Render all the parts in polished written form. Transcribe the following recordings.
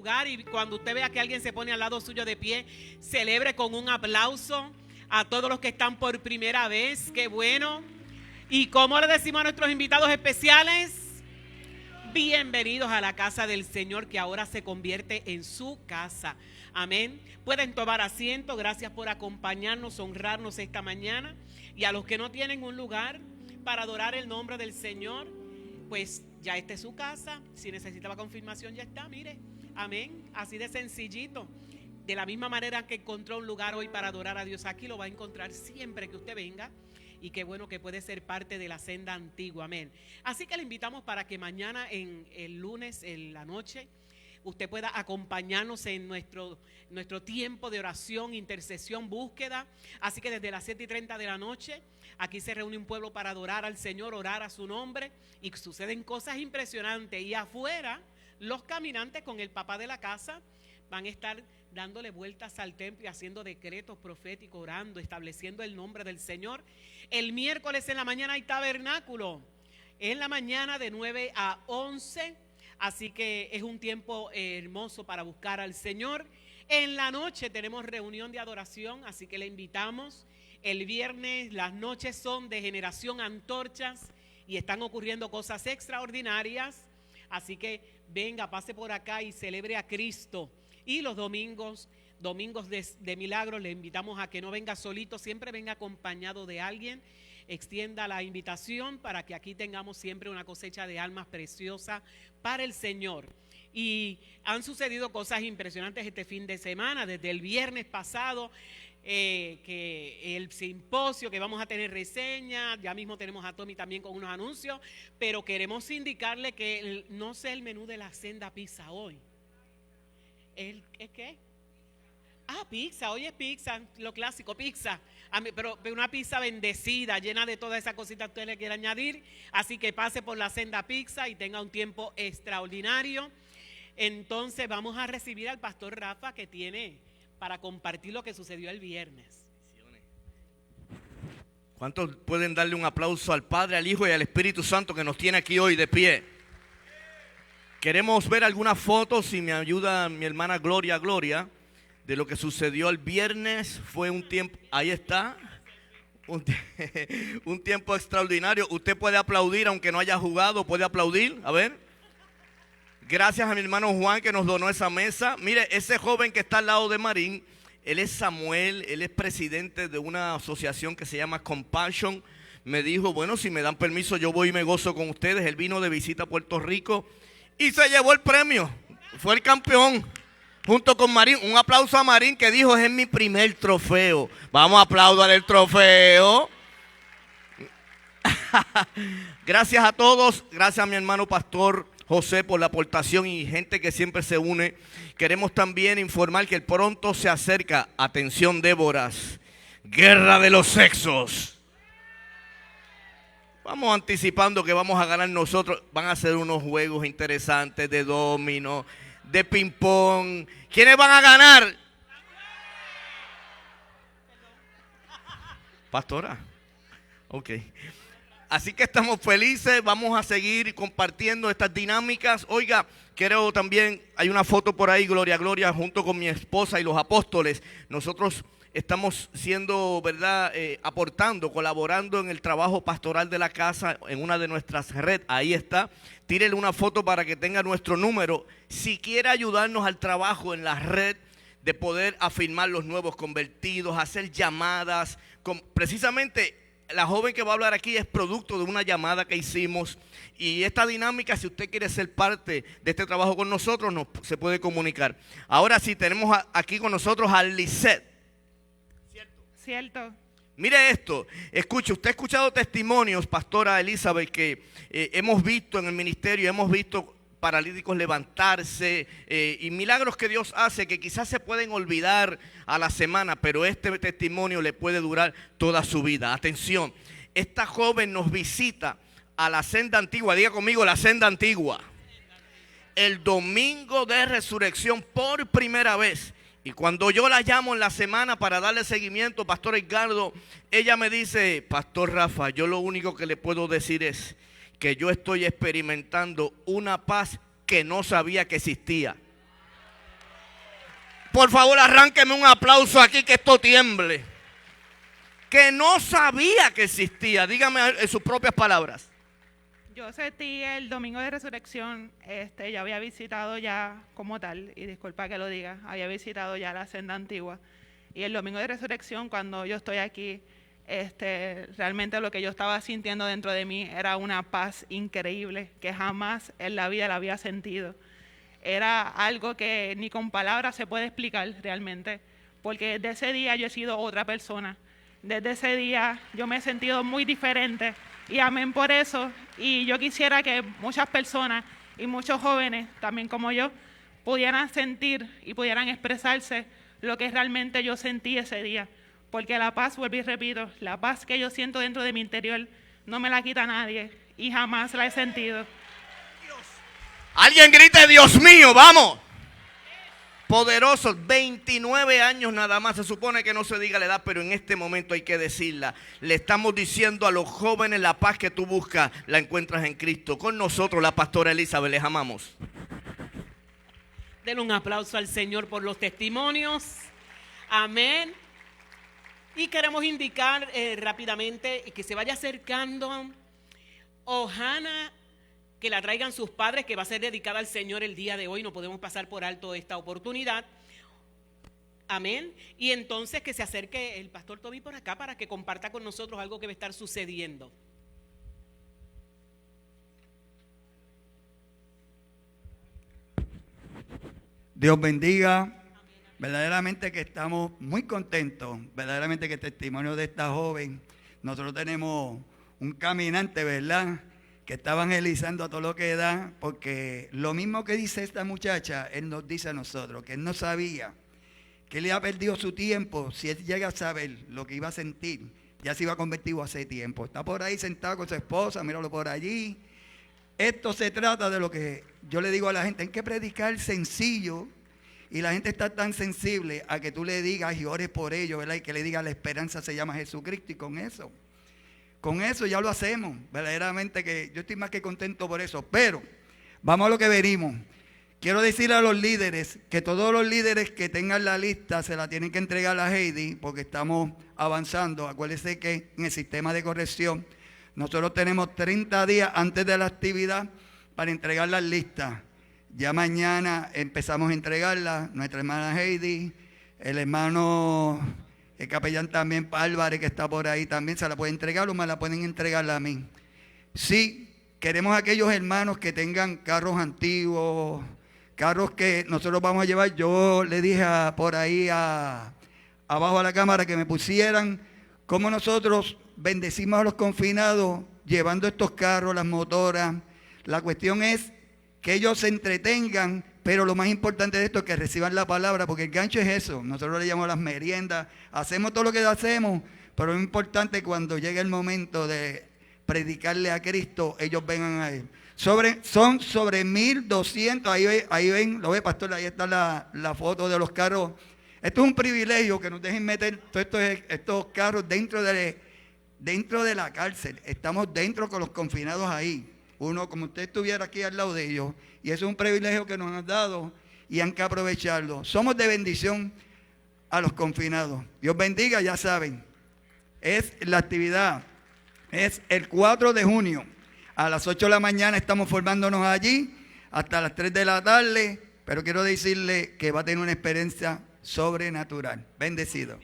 lugar y cuando usted vea que alguien se pone al lado suyo de pie, celebre con un aplauso a todos los que están por primera vez. ¡Qué bueno! ¿Y cómo le decimos a nuestros invitados especiales? Bienvenidos a la casa del Señor, que ahora se convierte en su casa. Amén. Pueden tomar asiento. Gracias por acompañarnos, honrarnos esta mañana. Y a los que no tienen un lugar para adorar el nombre del Señor, pues ya esta es su casa. Si necesitaba confirmación, ya está, mire. Amén. Así de sencillito. De la misma manera que encontró un lugar hoy para adorar a Dios, aquí lo va a encontrar siempre que usted venga. Y qué bueno que puede ser parte de la senda antigua, amén. Así que le invitamos para que mañana, en el lunes, en la noche, usted pueda acompañarnos en nuestro tiempo de oración, intercesión, búsqueda. Así que desde las 7:30 de la noche, aquí se reúne un pueblo para adorar al Señor, orar a su nombre. Y suceden cosas impresionantes. Y afuera, los caminantes con el papá de la casa van a estar dándole vueltas al templo y haciendo decretos proféticos, orando, estableciendo el nombre del Señor. El miércoles en la mañana hay tabernáculo, en la mañana de 9 a 11, así que es un tiempo hermoso para buscar al Señor. En la noche tenemos reunión de adoración, así que le invitamos. El viernes las noches son de Generación Antorchas y están ocurriendo cosas extraordinarias, así que venga, pase por acá y celebre a Cristo. Y los domingos de milagros, le invitamos a que no venga solito, siempre venga acompañado de alguien. Extienda la invitación para que aquí tengamos siempre una cosecha de almas preciosas para el Señor. Y han sucedido cosas impresionantes este fin de semana, desde el viernes pasado, que el simposio, que vamos a tener reseña, ya mismo tenemos a Tommy también con unos anuncios, pero queremos indicarle que no sé el menú de la Senda Pizza hoy. ¿Es qué? Pizza, hoy es pizza, lo clásico, pizza. Pero una pizza bendecida, llena de todas esas cositas que usted le quiere añadir. Así que pase por la Senda Pizza y tenga un tiempo extraordinario. Entonces vamos a recibir al pastor Rafa, que tiene para compartir lo que sucedió el viernes. ¿Cuántos pueden darle un aplauso al Padre, al Hijo y al Espíritu Santo que nos tiene aquí hoy de pie? Queremos ver algunas fotos, si me ayuda mi hermana Gloria, de lo que sucedió el viernes. Fue un tiempo, ahí está, un tiempo extraordinario. Usted puede aplaudir aunque no haya jugado, puede aplaudir, a ver. Gracias a mi hermano Juan que nos donó esa mesa. Mire, ese joven que está al lado de Marín, él es Samuel, él es presidente de una asociación que se llama Compassion. Me dijo, bueno, si me dan permiso yo voy y me gozo con ustedes. Él vino de visita a Puerto Rico y se llevó el premio, fue el campeón junto con Marín. Un aplauso a Marín, que dijo, es mi primer trofeo. Vamos a aplaudir el trofeo. Gracias a todos, gracias a mi hermano pastor José por la aportación y gente que siempre se une. Queremos también informar que pronto se acerca, atención Déboras, Guerra de los Sexos. Vamos anticipando que vamos a ganar nosotros. Van a ser unos juegos interesantes de dominó, de ping pong. ¿Quiénes van a ganar? Pastora. Ok. Así que estamos felices. Vamos a seguir compartiendo estas dinámicas. Oiga, quiero también, hay una foto por ahí, Gloria, junto con mi esposa y los apóstoles. Nosotros estamos siendo, ¿verdad? Aportando, colaborando en el trabajo pastoral de la casa en una de nuestras redes. Ahí está. Tírele una foto para que tenga nuestro número. Si quiere ayudarnos al trabajo en la red de poder afirmar los nuevos convertidos, hacer llamadas. Precisamente la joven que va a hablar aquí es producto de una llamada que hicimos. Y esta dinámica, si usted quiere ser parte de este trabajo con nosotros, se puede comunicar. Ahora sí, tenemos aquí con nosotros a Lisette. Cierto. Mire esto, escuche, usted ha escuchado testimonios, pastora Elizabeth, que hemos visto en el ministerio, hemos visto paralíticos levantarse y milagros que Dios hace que quizás se pueden olvidar a la semana, pero este testimonio le puede durar toda su vida. Atención, esta joven nos visita a la Senda Antigua, diga conmigo, la Senda Antigua, el domingo de resurrección por primera vez. Y cuando yo la llamo en la semana para darle seguimiento, Pastor Edgardo, ella me dice, Pastor Rafa, yo lo único que le puedo decir es que yo estoy experimentando una paz que no sabía que existía. Por favor, arránqueme un aplauso aquí que esto tiemble. Que no sabía que existía. Dígame en sus propias palabras. Yo sentí el domingo de resurrección, ya había visitado ya como tal, y disculpa que lo diga, había visitado ya la senda antigua. Y el domingo de resurrección, cuando yo estoy aquí, realmente lo que yo estaba sintiendo dentro de mí era una paz increíble que jamás en la vida la había sentido. Era algo que ni con palabras se puede explicar realmente, porque desde ese día yo he sido otra persona. Desde ese día yo me he sentido muy diferente y amén por eso. Y yo quisiera que muchas personas y muchos jóvenes, también como yo, pudieran sentir y pudieran expresarse lo que realmente yo sentí ese día. Porque la paz, vuelvo y repito, la paz que yo siento dentro de mi interior no me la quita nadie y jamás la he sentido. Alguien grite, Dios mío, vamos. Poderosos, 29 años nada más. Se supone que no se diga la edad, pero en este momento hay que decirla. Le estamos diciendo a los jóvenes, la paz que tú buscas la encuentras en Cristo. Con nosotros la pastora Elizabeth, les amamos. Denle un aplauso al Señor por los testimonios. Amén. Y queremos indicar rápidamente que se vaya acercando Ohana, que la traigan sus padres, que va a ser dedicada al Señor el día de hoy. No podemos pasar por alto esta oportunidad. Amén. Y entonces que se acerque el pastor Toby por acá para que comparta con nosotros algo que va a estar sucediendo. Dios bendiga. Verdaderamente que estamos muy contentos. Verdaderamente que el testimonio de esta joven. Nosotros tenemos un caminante, ¿verdad?, que está evangelizando a todo lo que da, porque lo mismo que dice esta muchacha, él nos dice a nosotros, que él no sabía, que él ha perdido su tiempo. Si él llega a saber lo que iba a sentir, ya se iba convertido hace tiempo. Está por ahí sentado con su esposa, míralo por allí. Esto se trata de lo que yo le digo a la gente, hay que predicar sencillo, y la gente está tan sensible a que tú le digas y ores por ellos, ¿verdad? Y que le digas la esperanza se llama Jesucristo, y con eso ya lo hacemos. Verdaderamente que yo estoy más que contento por eso. Pero vamos a lo que venimos. Quiero decirle a los líderes que todos los líderes que tengan la lista se la tienen que entregar a Heidi, porque estamos avanzando. Acuérdense que en el sistema de corrección nosotros tenemos 30 días antes de la actividad para entregar las listas. Ya mañana empezamos a entregarlas. Nuestra hermana Heidi, el hermano... El capellán también, Álvarez, que está por ahí, también se la puede entregar o me la pueden entregar a mí. Sí, queremos a aquellos hermanos que tengan carros antiguos, carros que nosotros vamos a llevar. Yo le dije por ahí abajo a la cámara que me pusieran cómo nosotros bendecimos a los confinados llevando estos carros, las motoras. La cuestión es que ellos se entretengan, pero lo más importante de esto es que reciban la palabra, porque el gancho es eso. Nosotros le llamamos las meriendas, hacemos todo lo que hacemos, pero es importante cuando llegue el momento de predicarle a Cristo, ellos vengan a Él. Son sobre 1,200, ahí ven, lo ve pastor, ahí está la foto de los carros. Esto es un privilegio que nos dejen meter todos estos carros dentro de la cárcel. Estamos dentro con los confinados ahí. Uno como usted estuviera aquí al lado de ellos. Y eso es un privilegio que nos han dado y hay que aprovecharlo. Somos de bendición a los confinados. Dios bendiga, ya saben. La actividad es el 4 de junio. A las 8 de la mañana estamos formándonos allí hasta las 3 de la tarde. Pero quiero decirle que va a tener una experiencia sobrenatural. Bendecido.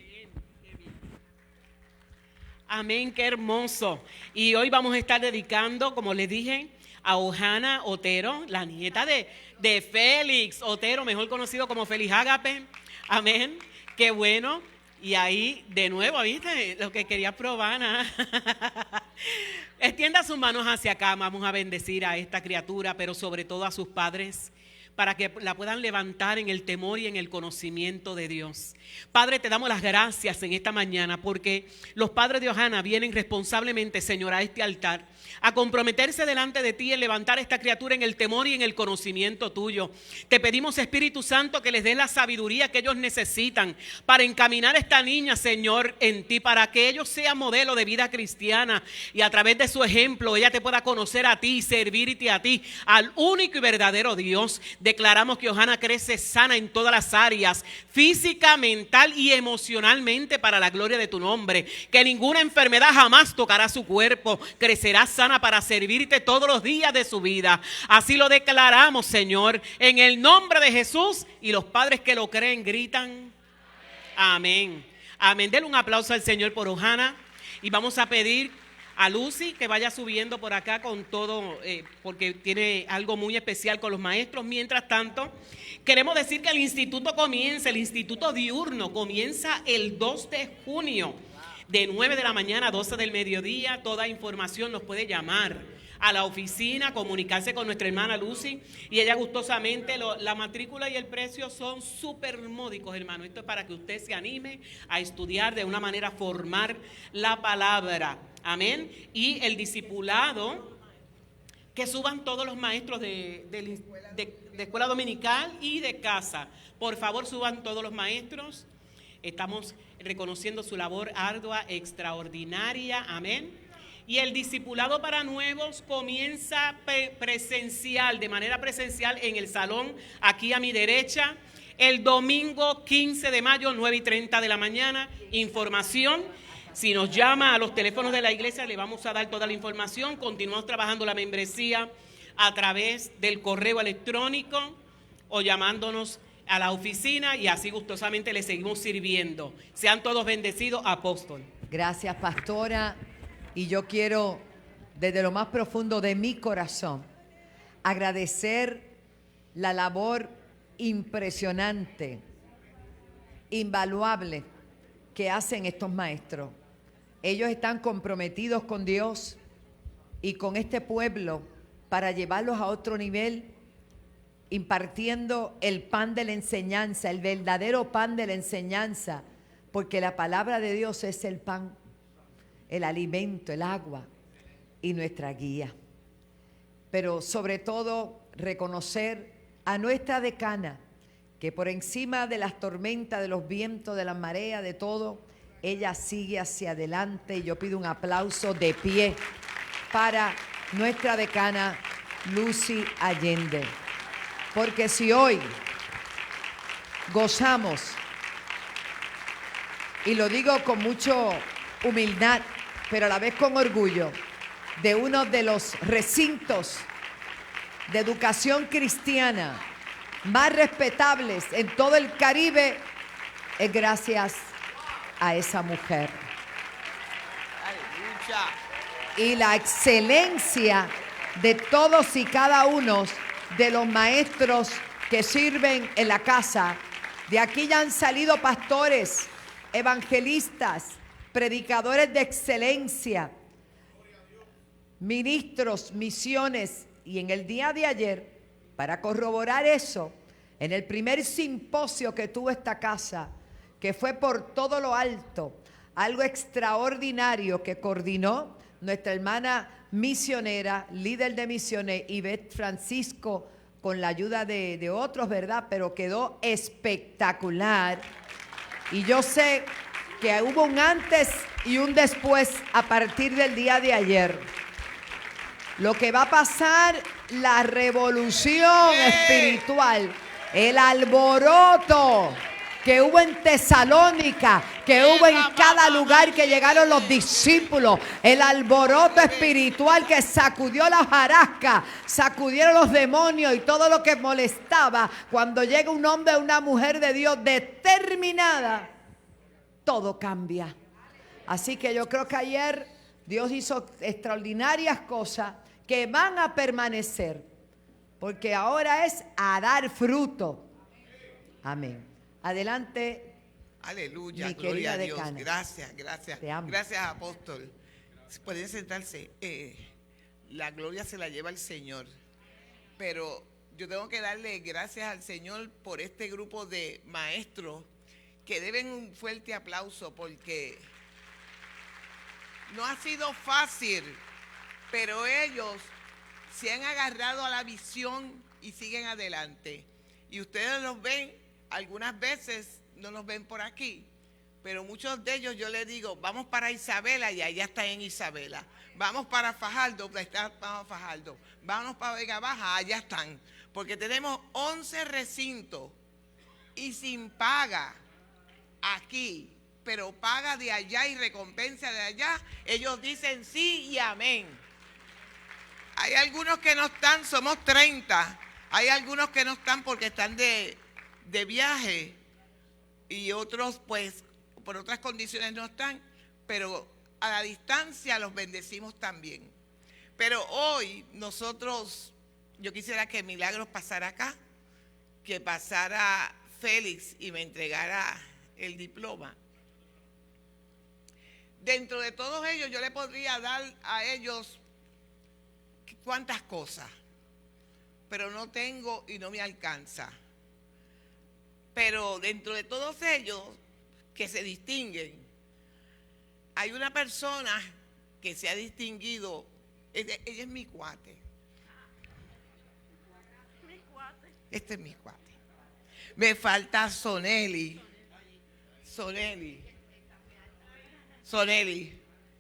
Amén, qué hermoso. Y hoy vamos a estar dedicando, como les dije, a Ohana Otero, la nieta de Félix Otero, mejor conocido como Félix Ágape. Amén, qué bueno. Y ahí, de nuevo, ¿viste? Lo que quería probar. Extienda sus manos hacia acá, vamos a bendecir a esta criatura, pero sobre todo a sus padres, para que la puedan levantar en el temor y en el conocimiento de Dios. Padre, te damos las gracias en esta mañana porque los padres de Ohana vienen responsablemente, Señor, a este altar, a comprometerse delante de ti en levantar a esta criatura en el temor y en el conocimiento tuyo. Te pedimos, Espíritu Santo, que les dé la sabiduría que ellos necesitan para encaminar a esta niña, Señor, en ti, para que ellos sean modelo de vida cristiana y a través de su ejemplo ella te pueda conocer a ti, servirte a ti, al único y verdadero Dios. Declaramos que Johanna crece sana en todas las áreas, física, mental y emocionalmente, para la gloria de tu nombre. Que ninguna enfermedad jamás tocará su cuerpo. Crecerá sana para servirte todos los días de su vida. Así lo declaramos, Señor, en el nombre de Jesús. Y los padres que lo creen gritan amén. Amén. Denle un aplauso al Señor por Johanna. Y vamos a pedir a Lucy que vaya subiendo por acá con todo, porque tiene algo muy especial con los maestros. Mientras tanto, queremos decir que el instituto comienza, el instituto diurno comienza el 2 de junio, de 9 de la mañana a 12 del mediodía. Toda información nos puede llamar a la oficina, comunicarse con nuestra hermana Lucy, y ella gustosamente, la matrícula y el precio son súper módicos, hermano. Esto es para que usted se anime a estudiar de una manera, formar la palabra. Amén. Y el discipulado, que suban todos los maestros de escuela dominical y de casa. Por favor, suban todos los maestros. Estamos reconociendo su labor ardua, extraordinaria. Amén. Y el discipulado para nuevos comienza presencial, de manera presencial en el salón, aquí a mi derecha, el domingo 15 de mayo, 9:30 de la mañana. Información, si nos llama a los teléfonos de la iglesia, le vamos a dar toda la información. Continuamos trabajando la membresía a través del correo electrónico o llamándonos a la oficina, y así gustosamente le seguimos sirviendo. Sean todos bendecidos, apóstol. Gracias, pastora. Y yo quiero, desde lo más profundo de mi corazón, agradecer la labor impresionante, invaluable, que hacen estos maestros. Ellos están comprometidos con Dios y con este pueblo para llevarlos a otro nivel, impartiendo el pan de la enseñanza, el verdadero pan de la enseñanza, porque la palabra de Dios es el pan, el alimento, el agua y nuestra guía. Pero sobre todo reconocer a nuestra decana, que por encima de las tormentas, de los vientos, de las mareas, de todo, ella sigue hacia adelante. Y yo pido un aplauso de pie para nuestra decana Lucy Allende. Porque si hoy gozamos, y lo digo con mucha humildad, pero a la vez con orgullo, de uno de los recintos de educación cristiana más respetables en todo el Caribe, es gracias a esa mujer. Y la excelencia de todos y cada uno de los maestros que sirven en la casa. De aquí ya han salido pastores, evangelistas, predicadores de excelencia, ministros, misiones. Y en el día de ayer, para corroborar eso, en el primer simposio que tuvo esta casa, que fue por todo lo alto, algo extraordinario que coordinó nuestra hermana misionera, líder de misiones, Ivette Francisco, con la ayuda de otros, ¿verdad? Pero quedó espectacular. Y yo sé que hubo un antes y un después a partir del día de ayer. Lo que va a pasar, la revolución espiritual, el alboroto que hubo en Tesalónica, que hubo en cada lugar que llegaron los discípulos, el alboroto espiritual que sacudió la hojarasca, sacudieron los demonios y todo lo que molestaba. Cuando llega un hombre o una mujer de Dios determinada, todo cambia. Así que yo creo que ayer Dios hizo extraordinarias cosas que van a permanecer, porque ahora es a dar fruto. Amén. Adelante. Aleluya, mi gloria querida a Dios. decana. Gracias, gracias. Te amo. Gracias, apóstol. Pueden sentarse. La gloria se la lleva el Señor. Pero yo tengo que darle gracias al Señor por este grupo de maestros que deben un fuerte aplauso, porque no ha sido fácil, pero ellos se han agarrado a la visión y siguen adelante. Y ustedes los ven, algunas veces no los ven por aquí, pero muchos de ellos yo les digo, vamos para Isabela y allá están en Isabela. Vamos para Fajardo, vamos a Fajardo. Vamos para Vega Baja, allá están. Porque tenemos 11 recintos y sin paga aquí, pero paga de allá y recompensa de allá. Ellos dicen sí y amén. Hay algunos que no están, somos 30. Hay algunos que no están porque están de viaje y otros pues por otras condiciones no están, pero a la distancia los bendecimos también. Pero hoy nosotros, yo quisiera que Milagros pasara acá, que pasara Félix y me entregara el diploma. Dentro de todos ellos yo le podría dar a ellos cuántas cosas, pero no tengo y no me alcanza. Pero dentro de todos ellos que se distinguen, hay una persona que se ha distinguido, ella es mi cuate. Este es mi cuate. Me falta Soneli.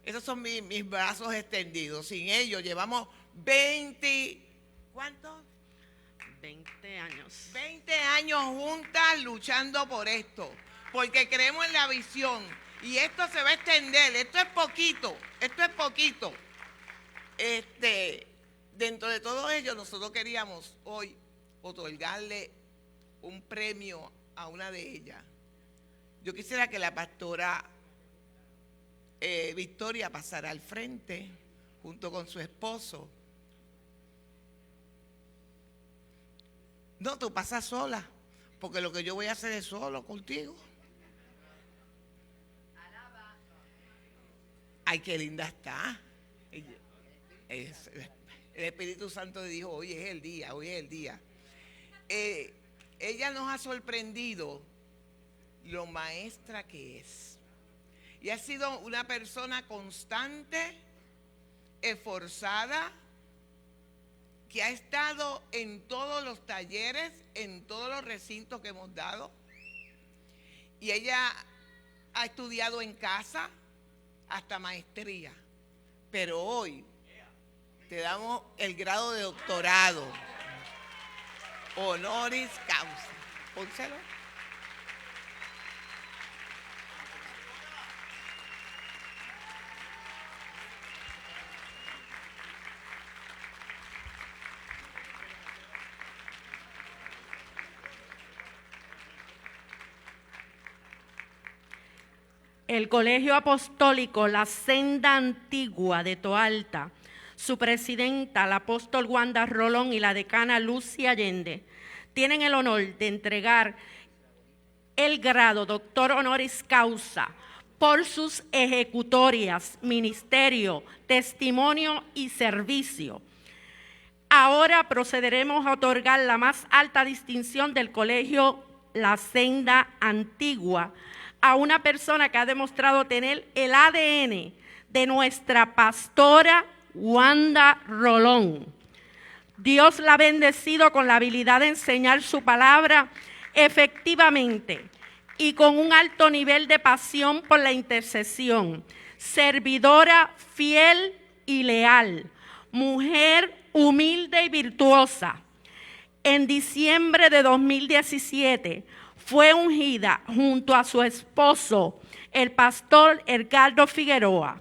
Esos son mis brazos extendidos. Sin ellos llevamos 20, ¿cuántos? 20 años. 20 años juntas luchando por esto, porque creemos en la visión y esto se va a extender. Esto es poquito. Dentro de todo ello, nosotros queríamos hoy otorgarle un premio a una de ellas. Yo quisiera que la pastora Victoria pasara al frente junto con su esposo. No, tú pasas sola, porque lo que yo voy a hacer es solo contigo. Ay, qué linda está. El Espíritu Santo dijo, hoy es el día. Ella nos ha sorprendido lo maestra que es. Y ha sido una persona constante, esforzada, que ha estado en todos los talleres, en todos los recintos que hemos dado. Y ella ha estudiado en casa hasta maestría. Pero hoy te damos el grado de doctorado, honoris causa. Pónselo. El Colegio Apostólico La Senda Antigua de Toalta, su presidenta, la apóstol Wanda Rolón, y la decana Lucia Allende, tienen el honor de entregar el grado doctor honoris causa por sus ejecutorias, ministerio, testimonio y servicio. Ahora procederemos a otorgar la más alta distinción del Colegio La Senda Antigua a una persona que ha demostrado tener el ADN de nuestra pastora Wanda Rolón. Dios la ha bendecido con la habilidad de enseñar su palabra efectivamente y con un alto nivel de pasión por la intercesión. Servidora fiel y leal, mujer humilde y virtuosa. En diciembre de 2017 fue ungida junto a su esposo, el pastor Edgardo Figueroa,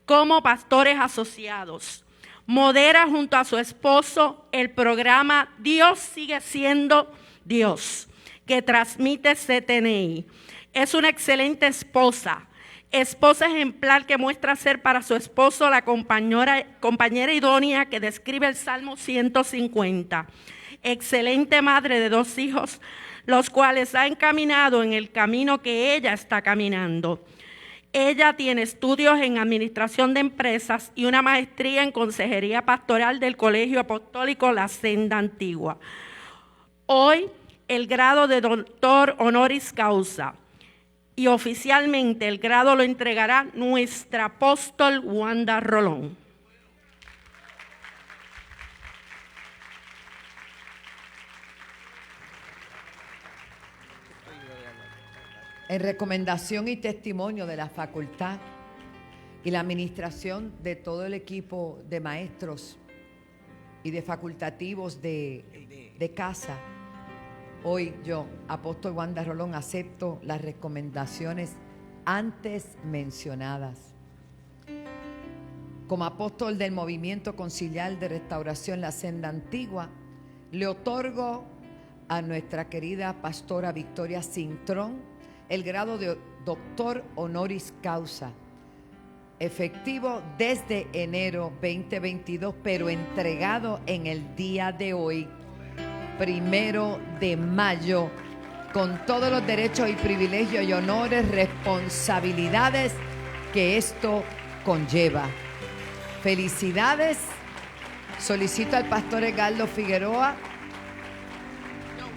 como pastores asociados. Modera junto a su esposo el programa Dios sigue siendo Dios, que transmite CTNI. Es una excelente esposa ejemplar que muestra ser para su esposo la compañera idónea que describe el Salmo 150. Excelente madre de 2 hijos, los cuales ha encaminado en el camino que ella está caminando. Ella tiene estudios en administración de empresas y una maestría en consejería pastoral del Colegio Apostólico La Senda Antigua. Hoy, el grado de doctor honoris causa, y oficialmente el grado lo entregará nuestra apóstol Wanda Rolón. en recomendación y testimonio de la facultad y la administración de todo el equipo de maestros y de facultativos de casa, hoy yo, Apóstol Wanda Rolón, acepto las recomendaciones antes mencionadas. Como apóstol del Movimiento Conciliar de Restauración La Senda Antigua, le otorgo a nuestra querida pastora Victoria Cintrón el grado de doctor honoris causa, efectivo desde enero 2022, pero entregado en el día de hoy, 1 de mayo, con todos los derechos y privilegios y honores, responsabilidades que esto conlleva. Felicidades. Solicito al pastor Edgardo Figueroa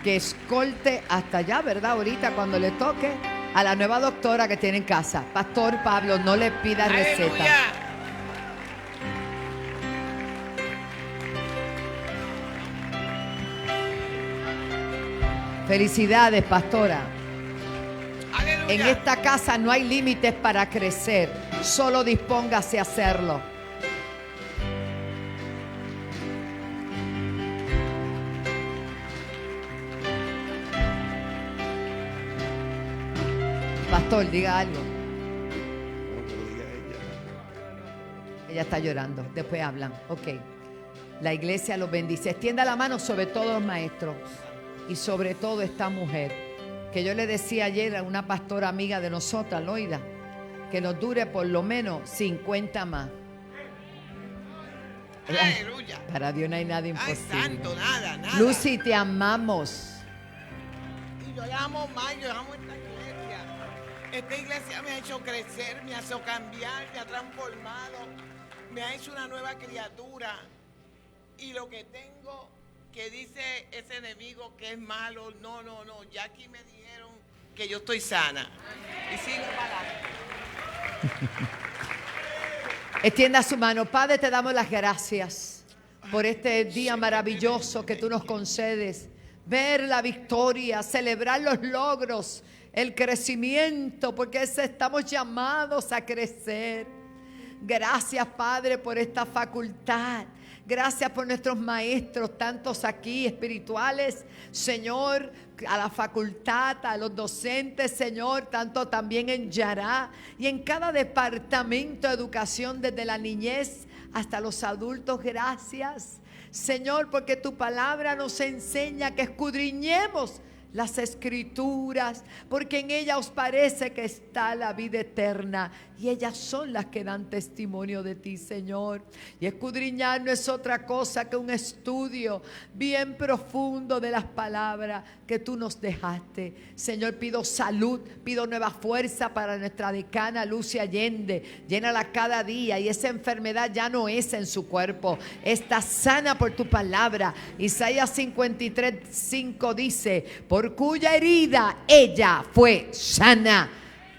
que escolte hasta allá, ¿verdad? Ahorita cuando le toque a la nueva doctora que tiene en casa. Pastor Pablo, no le pida receta. ¡Aleluya! Felicidades, pastora. ¡Aleluya! En esta casa no hay límites para crecer, solo dispóngase a hacerlo. Pastor, diga algo. Ella está llorando, después hablan. Ok. La iglesia los bendice. Extienda la mano sobre todos los maestros y sobre todo esta mujer, que yo le decía ayer a una pastora amiga de nosotras, Loida, que nos dure por lo menos 50 más. ¡Aleluya! Para Dios no hay nada ¡Ay, imposible. santo! Nada, nada. Lucy, te amamos. Y yo la amo más, yo amo esta iglesia. Esta iglesia me ha hecho crecer, me ha hecho cambiar, me ha transformado, me ha hecho una nueva criatura. Y lo que tengo que dice ese enemigo que es malo, no. Ya aquí me dijeron que yo estoy sana. Y sigo para adelante. Extienda su mano. Padre, te damos las gracias por este día maravilloso que tú nos concedes. Ver la victoria, celebrar los logros, el crecimiento, porque estamos llamados a crecer. Gracias, Padre, por esta facultad. Gracias por nuestros maestros, tantos aquí espirituales, Señor, a la facultad, a los docentes, Señor, tanto también en Yará y en cada departamento de educación, desde la niñez hasta los adultos. Gracias, Señor, porque tu palabra nos enseña que escudriñemos las escrituras, porque en ellas os parece que está la vida eterna, y ellas son las que dan testimonio de ti, Señor. Y escudriñar no es otra cosa que un estudio bien profundo de las palabras que tú nos dejaste. Señor, pido salud, pido nueva fuerza para nuestra decana Lucy Allende. Llénala cada día, y esa enfermedad ya no es en su cuerpo, está sana por tu palabra. Isaías 53:5 dice: por cuya herida ella fue sana.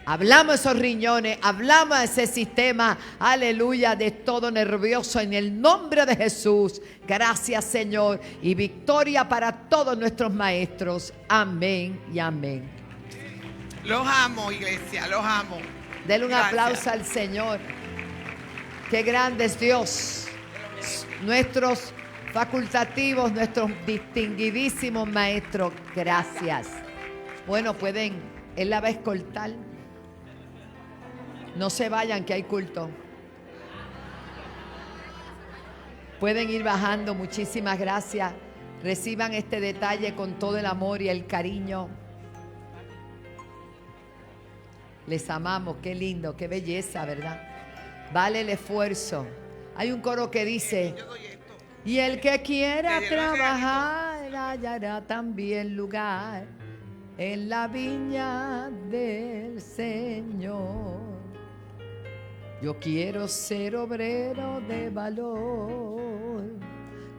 Hablamos esos riñones, hablamos ese sistema, aleluya, de todo nervioso en el nombre de Jesús. Gracias, Señor, y victoria para todos nuestros maestros. Amén y amén. Los amo, iglesia, los amo. Denle un Gracias. aplauso al Señor. Qué grande es Dios. Nuestros facultativos, nuestros distinguidísimos maestros, gracias. Bueno, él la va a escoltar. No se vayan, que hay culto. Pueden ir bajando, muchísimas gracias. Reciban este detalle con todo el amor y el cariño. Les amamos, qué lindo, qué belleza, ¿verdad? Vale el esfuerzo. Hay un coro que dice: y el que quiera trabajar hallará también lugar en la viña del Señor. Yo quiero ser obrero de valor,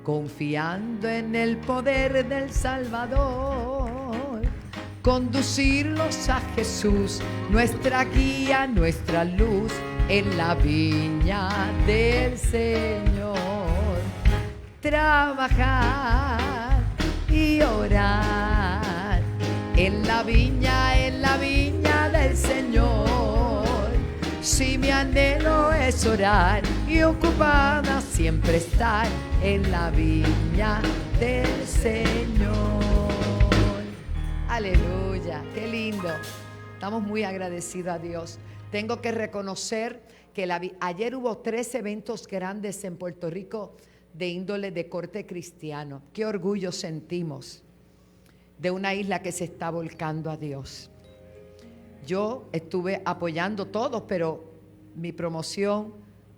confiando en el poder del Salvador, conducirlos a Jesús, nuestra guía, nuestra luz, en la viña del Señor. Trabajar y orar en la viña Si mi anhelo es orar y ocupada siempre estar en la viña del Señor. Aleluya, qué lindo. Estamos muy agradecidos a Dios. Tengo que reconocer que ayer hubo 3 eventos grandes en Puerto Rico de índole de corte cristiano. Qué orgullo sentimos de una isla que se está volcando a Dios. Yo estuve apoyando todos, pero mi promoción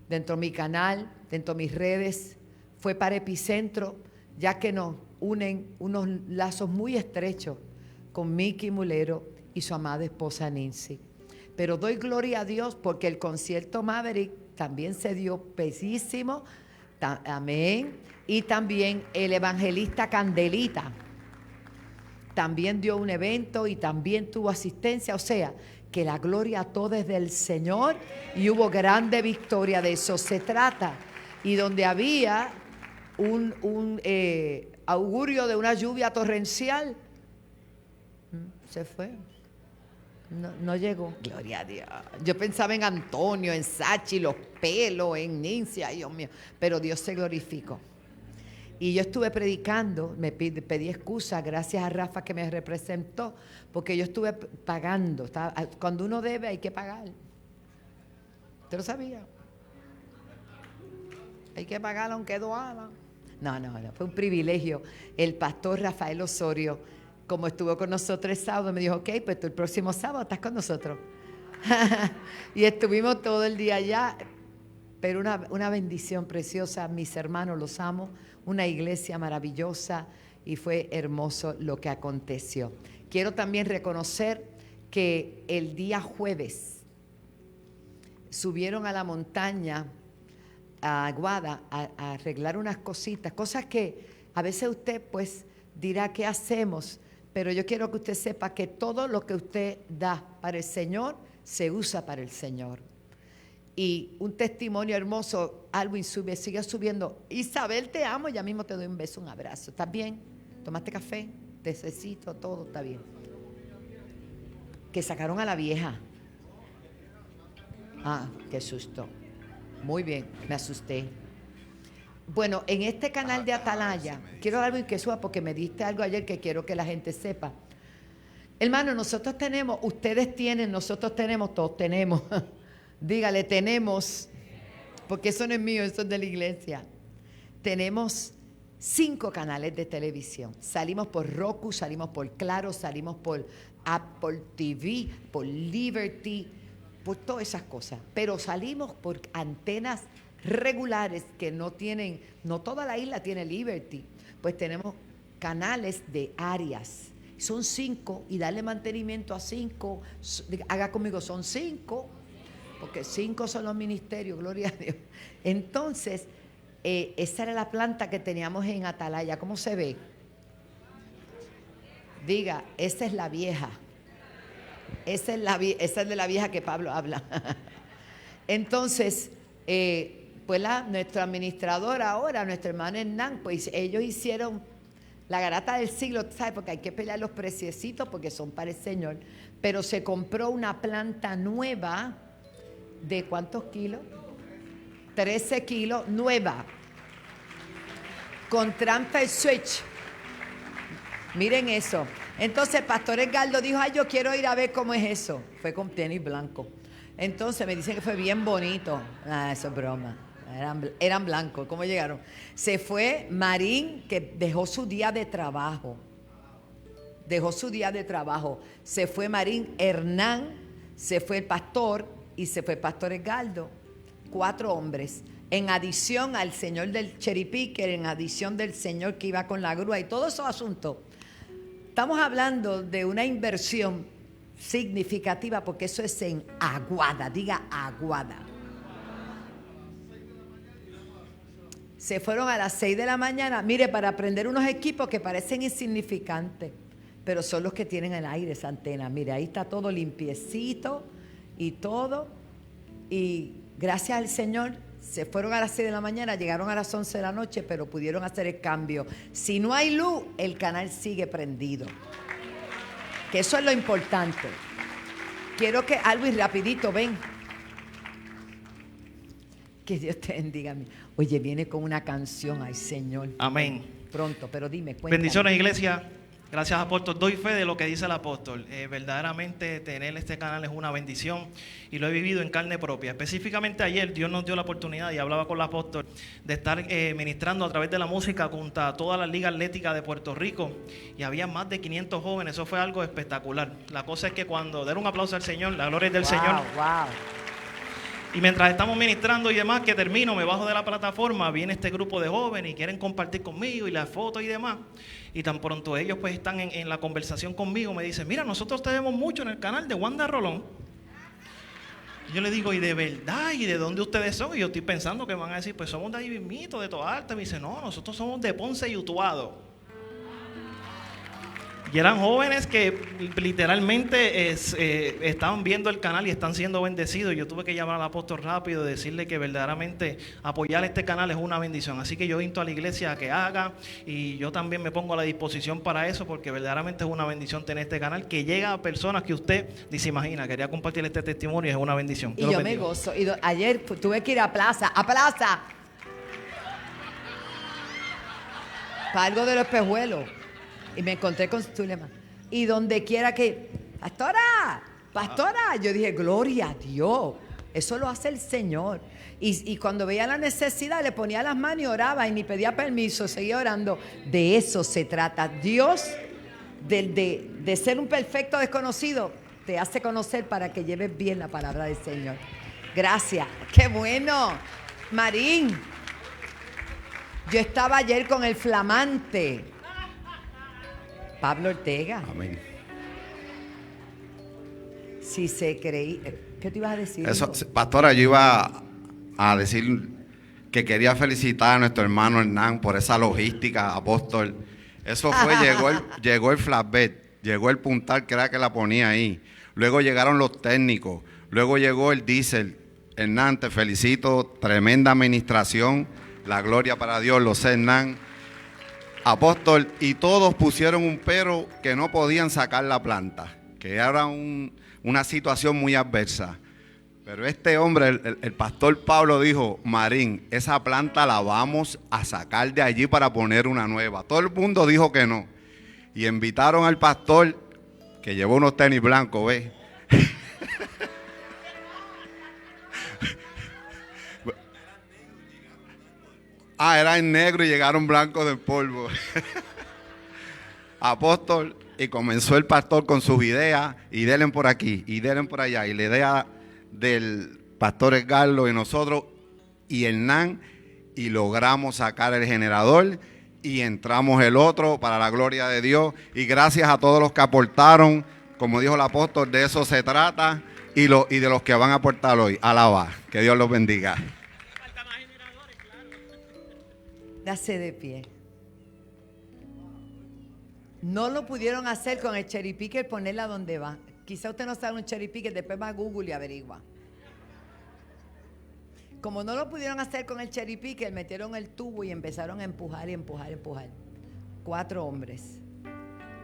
dentro de mi canal, dentro de mis redes, fue para Epicentro, ya que nos unen unos lazos muy estrechos con Mickey Mulero y su amada esposa Nancy. Pero doy gloria a Dios porque el concierto Maverick también se dio bellísimo, amén, y también el evangelista Candelita también dio un evento y también tuvo asistencia, o sea, que la gloria toda es del Señor y hubo grande victoria, de eso se trata. Y donde había un augurio de una lluvia torrencial, se fue, no llegó. Gloria a Dios. Yo pensaba en Antonio, en Sachi, los pelos, en Nancy, ay Dios mío, pero Dios se glorificó. Y yo estuve predicando, me pedí excusa, gracias a Rafa que me representó, porque yo estuve pagando. Cuando uno debe hay que pagar. ¿Usted lo sabía? Hay que pagar aunque duela. No, fue un privilegio. El pastor Rafael Osorio, como estuvo con nosotros el sábado, me dijo, ok, pues tú el próximo sábado estás con nosotros. Y estuvimos todo el día allá, pero una bendición preciosa. Mis hermanos, los amo. Una iglesia maravillosa y fue hermoso lo que aconteció. Quiero también reconocer que el día jueves subieron a la montaña, a Aguada, a arreglar unas cositas, cosas que a veces usted pues dirá, ¿qué hacemos? Pero yo quiero que usted sepa que todo lo que usted da para el Señor se usa para el Señor. Y un testimonio hermoso, Alwin sigue subiendo. Isabel, te amo, ya mismo te doy un beso, un abrazo. ¿Estás bien? ¿Tomaste café? Tececito, todo está bien. Que sacaron a la vieja. Ah, qué susto. Muy bien, me asusté. Bueno, en este canal de Atalaya, quiero algo que suba porque me diste algo ayer que quiero que la gente sepa. Hermano, nosotros tenemos, ustedes tienen, nosotros tenemos, todos tenemos. Dígale, tenemos, porque eso no es mío, eso es de la iglesia. Tenemos 5 canales de televisión. Salimos por Roku, salimos por Claro, salimos por Apple TV, por Liberty, por todas esas cosas. Pero salimos por antenas regulares que no tienen, no toda la isla tiene Liberty. Pues tenemos canales de áreas. Son 5 y darle mantenimiento a 5, haga conmigo, son 5. Porque 5 son los ministerios, gloria a Dios. Entonces, esa era la planta que teníamos en Atalaya. ¿Cómo se ve? Diga, esa es la vieja. Esa es de la vieja que Pablo habla. Entonces, pues nuestra administradora ahora, nuestra hermana Hernán, pues ellos hicieron la garata del siglo, ¿sabes? Porque hay que pelear los preciecitos porque son para el Señor. Pero se compró una planta nueva. ¿De cuántos kilos? 13 kilos, nueva, con transfer switch. Miren eso. Entonces Pastor Edgardo dijo, ay, yo quiero ir a ver cómo es eso. Fue con tenis blanco. Entonces me dicen que fue bien bonito. Ah, eso es broma. Eran blancos. ¿Cómo llegaron? Se fue Marín, que dejó su día de trabajo. Se fue Marín, Hernán, se fue el pastor y se fue el pastor Edgardo. 4 hombres. En adición al señor del cherry picker, en adición del señor que iba con la grúa y todos esos asuntos. Estamos hablando de una inversión significativa porque eso es en Aguada. Diga Aguada. Se fueron a las 6 de la mañana, mire, para aprender unos equipos que parecen insignificantes, pero son los que tienen el aire, esa antena. Mire, ahí está todo limpiecito y todo. Y gracias al Señor, se fueron a las 6 de la mañana, llegaron a las 11 de la noche, pero pudieron hacer el cambio. Si no hay luz, el canal sigue prendido. Que eso es lo importante. Quiero que, Alvin, rapidito, ven. Que Dios te bendiga. Oye, viene con una canción, ay Señor. Amén. Pronto, pero dime, cuéntame. Bendiciones, iglesia. Gracias, apóstol. Doy fe de lo que dice el apóstol. Verdaderamente tener este canal es una bendición y lo he vivido en carne propia. Específicamente ayer Dios nos dio la oportunidad, y hablaba con el apóstol, de estar ministrando a través de la música junto a toda la Liga Atlética de Puerto Rico, y había más de 500 jóvenes. Eso fue algo espectacular. La cosa es que cuando den un aplauso al Señor, la gloria es del Señor. Wow. Y mientras estamos ministrando y demás, que termino, me bajo de la plataforma, viene este grupo de jóvenes y quieren compartir conmigo y las fotos y demás. Y tan pronto ellos pues están en la conversación conmigo, me dicen, mira, nosotros te vemos mucho en el canal de Wanda Rolón. Y yo le digo, ¿y de verdad? ¿Y de dónde ustedes son? Y yo estoy pensando que van a decir, pues somos de ahí mismito, de Toa Alta. Me dice, no, nosotros somos de Ponce y Utuado. Y eran jóvenes que literalmente estaban viendo el canal y están siendo bendecidos. Yo tuve que llamar al apóstol rápido y decirle que verdaderamente apoyar este canal es una bendición. Así que yo invito a la iglesia a que haga, y yo también me pongo a la disposición para eso, porque verdaderamente es una bendición tener este canal que llega a personas que usted ni se imagina. Quería compartir este testimonio y es una bendición. Y yo me gozo. Ayer tuve que ir a plaza, para algo de los espejuelos. Y me encontré con Zulema. Y donde quiera que, pastora, yo dije, gloria a Dios. Eso lo hace el Señor. Y cuando veía la necesidad, le ponía las manos y oraba y ni pedía permiso, seguía orando. De eso se trata. Dios, de ser un perfecto desconocido, te hace conocer para que lleves bien la palabra del Señor. Gracias. ¡Qué bueno! Marín, yo estaba ayer con el flamante Pablo Ortega. Amén. Si se creía. ¿Qué te ibas a decir? Eso, pastora, yo iba a decir que quería felicitar a nuestro hermano Hernán por esa logística, apóstol. Eso fue, llegó el flatbed, llegó el puntal que era que la ponía ahí. Luego llegaron los técnicos, luego llegó el diésel. Hernán, te felicito, tremenda administración, la gloria para Dios, lo sé, Hernán. Apóstol, y todos pusieron un pero que no podían sacar la planta, que era una situación muy adversa. Pero este hombre, el pastor Pablo, dijo, Marín, esa planta la vamos a sacar de allí para poner una nueva. Todo el mundo dijo que no. Y invitaron al pastor, que llevó unos tenis blancos, ¿ves? Era en negro y llegaron blancos de polvo. Apóstol, y comenzó el pastor con sus ideas, y denle por aquí, y denle por allá, y la idea del pastor Edgardo y nosotros, y Hernán, y logramos sacar el generador, y entramos el otro, para la gloria de Dios, y gracias a todos los que aportaron, como dijo el apóstol, de eso se trata, y de los que van a aportar hoy. Alaba, que Dios los bendiga. Dase de pie. No lo pudieron hacer con el cherry picker, ponerla donde va. Quizá usted no sabe un cherry picker, después va a Google y averigua. Como no lo pudieron hacer con el cherry picker, metieron el tubo y empezaron a empujar y empujar y empujar. 4 hombres.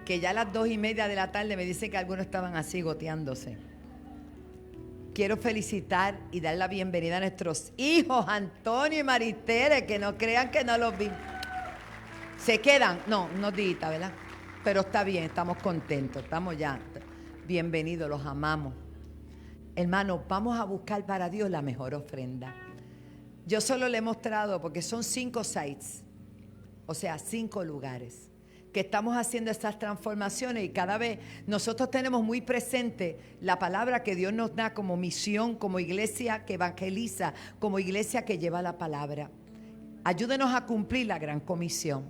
Que ya a las 2:30 de la tarde me dicen que algunos estaban así goteándose. Quiero felicitar y dar la bienvenida a nuestros hijos, Antonio y Maritere, que no crean que no los vi. ¿Se quedan? No, unos días, ¿verdad? Pero está bien, estamos contentos, estamos ya. Bienvenidos, los amamos. Hermanos, vamos a buscar para Dios la mejor ofrenda. Yo solo le he mostrado, porque son 5 sites, o sea, 5 lugares, que estamos haciendo estas transformaciones, y cada vez nosotros tenemos muy presente la palabra que Dios nos da como misión, como iglesia que evangeliza, como iglesia que lleva la palabra. Ayúdenos a cumplir la gran comisión,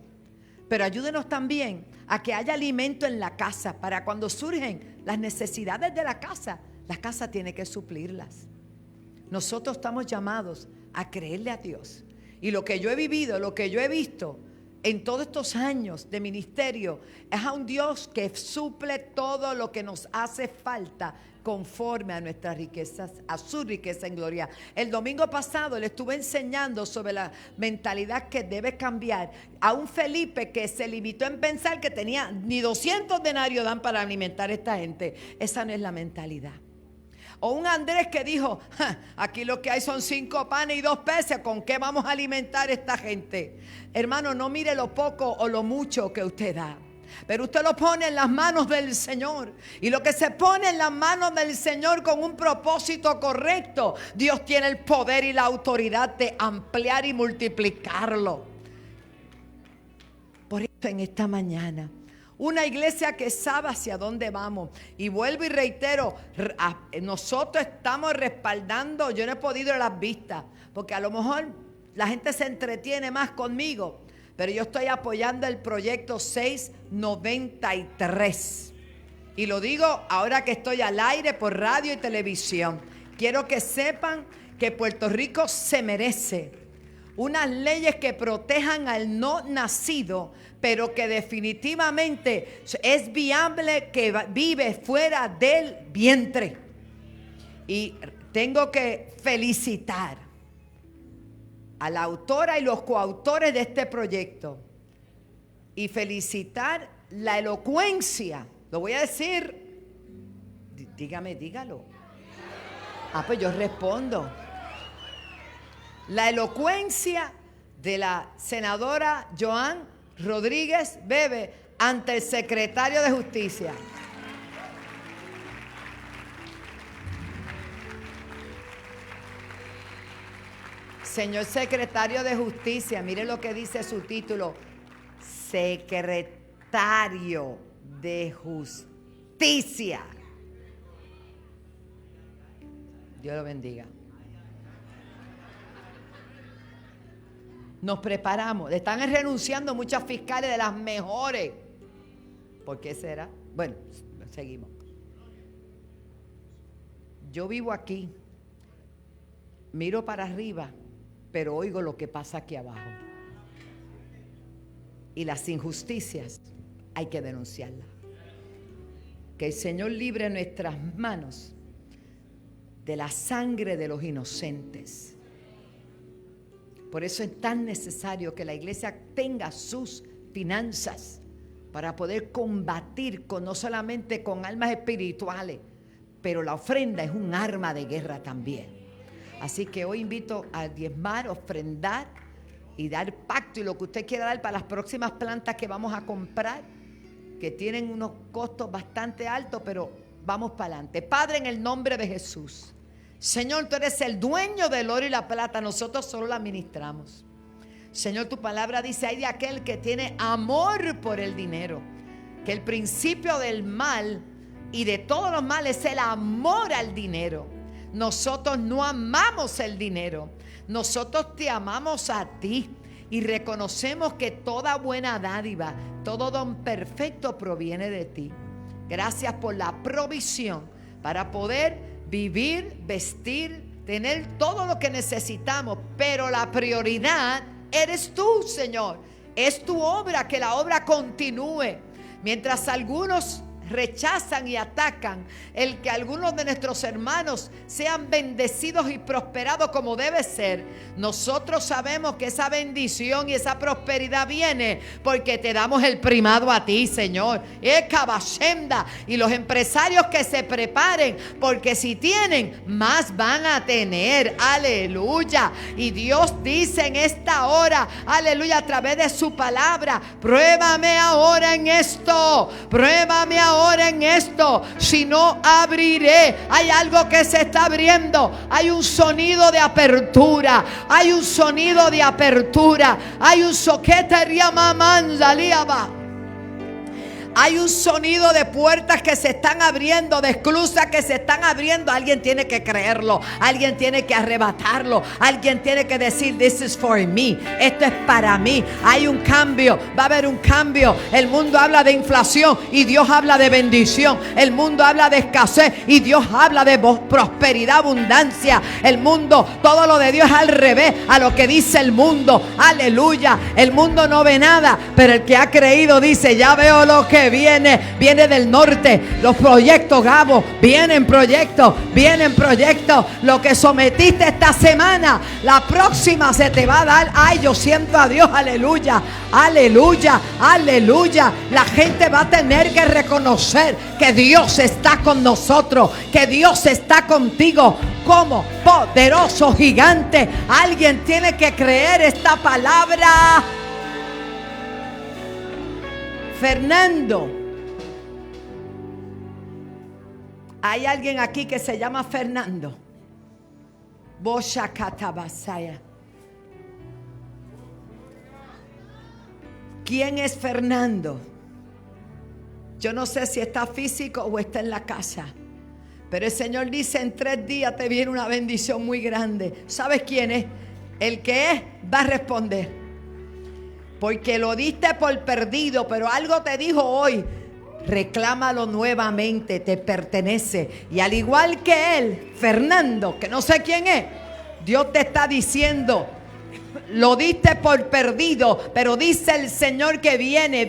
pero ayúdenos también a que haya alimento en la casa, para cuando surgen las necesidades de la casa tiene que suplirlas. Nosotros estamos llamados a creerle a Dios, y lo que yo he vivido, lo que yo he visto en todos estos años de ministerio, es a un Dios que suple todo lo que nos hace falta conforme a nuestras riquezas, a su riqueza en gloria. El domingo pasado le estuve enseñando sobre la mentalidad que debe cambiar a un Felipe que se limitó en pensar que tenía ni 200 denarios dan para alimentar a esta gente. Esa no es la mentalidad. O un Andrés que dijo, aquí lo que hay son 5 panes y 2 peces, ¿con qué vamos a alimentar a esta gente? Hermano, no mire lo poco o lo mucho que usted da, pero usted lo pone en las manos del Señor. Y lo que se pone en las manos del Señor con un propósito correcto, Dios tiene el poder y la autoridad de ampliar y multiplicarlo. Por eso en esta mañana, una iglesia que sabe hacia dónde vamos. Y vuelvo y reitero, nosotros estamos respaldando. Yo no he podido ir a las vistas, porque a lo mejor la gente se entretiene más conmigo, pero yo estoy apoyando el proyecto 693. Y lo digo ahora que estoy al aire por radio y televisión. Quiero que sepan que Puerto Rico se merece unas leyes que protejan al no nacido, pero que definitivamente es viable que vive fuera del vientre. Y tengo que felicitar a la autora y los coautores de este proyecto, y felicitar la elocuencia. Lo voy a decir, dígalo. Pues yo respondo. La elocuencia de la senadora Joan Rodríguez Bebe ante el secretario de Justicia. Señor secretario de Justicia, mire lo que dice su título: secretario de Justicia. Dios lo bendiga. Nos preparamos. Están renunciando muchas fiscales de las mejores. ¿Por qué será? Bueno, seguimos. Yo vivo aquí, miro para arriba, pero oigo lo que pasa aquí abajo. Y las injusticias hay que denunciarlas. Que el Señor libre nuestras manos de la sangre de los inocentes. Por eso es tan necesario que la iglesia tenga sus finanzas para poder combatir no solamente con armas espirituales, pero la ofrenda es un arma de guerra también. Así que hoy invito a diezmar, ofrendar y dar pacto y lo que usted quiera dar para las próximas plantas que vamos a comprar, que tienen unos costos bastante altos, pero vamos para adelante. Padre, en el nombre de Jesús, Señor, tú eres el dueño del oro y la plata, nosotros solo la administramos. Señor, tu palabra dice, hay de aquel que tiene amor por el dinero, que el principio del mal y de todos los males es el amor al dinero. Nosotros no amamos el dinero, nosotros te amamos a ti y reconocemos que toda buena dádiva, todo don perfecto proviene de ti. Gracias por la provisión para poder vivir, vestir, tener todo lo que necesitamos, pero la prioridad eres tú, Señor. Es tu obra, que la obra continúe. Mientras algunos rechazan y atacan el que algunos de nuestros hermanos sean bendecidos y prosperados como debe ser, nosotros sabemos que esa bendición y esa prosperidad viene porque te damos el primado a ti, Señor. Y los empresarios que se preparen, porque si tienen, más van a tener. Aleluya. Y Dios dice en esta hora, aleluya, a través de su palabra: pruébame ahora en esto, pruébame ahora en esto, si no abriré. Hay algo que se está abriendo, hay un sonido de apertura, hay un sonido de apertura, hay un soquetería mamanzaliaba. Hay un sonido de puertas que se están abriendo, de esclusas que se están abriendo. Alguien tiene que creerlo, alguien tiene que arrebatarlo, alguien tiene que decir: this is for me, esto es para mí. Hay un cambio, va a haber un cambio. El mundo habla de inflación y Dios habla de bendición. El mundo habla de escasez y Dios habla de prosperidad, abundancia. El mundo, todo lo de Dios es al revés a lo que dice el mundo. Aleluya. El mundo no ve nada, pero el que ha creído dice: ya veo lo que viene del norte. Los proyectos, Gabo, vienen proyectos. Lo que sometiste esta semana, la próxima se te va a dar. Ay, yo siento a Dios, aleluya, aleluya, aleluya. La gente va a tener que reconocer que Dios está con nosotros, que Dios está contigo como poderoso gigante. Alguien tiene que creer esta palabra. Fernando. Hay alguien aquí que se llama Fernando. Boshakatabasaya. ¿Quién es Fernando? Yo no sé si está físico o está en la casa, pero el Señor dice: en 3 días te viene una bendición muy grande. ¿Sabes quién es? El que es va a responder, porque lo diste por perdido, pero algo te dijo hoy: reclámalo nuevamente, te pertenece. Y al igual que él, Fernando, que no sé quién es, Dios te está diciendo: lo diste por perdido, pero dice el Señor que viene.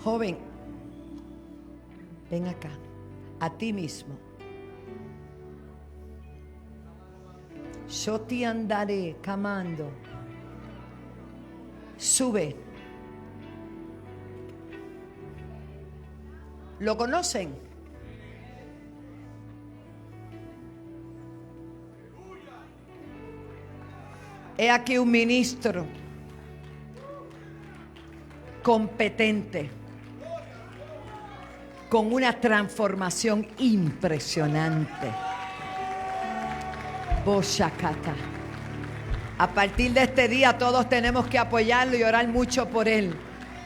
Joven, ven acá, a ti mismo. Yo te andaré camando. Sube. ¿Lo conocen? He aquí un ministro competente, con una transformación impresionante. Boshakata. A partir de este día todos tenemos que apoyarlo y orar mucho por él,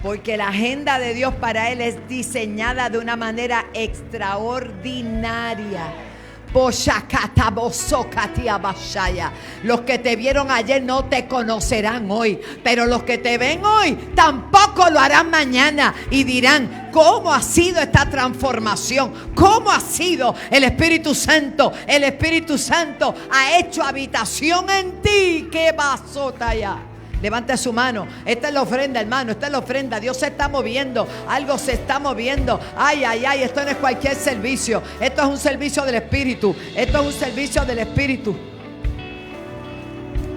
porque la agenda de Dios para él es diseñada de una manera extraordinaria. Los que te vieron ayer no te conocerán hoy, pero los que te ven hoy tampoco lo harán mañana y dirán: ¿cómo ha sido esta transformación? ¿Cómo ha sido el Espíritu Santo? El Espíritu Santo ha hecho habitación en ti. ¿Qué basota ya? Levante su mano. Esta es la ofrenda, hermano. Esta es la ofrenda. Dios se está moviendo. Algo se está moviendo. Ay. Esto no es cualquier servicio. Esto es un servicio del Espíritu. Esto es un servicio del Espíritu.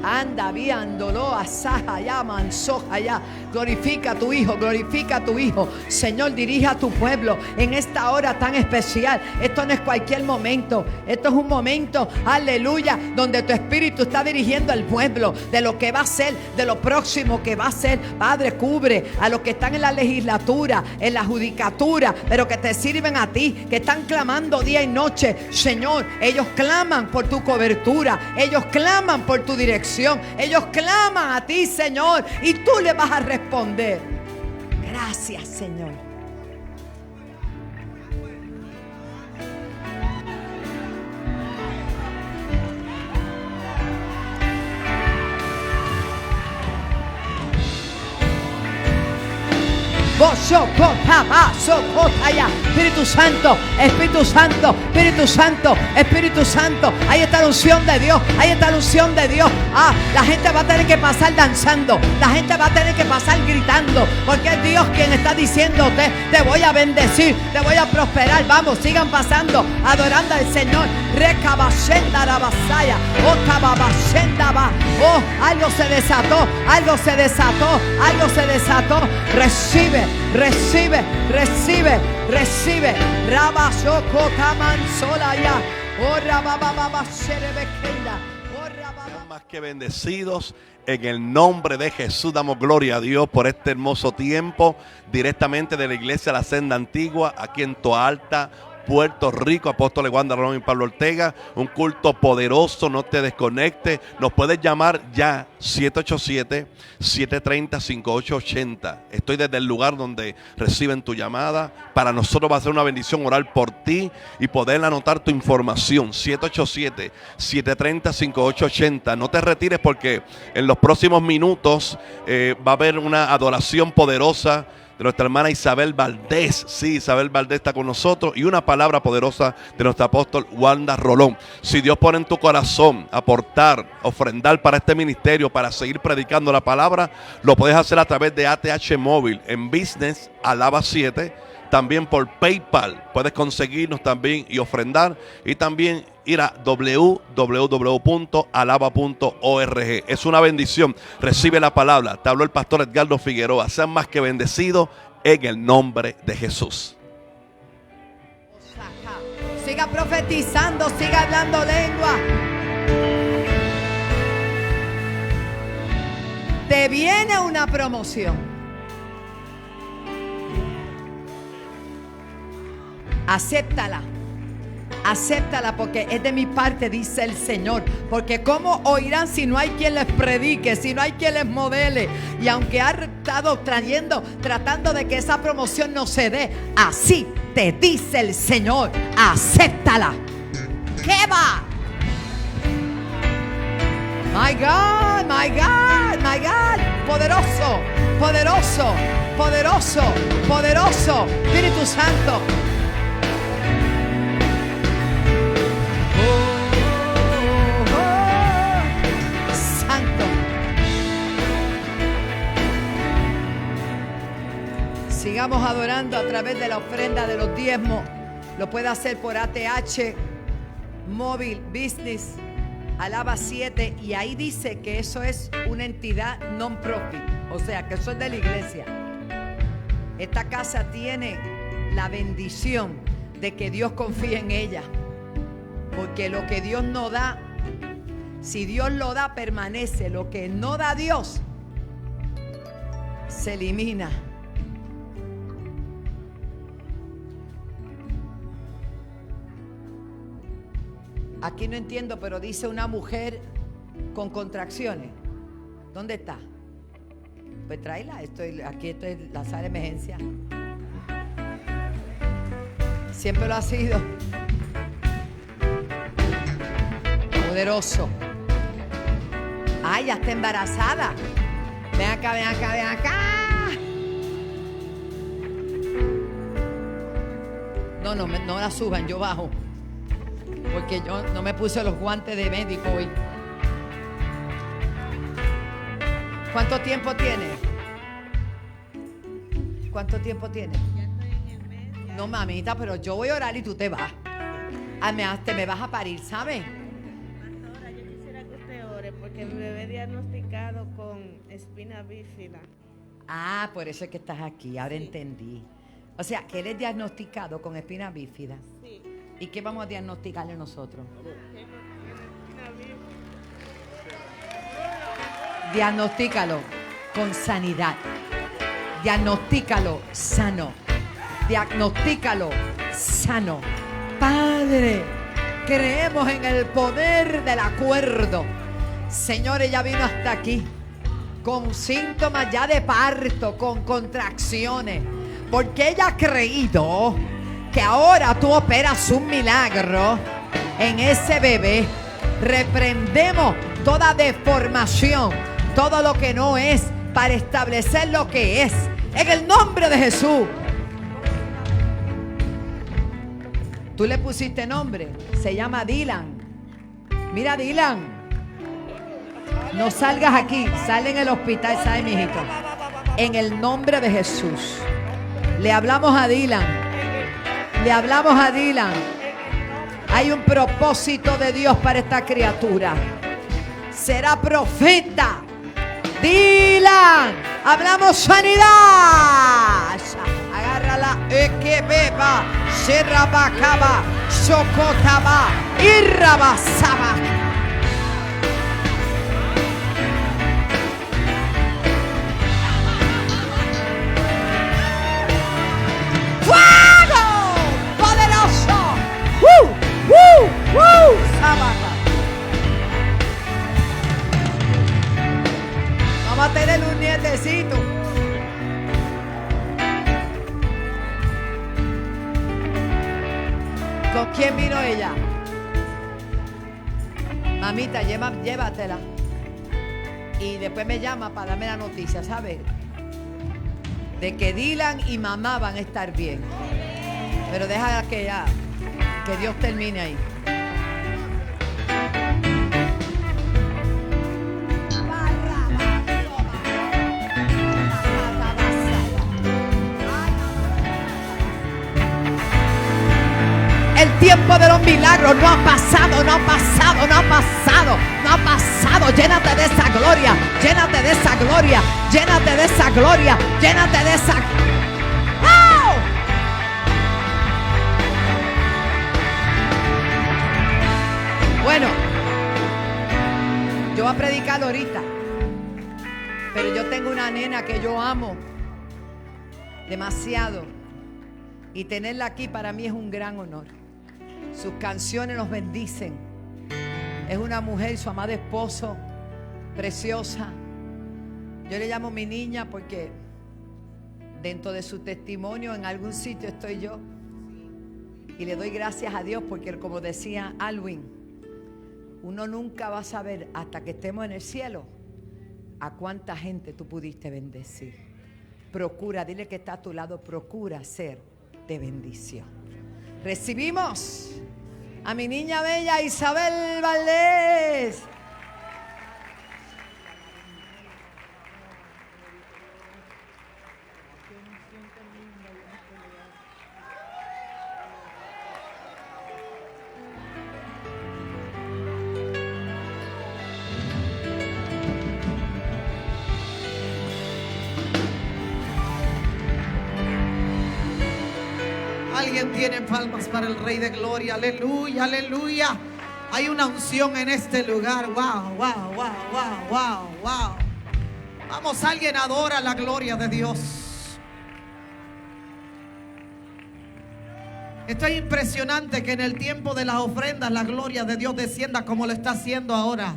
Anda viándolo a Sahaya, Mansojaya. Glorifica a tu Hijo, glorifica a tu Hijo. Señor, dirige a tu pueblo en esta hora tan especial. Esto no es cualquier momento. Esto es un momento, aleluya, donde tu Espíritu está dirigiendo al pueblo de lo que va a ser, de lo próximo que va a ser. Padre, cubre a los que están en la legislatura, en la judicatura, pero que te sirven a ti, que están clamando día y noche. Señor, ellos claman por tu cobertura, ellos claman por tu dirección, ellos claman a ti, Señor, y tú le vas a responder. Gracias, Señor. Espíritu Santo, Espíritu Santo, Espíritu Santo, Espíritu Santo. Ahí está la unción de Dios, ahí está la unción de Dios. La gente va a tener que pasar danzando, la gente va a tener que pasar gritando, porque es Dios quien está diciéndote: te voy a bendecir, te voy a prosperar. Vamos, sigan pasando, adorando al Señor. Oh, algo se desató, algo se desató, algo se desató. Recibe, recibe, recibe, recibe. Sean más que bendecidos. En el nombre de Jesús damos gloria a Dios por este hermoso tiempo, directamente de la iglesia La Senda Antigua, aquí en Toalta, Puerto Rico. Apóstoles Wanda Rolón y Pablo Ortega, un culto poderoso. No te desconectes. Nos puedes llamar ya 787-730-5880. Estoy desde el lugar donde reciben tu llamada. Para nosotros va a ser una bendición orar por ti y poder anotar tu información. 787-730-5880. No te retires, porque en los próximos minutos va a haber una adoración poderosa de nuestra hermana Isabel Valdés. Sí, Isabel Valdés está con nosotros. Y una palabra poderosa de nuestro apóstol Wanda Rolón. Si Dios pone en tu corazón aportar, ofrendar para este ministerio, para seguir predicando la palabra, lo puedes hacer a través de ATH Móvil en Business Alaba 7. También por PayPal puedes conseguirnos también y ofrendar. Y también ir a www.alaba.org. Es una bendición. Recibe la palabra. Te habló el pastor Edgardo Figueroa. Sean más que bendecidos en el nombre de Jesús. Siga profetizando, siga hablando lengua. Te viene una promoción. Acéptala. Acéptala porque es de mi parte, dice el Señor. Porque cómo oirán si no hay quien les predique, si no hay quien les modele. Y aunque ha estado tratando de que esa promoción no se dé, así te dice el Señor. Acéptala. ¿Qué va? My God, my God, my God. Poderoso, poderoso, poderoso, poderoso. Espíritu Santo. Sigamos adorando a través de la ofrenda de los diezmos. Lo puede hacer por ATH, Móvil, Business, Alaba 7. Y ahí dice que eso es una entidad non-profit. O sea, que eso es de la iglesia. Esta casa tiene la bendición de que Dios confíe en ella. Porque lo que Dios no da, si Dios lo da, permanece. Lo que no da Dios, se elimina. Aquí no entiendo, pero dice una mujer con contracciones. ¿Dónde está? Pues tráela. Aquí esto es la sala de emergencia. Siempre lo ha sido. Poderoso. Ay, ya está embarazada. Ven acá, ven acá, ven acá. No la suban, yo bajo. Porque yo no me puse los guantes de médico hoy. ¿Cuánto tiempo tiene? ¿Cuánto tiempo tiene? Ya estoy en el mes. No, mamita, pero yo voy a orar y tú te vas. Te me vas a parir, ¿sabes? Pastora, yo quisiera que usted ore porque mi bebé diagnosticado con espina bífida. Ah, por eso es que estás aquí, ahora entendí. O sea, que eres diagnosticado con espina bífida. Sí. ¿Y qué vamos a diagnosticarle nosotros? Diagnostícalo con sanidad. Diagnostícalo sano. Diagnostícalo sano. Padre, creemos en el poder del acuerdo. Señor, ella vino hasta aquí con síntomas ya de parto, con contracciones, porque ella ha creído que ahora tú operas un milagro en ese bebé. Reprendemos toda deformación, todo lo que no es, para establecer lo que es, en el nombre de Jesús. Tú le pusiste nombre, se llama Dylan. Mira, Dylan, no salgas aquí, sal en el hospital, ¿sabes, mijito? En el nombre de Jesús. Le hablamos a Dylan. Le hablamos a Dylan. Hay un propósito de Dios para esta criatura. Será profeta. Dylan, hablamos sanidad. Agárrala. Ekebeba, Serabacaba, Socotaba, Irrabasaba. Vamos a tener un nietecito. ¿Con quién vino ella? Mamita, llévatela. Y después me llama para darme la noticia, ¿sabes? de que Dylan y mamá van a estar bien. Pero deja que Dios termine ahí. El tiempo de los milagros no ha pasado, no ha pasado, no ha pasado, no ha pasado. Llénate de esa gloria, llénate de esa gloria, llénate de esa gloria, llénate de esa. ¡Oh! Bueno, yo voy a predicar ahorita, pero yo tengo una nena que yo amo demasiado y tenerla aquí para mí es un gran honor. Sus canciones nos bendicen. Es una mujer, su amado esposo, preciosa. Yo le llamo mi niña porque dentro de su testimonio en algún sitio estoy yo. Y le doy gracias a Dios porque, como decía Alwin, uno nunca va a saber hasta que estemos en el cielo a cuánta gente tú pudiste bendecir. Procura, dile que está a tu lado, procura ser de bendición. Recibimos a mi niña bella Isabel Valdés. Alguien tiene palmas para el Rey de Gloria. Aleluya, aleluya. Hay una unción en este lugar. Wow, wow, wow, wow, wow, wow. Vamos, alguien adora la gloria de Dios. Esto es impresionante que en el tiempo de las ofrendas la gloria de Dios descienda como lo está haciendo ahora.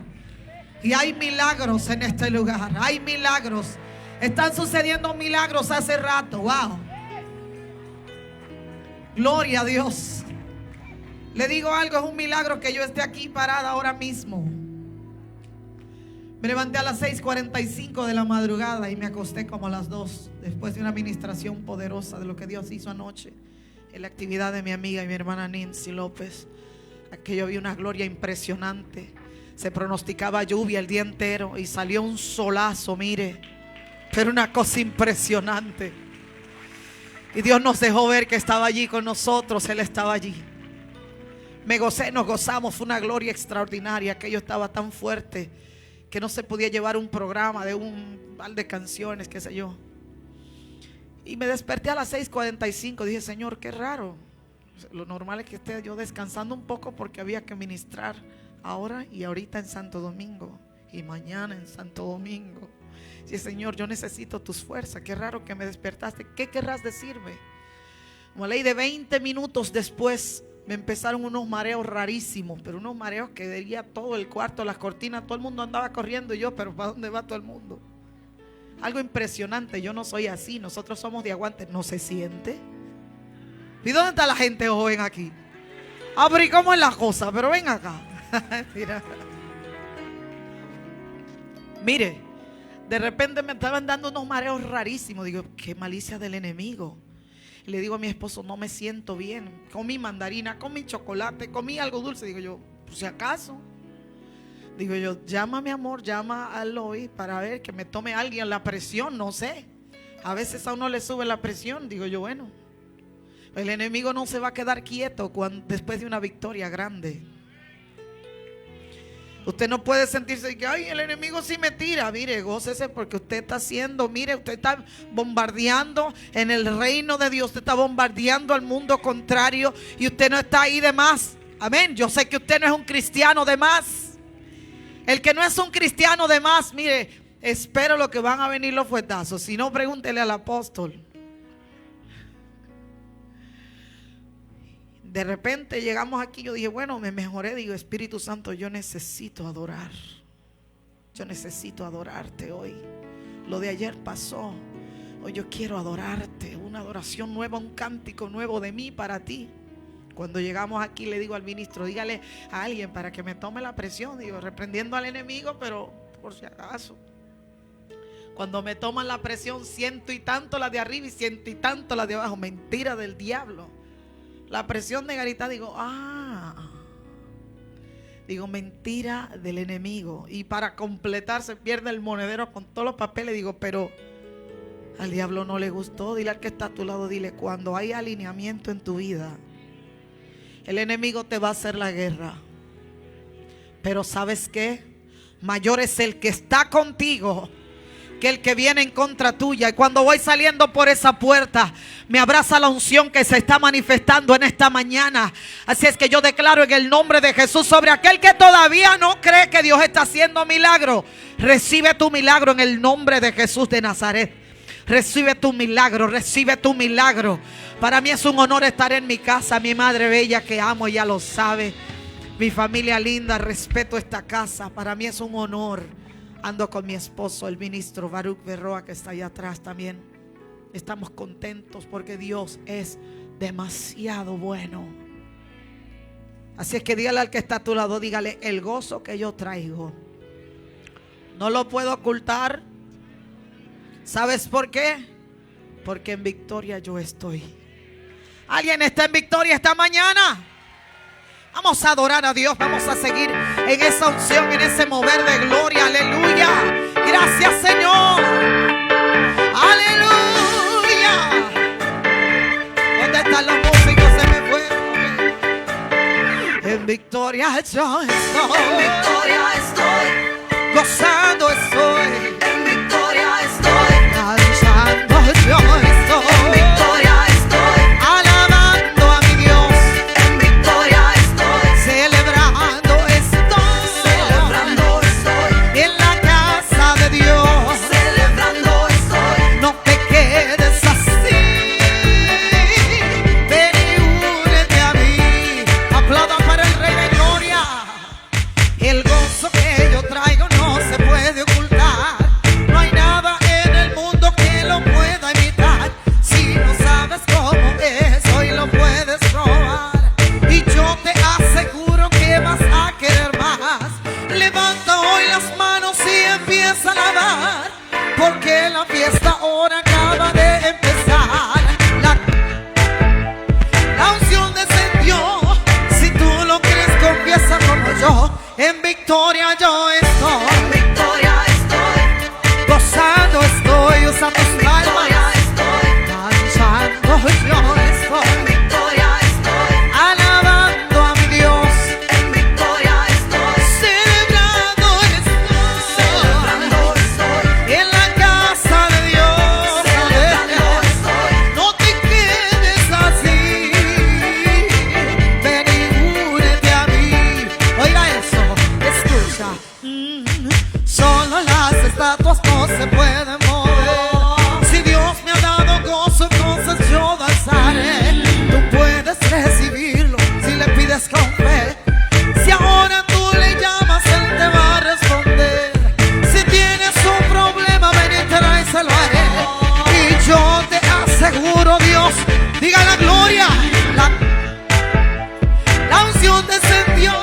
Y hay milagros en este lugar. Hay milagros. Están sucediendo milagros hace rato. Wow. Gloria a Dios. Le digo algo, es un milagro que yo esté aquí parada ahora mismo. Me levanté a las 6:45 de la madrugada y me acosté como a las 2 después de una administración poderosa de lo que Dios hizo anoche en la actividad de mi amiga y mi hermana Nancy López. Aquello vi una gloria impresionante. Se pronosticaba lluvia el día entero y salió un solazo, mire, pero una cosa impresionante. Y Dios nos dejó ver que estaba allí con nosotros. Él estaba allí. Me gocé, nos gozamos. Fue una gloria extraordinaria. Aquello estaba tan fuerte que no se podía llevar un programa de un par de canciones, qué sé yo. Y me desperté a las 6:45. Dije, Señor, qué raro. Lo normal es que esté yo descansando un poco porque había que ministrar ahora y ahorita en Santo Domingo y mañana en Santo Domingo. Sí, Señor, yo necesito tus fuerzas. Qué raro que me despertaste. ¿Qué querrás decirme? Como ley de 20 minutos después me empezaron unos mareos rarísimos, pero unos mareos que veía todo el cuarto, las cortinas, todo el mundo andaba corriendo y yo, pero ¿para dónde va todo el mundo? Algo impresionante. Yo no soy así. Nosotros somos de aguante. ¿No se siente? ¿Y dónde está la gente joven aquí? Ah, pero ¿y cómo es la cosa? Pero ven acá. Mira. Mire, de repente me estaban dando unos mareos rarísimos. Digo, qué malicia del enemigo. Y le digo a mi esposo, no me siento bien. Comí mandarina, comí chocolate, comí algo dulce. Digo yo, por si acaso. Digo yo, llama a mi amor, llama a Lois para ver que me tome alguien la presión, no sé. A veces a uno le sube la presión. Digo yo, bueno, el enemigo no se va a quedar quieto después de una victoria grande. Usted no puede sentirse que, ay, el enemigo sí me tira. Mire, gócese porque usted está haciendo, mire, usted está bombardeando en el reino de Dios. Usted está bombardeando al mundo contrario y usted no está ahí de más. Amén. Yo sé que usted no es un cristiano de más. El que no es un cristiano de más, mire, espero lo que van a venir los fuetazos. Si no, pregúntele al apóstol. De repente llegamos aquí, yo dije, bueno, me mejoré. Digo, Espíritu Santo, yo necesito adorar. Yo necesito adorarte hoy. Lo de ayer pasó. Hoy yo quiero adorarte. Una adoración nueva, un cántico nuevo de mí para ti. Cuando llegamos aquí le digo al ministro, dígale a alguien para que me tome la presión. Digo, reprendiendo al enemigo, pero por si acaso. Cuando me toman la presión, ciento y tanto la de arriba y ciento y tanto la de abajo. Mentira del diablo. La presión negativa, digo, mentira del enemigo. Y para completar se pierde el monedero con todos los papeles. Digo, pero al diablo no le gustó. Dile al que está a tu lado, dile, cuando hay alineamiento en tu vida, el enemigo te va a hacer la guerra. Pero ¿sabes qué? Mayor es el que está contigo que el que viene en contra tuya. Y cuando voy saliendo por esa puerta, me abraza la unción que se está manifestando en esta mañana. Así es que yo declaro en el nombre de Jesús sobre aquel que todavía no cree que Dios está haciendo milagro. Recibe tu milagro en el nombre de Jesús de Nazaret. Recibe tu milagro, recibe tu milagro. Para mí es un honor estar en mi casa. Mi madre bella que amo, ya lo sabe. Mi familia linda, respeto esta casa. Para mí es un honor. Ando con mi esposo, el ministro Baruch Berroa, que está allá atrás también. Estamos contentos porque Dios es demasiado bueno. Así es que dígale al que está a tu lado, dígale, el gozo que yo traigo no lo puedo ocultar. ¿Sabes por qué? Porque en victoria yo estoy. ¿Alguien está en victoria esta mañana? Vamos a adorar a Dios, vamos a seguir en esa unción, en ese mover de gloria, aleluya. Gracias, Señor. Aleluya. ¿Dónde están los músicos? Se me fueron. En victoria yo estoy. En victoria estoy. Gozando estoy. En victoria estoy. Danzando yo estoy. En victoria estoy. Alabando a mi Dios. En victoria estoy. Celebrando estoy. Celebrando estoy. En la casa de Dios. Celebrando estoy. No te quedes así. Ven y únete a mí. Aplaudan para el Rey de Gloria. El gozo que yo traigo no se puede ocultar. No hay nada en el mundo que lo pueda imitar. Si no sabes cómo es, hoy lo puedes probar. Y yo te aseguro que vas a querer más. Levanta hoy las manos y empieza a alabar, porque la fiesta ahora acaba de empezar. La unción descendió. Si tú lo crees, confiesa como yo. En victoria yo estoy. En victoria estoy. Gozando estoy. Usa tus palmas. Danzando yo estoy. En victoria estoy. Alabando a mi Dios. En victoria estoy. Celebrando estoy. Celebrando estoy. En la casa de Dios. Celebrando estoy. No te quedes así. Ven y únete a mí. Oiga eso, escucha. Solo las estatuas no se pueden mover. Si Dios me ha dado gozo, entonces yo danzaré. Tú puedes recibirlo si le pides con fe. Si ahora tú le llamas, Él te va a responder. Si tienes un problema, ven y tráeselo a Él. Y yo te aseguro, Dios, diga la gloria. La unción descendió.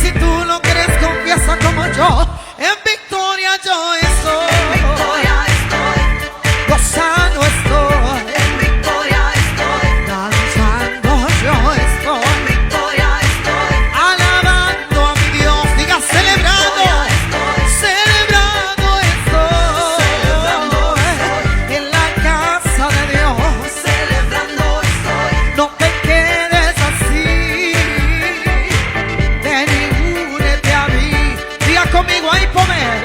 Si tú lo crees, confiesa como yo. En victoria yo estoy. En victoria estoy. Gozando estoy. En victoria estoy. Danzando yo estoy. En victoria estoy. Alabando a mi Dios. Diga celebrando. Celebrando estoy. Celebrando estoy. En la casa de Dios. Celebrando estoy. No te quedes así. Ven y únete a mí. Diga conmigo, hay poder.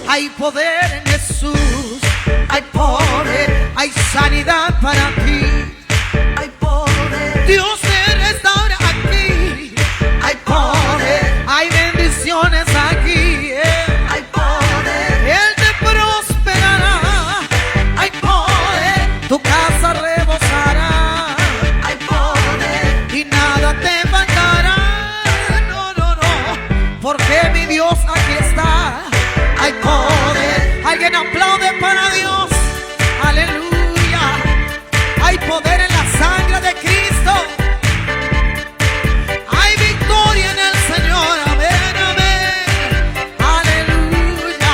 Hay poder en Jesús. Hay poder. Hay sanidad para ti. Hay poder. Dios te restaura aquí. Hay poder. Hay bendiciones aquí. Hay poder. Él te prosperará. Hay poder. Tu casa rebosará. Hay poder. Y nada te faltará. No, no, no. Porque mi Dios aquí está. Hay poder. Alguien aplaude para Dios. Aleluya. Hay poder en la sangre de Cristo. Hay victoria en el Señor. Amén, amén. Aleluya.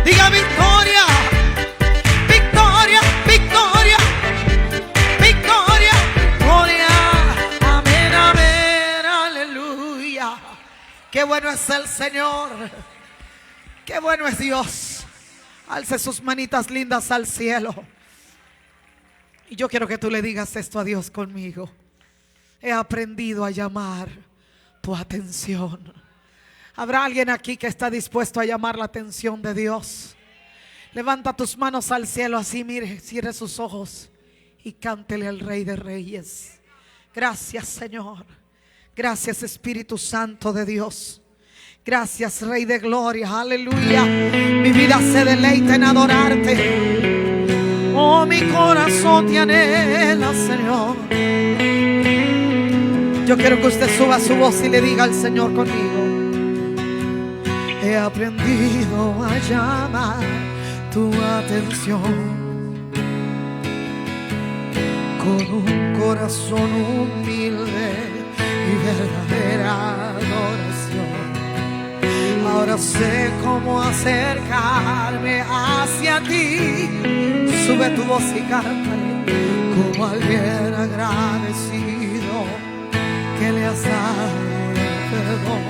Diga victoria. es el Señor. Qué bueno es Dios. Alce sus manitas lindas al cielo. Y yo quiero que tú le digas esto a Dios conmigo. He aprendido a llamar tu atención. ¿Habrá alguien aquí que está dispuesto a llamar la atención de Dios? Levanta tus manos al cielo así, mire, cierre sus ojos y cántele al Rey de Reyes. Gracias, Señor. Gracias, Espíritu Santo de Dios. Gracias, Rey de Gloria. Aleluya. Mi vida se deleita en adorarte. Oh, mi corazón te anhela, Señor. Yo quiero que usted suba su voz y le diga al Señor conmigo. He aprendido a llamar tu atención con un corazón humilde y verdadera adoración. Ahora sé cómo acercarme hacia ti. Sube tu voz y cántale como alguien agradecido que le has dado perdón.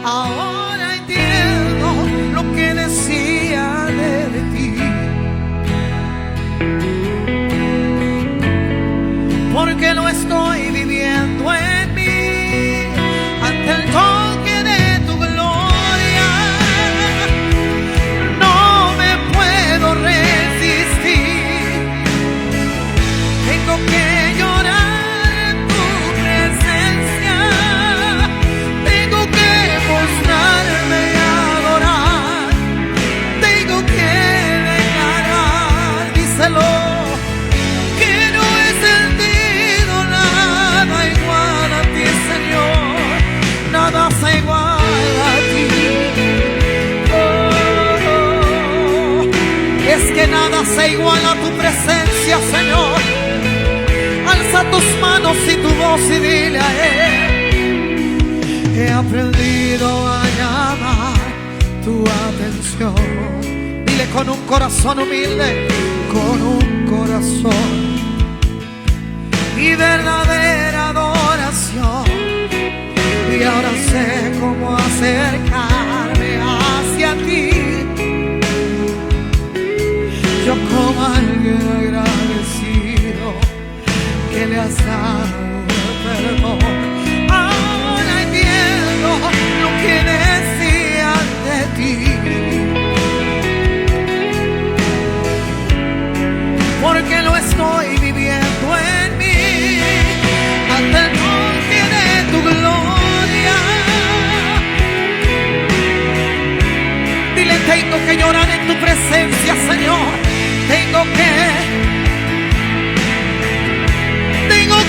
Ahora entiendo lo que decía de ti, porque lo estoy viviendo en mí. Ante el toque de tu gloria no me puedo resistir. Tengo que llorar en tu presencia. Tengo que mostrarme y adorar. Tengo que declarar, díselo, que no he sentido nada igual a ti, Señor. Nada se iguala a ti. Oh, es que nada se iguala a tu presencia, Señor. Alza tus manos y tu voz y dile a Él. He aprendido a llamar tu atención. Dile con un corazón humilde, con un corazón y verdadera adoración. Y ahora sé cómo acercarme hacia ti. Yo como alguien agradecido que le has dado perdón. Ahora entiendo lo que decían de ti, porque lo estoy viviendo en mí. Ante el toque de tu gloria, dile, tengo que llorar en tu presencia, Señor. Tengo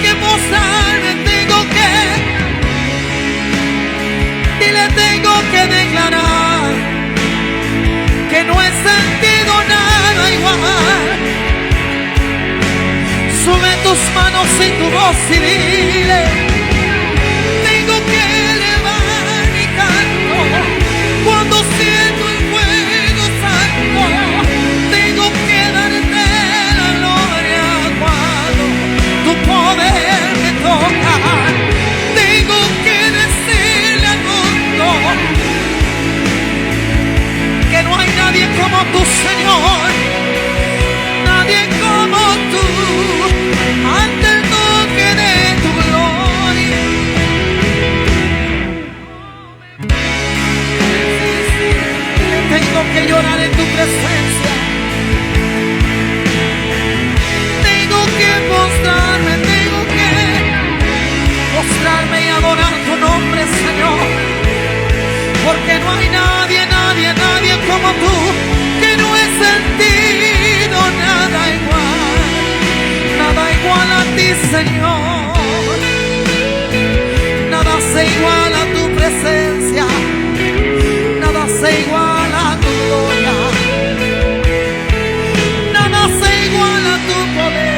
que mostrarme, tengo que declarar que no he sentido nada igual. Sube tus manos y tu voz y dile, tengo que elevar mi canto cuando siento el fuego santo. Tengo que darte la gloria cuando tu poder me toca. Tengo que decirle al mundo que no hay nadie como tú, Señor. Nadie como tú. Ante el toque de tu gloria, tengo que llorar en tu presencia. Tengo que mostrarme y adorar tu nombre, Señor. Porque no hay nadie como tú, que no he sentido nada igual a ti, Señor. Nada se iguala a tu presencia, nada se iguala a tu gloria, nada se iguala a tu poder.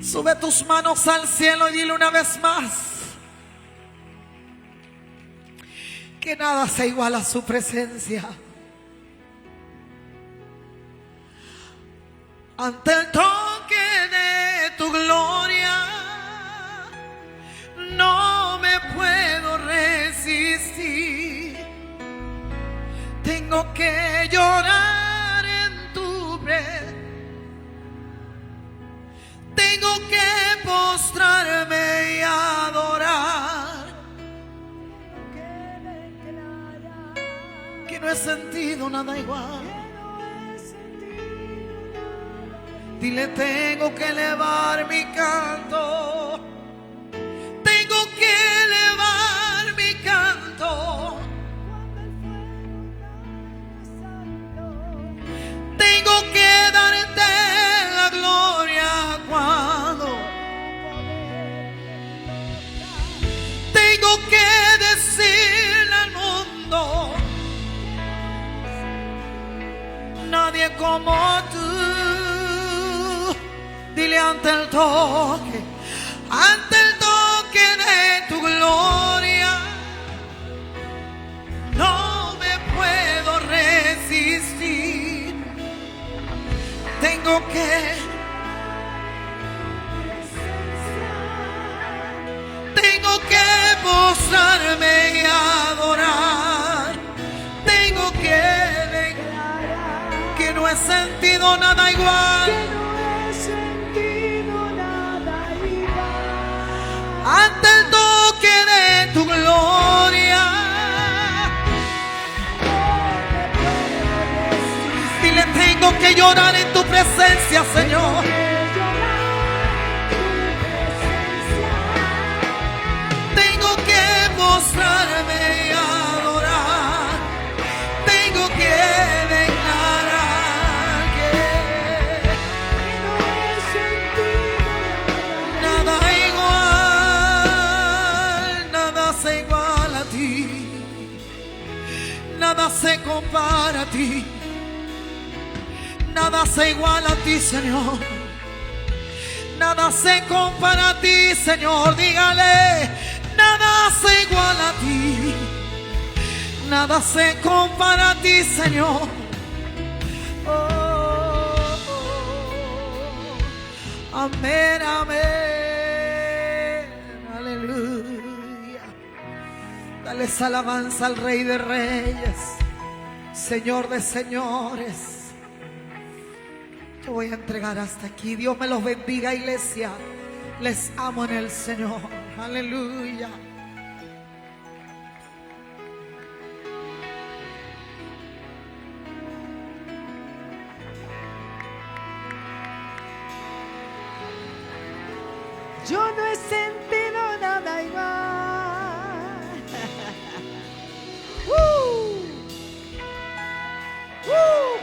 Sube tus manos al cielo y dile una vez más que nada se iguala a su presencia. Ante el toque de tu gloria no resistir. Tengo que llorar en tu presencia. Tengo que postrarme y adorar. Que no he sentido nada igual. Dile, tengo que elevar mi canto. Tengo que elevar mi canto. Tengo que darte la gloria cuando tengo que decirle al mundo, nadie como tú. Dile ante el toque de tu gloria, no me puedo resistir. Tengo que postrarme y adorar. Tengo que declarar que no he sentido nada igual. Ante el toque de tu gloria, dile, tengo que llorar en tu presencia, Señor. Tengo que mostrarme y adorar. Tengo que declarar que no he sentido nada igual. Nada se iguala a ti. Nada se compara a ti. Nada se iguala a ti, Señor. Nada se compara a ti, Señor. Dígale, nada se iguala a ti. Nada se compara a ti, Señor. Oh, amén, amén. Aleluya. Dale alabanza al Rey de Reyes, Señor de Señores. Te voy a entregar hasta aquí. Dios me los bendiga, iglesia. Les amo en el Señor. Aleluya. Yo no he sentido nada igual.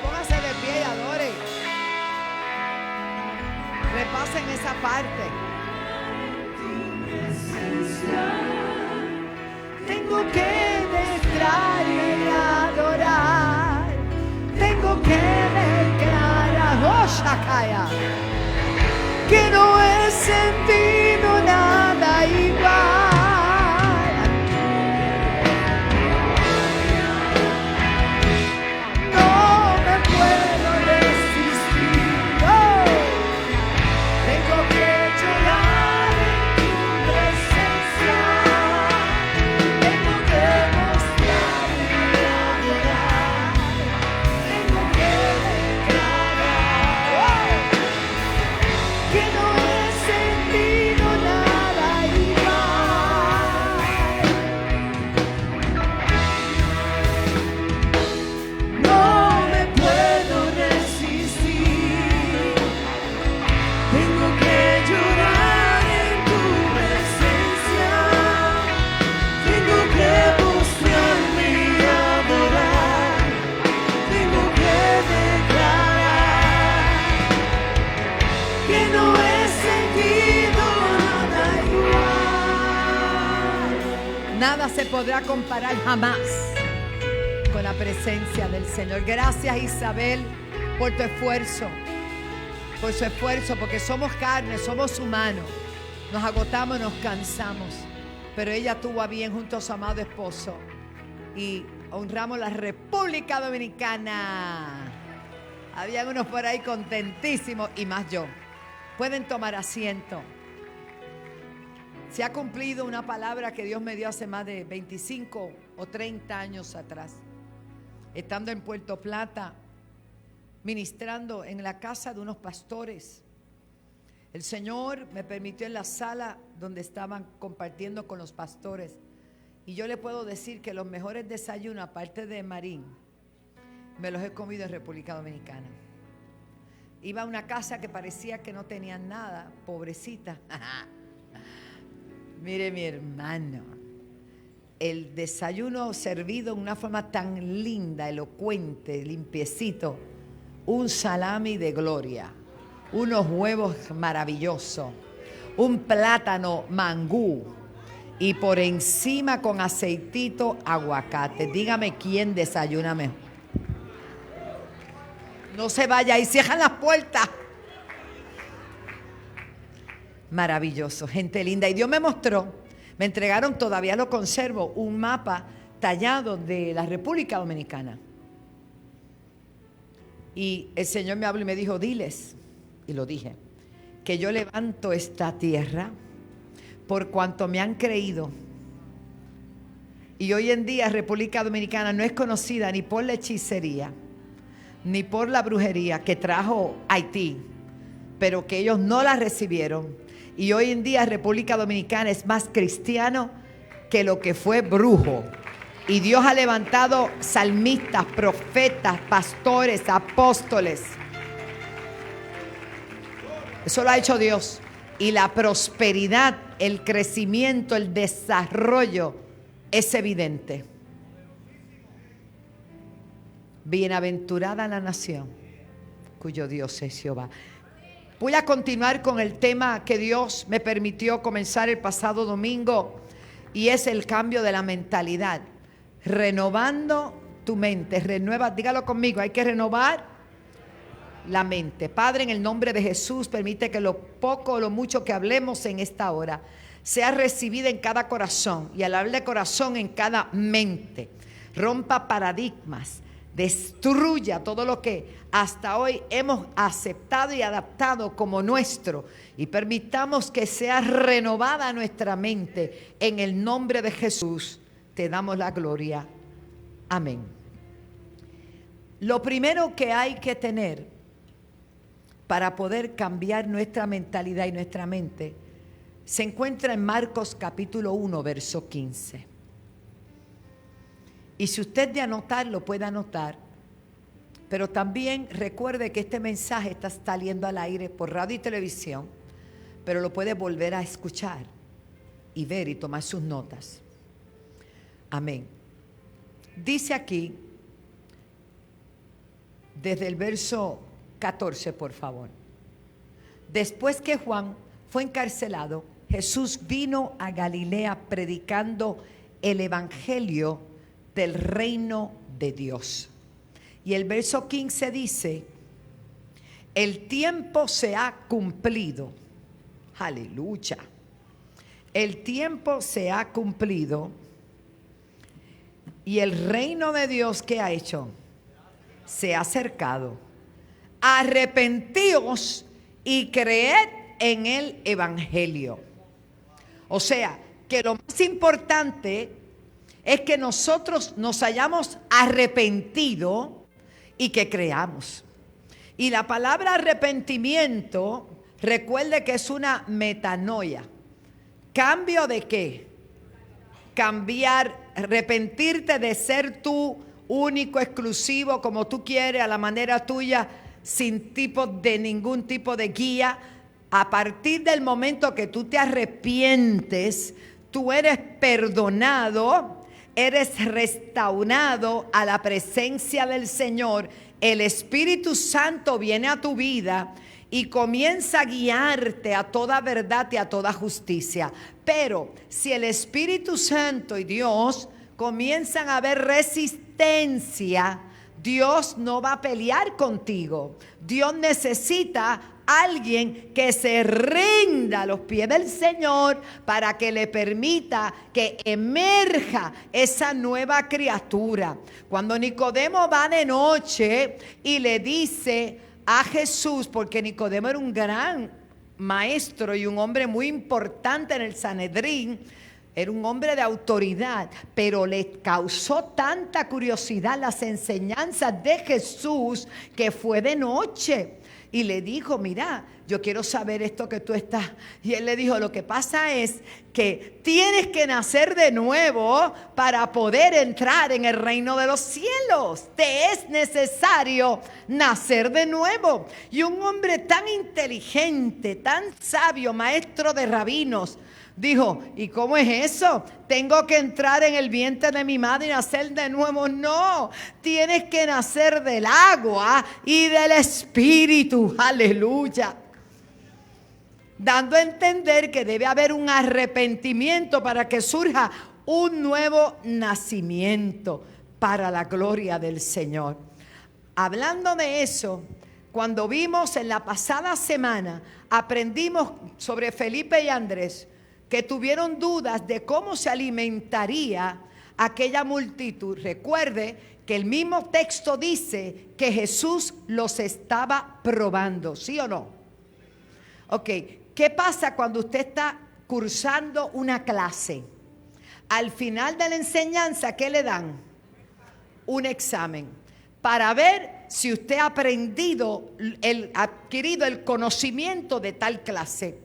Póngase de pie y adore. Repasen esa parte. Tengo que declarar y adorar. Tengo que declarar, oh Shakaya, que no he sentido nada igual. No me puedo resistir. Oh. Tengo que llorar en tu presencia. Tengo que mostrar y adorar. Tengo que declarar. Oh. Que no he sentido nada igual. No me puedo resistir. Tengo que llorar en tu presencia. Tengo que postrarme y adorar. Tengo que declarar que no he sentido nada igual. Nada se podrá comparar jamás con la presencia del Señor. Gracias, Isabel, por tu esfuerzo. Por su esfuerzo, porque somos carne, somos humanos. Nos agotamos, nos cansamos. Pero ella tuvo a bien junto a su amado esposo. Y honramos la República Dominicana. Habían unos por ahí contentísimos y más yo. Pueden tomar asiento. Se ha cumplido una palabra que Dios me dio hace más de 25 o 30 años atrás. Estando en Puerto Plata, ministrando en la casa de unos pastores. El Señor me permitió en la sala donde estaban compartiendo con los pastores. Y yo le puedo decir que los mejores desayunos, aparte de Marín, me los he comido en República Dominicana. Iba a una casa que parecía que no tenían nada, pobrecita. Mire mi hermano, el desayuno servido de una forma tan linda, elocuente, limpiecito, un salami de gloria, unos huevos maravillosos, un plátano mangú y por encima con aceitito aguacate. Dígame quién desayuna mejor. No se vaya y cierran las puertas. Maravilloso, gente linda. Y Dios me mostró, me entregaron, todavía lo conservo, un mapa tallado de la República Dominicana. Y el Señor me habló y me dijo, diles, y lo dije, que yo levanto esta tierra por cuanto me han creído. Y hoy en día República Dominicana no es conocida ni por la hechicería, ni por la brujería que trajo Haití, pero que ellos no la recibieron. Y hoy en día República Dominicana es más cristiano que lo que fue brujo. Y Dios ha levantado salmistas, profetas, pastores, apóstoles. Eso lo ha hecho Dios. Y la prosperidad, el crecimiento, el desarrollo es evidente. Bienaventurada la nación cuyo Dios es Jehová. Voy a continuar con el tema que Dios me permitió comenzar el pasado domingo y es el cambio de la mentalidad. Renovando tu mente. Renueva, dígalo conmigo, hay que renovar la mente. Padre, en el nombre de Jesús, permite que lo poco o lo mucho que hablemos en esta hora sea recibido en cada corazón y al hablar de corazón en cada mente. Rompa paradigmas. Destruya todo lo que hasta hoy hemos aceptado y adaptado como nuestro y permitamos que sea renovada nuestra mente. En el nombre de Jesús te damos la gloria. Amén. Lo primero que hay que tener para poder cambiar nuestra mentalidad y nuestra mente se encuentra en Marcos capítulo 1, verso 15. Y si usted de anotar, lo puede anotar. Pero también recuerde que este mensaje está saliendo al aire por radio y televisión, pero lo puede volver a escuchar y ver y tomar sus notas. Amén. Dice aquí, desde el verso 14, por favor. Después que Juan fue encarcelado, Jesús vino a Galilea predicando el evangelio del reino de Dios. Y el verso 15 dice, el tiempo se ha cumplido. Aleluya. El tiempo se ha cumplido y el reino de Dios, ¿qué ha hecho? Se ha acercado. Arrepentíos y creed en el evangelio. O sea, que lo más importante es que nosotros nos hayamos arrepentido y que creamos. Y la palabra arrepentimiento, recuerde que es una metanoia. ¿Cambio de qué? Cambiar, arrepentirte de ser tú único, exclusivo, como tú quieres, a la manera tuya, sin ningún tipo de guía. A partir del momento que tú te arrepientes, tú eres perdonado, eres restaurado a la presencia del Señor. El Espíritu Santo viene a tu vida y comienza a guiarte a toda verdad y a toda justicia. Pero si el Espíritu Santo y Dios comienzan a ver resistencia, Dios no va a pelear contigo. Dios necesita alguien que se rinda a los pies del Señor para que le permita que emerja esa nueva criatura. Cuando Nicodemo va de noche y le dice a Jesús, porque Nicodemo era un gran maestro y un hombre muy importante en el Sanedrín. Era un hombre de autoridad, pero le causó tanta curiosidad las enseñanzas de Jesús que fue de noche y le dijo, mira, yo quiero saber esto que tú estás. Y él le dijo, lo que pasa es que tienes que nacer de nuevo para poder entrar en el reino de los cielos. Te es necesario nacer de nuevo. Y un hombre tan inteligente, tan sabio, maestro de rabinos, dijo, ¿y cómo es eso? ¿Tengo que entrar en el vientre de mi madre y nacer de nuevo? No, tienes que nacer del agua y del espíritu. Aleluya. Dando a entender que debe haber un arrepentimiento para que surja un nuevo nacimiento para la gloria del Señor. Hablando de eso, cuando vimos en la pasada semana, aprendimos sobre Felipe y Andrés, que tuvieron dudas de cómo se alimentaría aquella multitud. Recuerde que el mismo texto dice que Jesús los estaba probando, ¿sí o no? Ok, ¿qué pasa cuando usted está cursando una clase? Al final de la enseñanza, ¿qué le dan? Un examen para ver si usted ha adquirido el conocimiento de tal clase.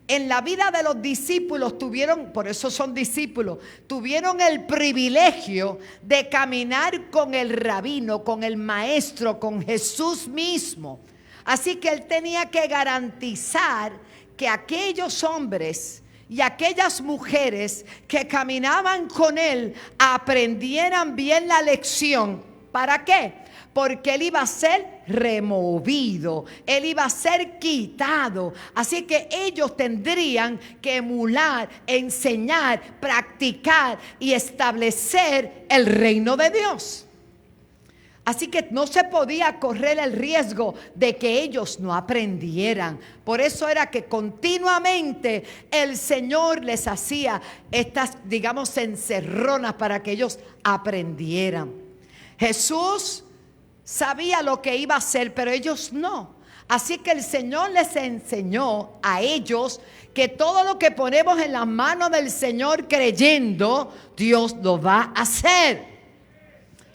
En la vida de los discípulos por eso son discípulos, tuvieron el privilegio de caminar con el rabino, con el maestro, con Jesús mismo. Así que él tenía que garantizar que aquellos hombres y aquellas mujeres que caminaban con él aprendieran bien la lección. ¿Para qué? Porque él iba a ser removido, él iba a ser quitado. Así que ellos tendrían que emular, enseñar, practicar y establecer el reino de Dios. Así que no se podía correr el riesgo de que ellos no aprendieran. Por eso era que continuamente el Señor les hacía estas, digamos, encerronas para que ellos aprendieran. Jesús sabía lo que iba a hacer, pero ellos no. Así que el Señor les enseñó a ellos que todo lo que ponemos en las manos del Señor creyendo, Dios lo va a hacer.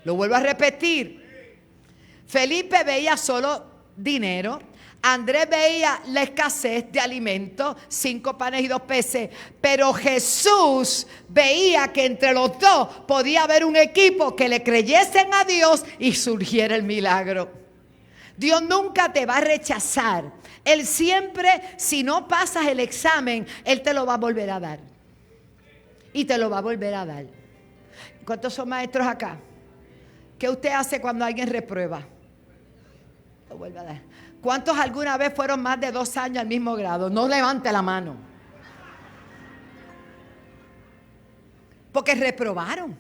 Lo vuelvo a repetir. Felipe veía solo dinero. Andrés veía la escasez de alimentos, 5 panes y 2 peces. Pero Jesús veía que entre los dos podía haber un equipo que le creyesen a Dios y surgiera el milagro. Dios nunca te va a rechazar. Él siempre, si no pasas el examen, Él te lo va a volver a dar. Y te lo va a volver a dar. ¿Cuántos son maestros acá? ¿Qué usted hace cuando alguien reprueba? Lo vuelve a dar. ¿Cuántos alguna vez fueron más de 2 años al mismo grado? No levante la mano. Porque reprobaron.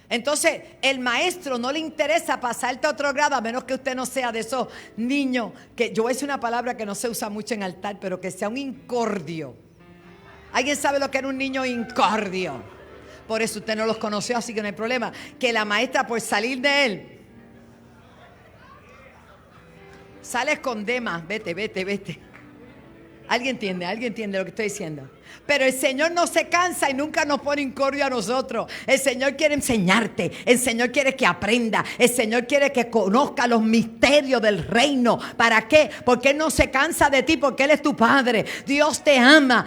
Entonces, el maestro no le interesa pasarte a otro grado, a menos que usted no sea de esos niños, que yo voy a decir una palabra que no se usa mucho en altar, pero que sea un incordio. ¿Alguien sabe lo que era un niño incordio? Por eso usted no los conoció, así que no hay problema. Que la maestra, por salir de él, sales con Demas, vete. ¿Alguien entiende lo que estoy diciendo? Pero el Señor no se cansa y nunca nos pone incordio a nosotros. El Señor quiere enseñarte. El Señor quiere que aprenda. El Señor quiere que conozca los misterios del reino. ¿Para qué? Porque Él no se cansa de ti, porque Él es tu Padre. Dios te ama.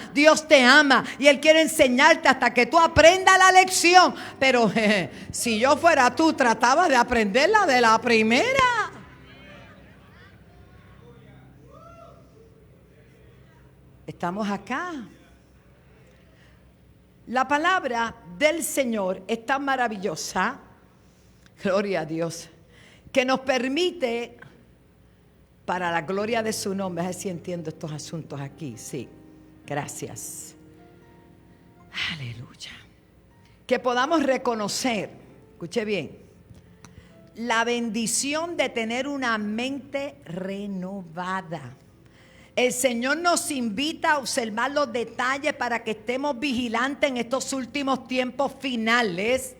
Y Él quiere enseñarte hasta que tú aprendas la lección. Pero si yo fuera tú, trataba de aprenderla de la primera. Estamos acá. La palabra del Señor es tan maravillosa, gloria a Dios, que nos permite, para la gloria de su nombre, a ver si entiendo estos asuntos aquí, sí, gracias, aleluya, que podamos reconocer, escuche bien, la bendición de tener una mente renovada. El Señor nos invita a observar los detalles para que estemos vigilantes en estos últimos tiempos finales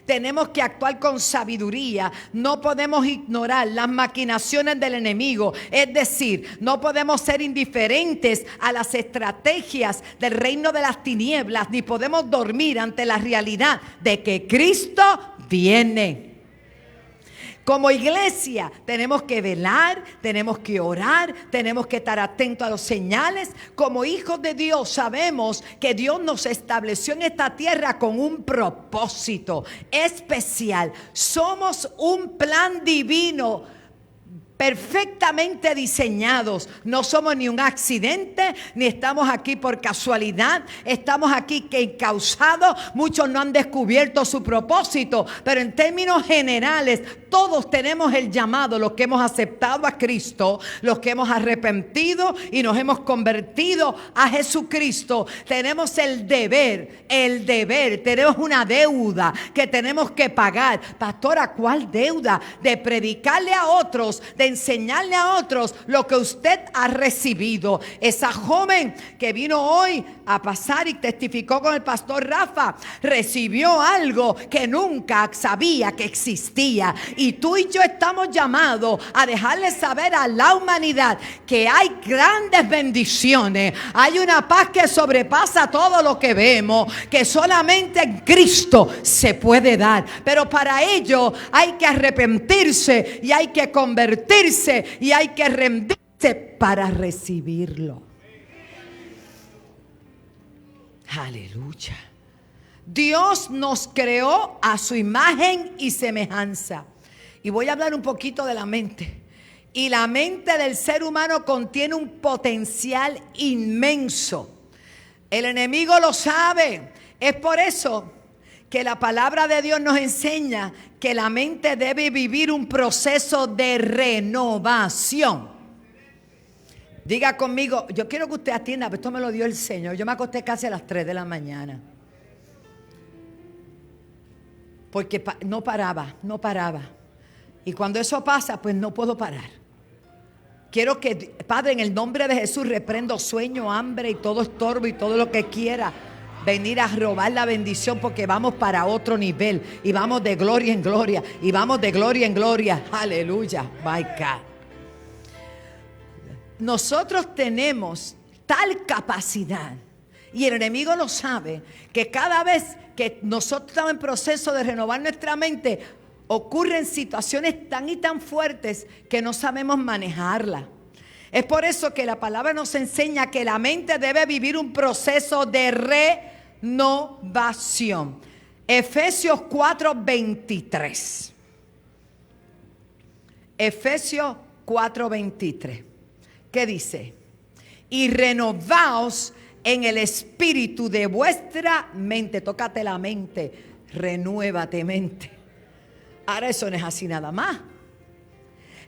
Tenemos que actuar con sabiduría. No podemos ignorar las maquinaciones del enemigo. Es decir, no podemos ser indiferentes a las estrategias del reino de las tinieblas, ni podemos dormir ante la realidad de que Cristo viene. Como iglesia tenemos que velar, tenemos que orar, tenemos que estar atentos a los señales. Como hijos de Dios sabemos que Dios nos estableció en esta tierra con un propósito especial. Somos un plan divino perfectamente diseñados. No somos ni un accidente, ni estamos aquí por casualidad. Estamos aquí encausados. Muchos no han descubierto su propósito, pero en términos generales todos tenemos el llamado, los que hemos aceptado a Cristo, los que hemos arrepentido y nos hemos convertido a Jesucristo. Tenemos el deber, tenemos una deuda que tenemos que pagar. Pastora, ¿cuál deuda? De predicarle a otros, de enseñarle a otros lo que usted ha recibido. Esa joven que vino hoy a pasar y testificó con el pastor Rafa, recibió algo que nunca sabía que existía. Y tú y yo estamos llamados a dejarle saber a la humanidad que hay grandes bendiciones. Hay una paz que sobrepasa todo lo que vemos, que solamente en Cristo se puede dar. Pero para ello hay que arrepentirse y hay que convertirse y hay que rendirse para recibirlo. Aleluya. Dios nos creó a su imagen y semejanza. Y voy a hablar un poquito de la mente. Y la mente del ser humano contiene un potencial inmenso. El enemigo lo sabe. Es por eso que la palabra de Dios nos enseña que la mente debe vivir un proceso de renovación. Diga conmigo, yo quiero que usted atienda, pero esto me lo dio el Señor. Yo me acosté casi a las 3 de la mañana. Porque no paraba. Y cuando eso pasa, pues no puedo parar. Quiero que, Padre, en el nombre de Jesús, reprendo sueño, hambre y todo estorbo y todo lo que quiera venir a robar la bendición, porque vamos para otro nivel y vamos de gloria en gloria y vamos de gloria en gloria. Aleluya. My God. Nosotros tenemos tal capacidad, y el enemigo lo sabe, que cada vez que nosotros estamos en proceso de renovar nuestra mente, ocurren situaciones tan y tan fuertes que no sabemos manejarla. Es por eso que la palabra nos enseña que la mente debe vivir un proceso de renovación. Efesios 4:23. Efesios 4:23. ¿Qué dice? Y renovaos en el espíritu de vuestra mente. Tócate la mente. Renuévate mente. Ahora eso no es así nada más.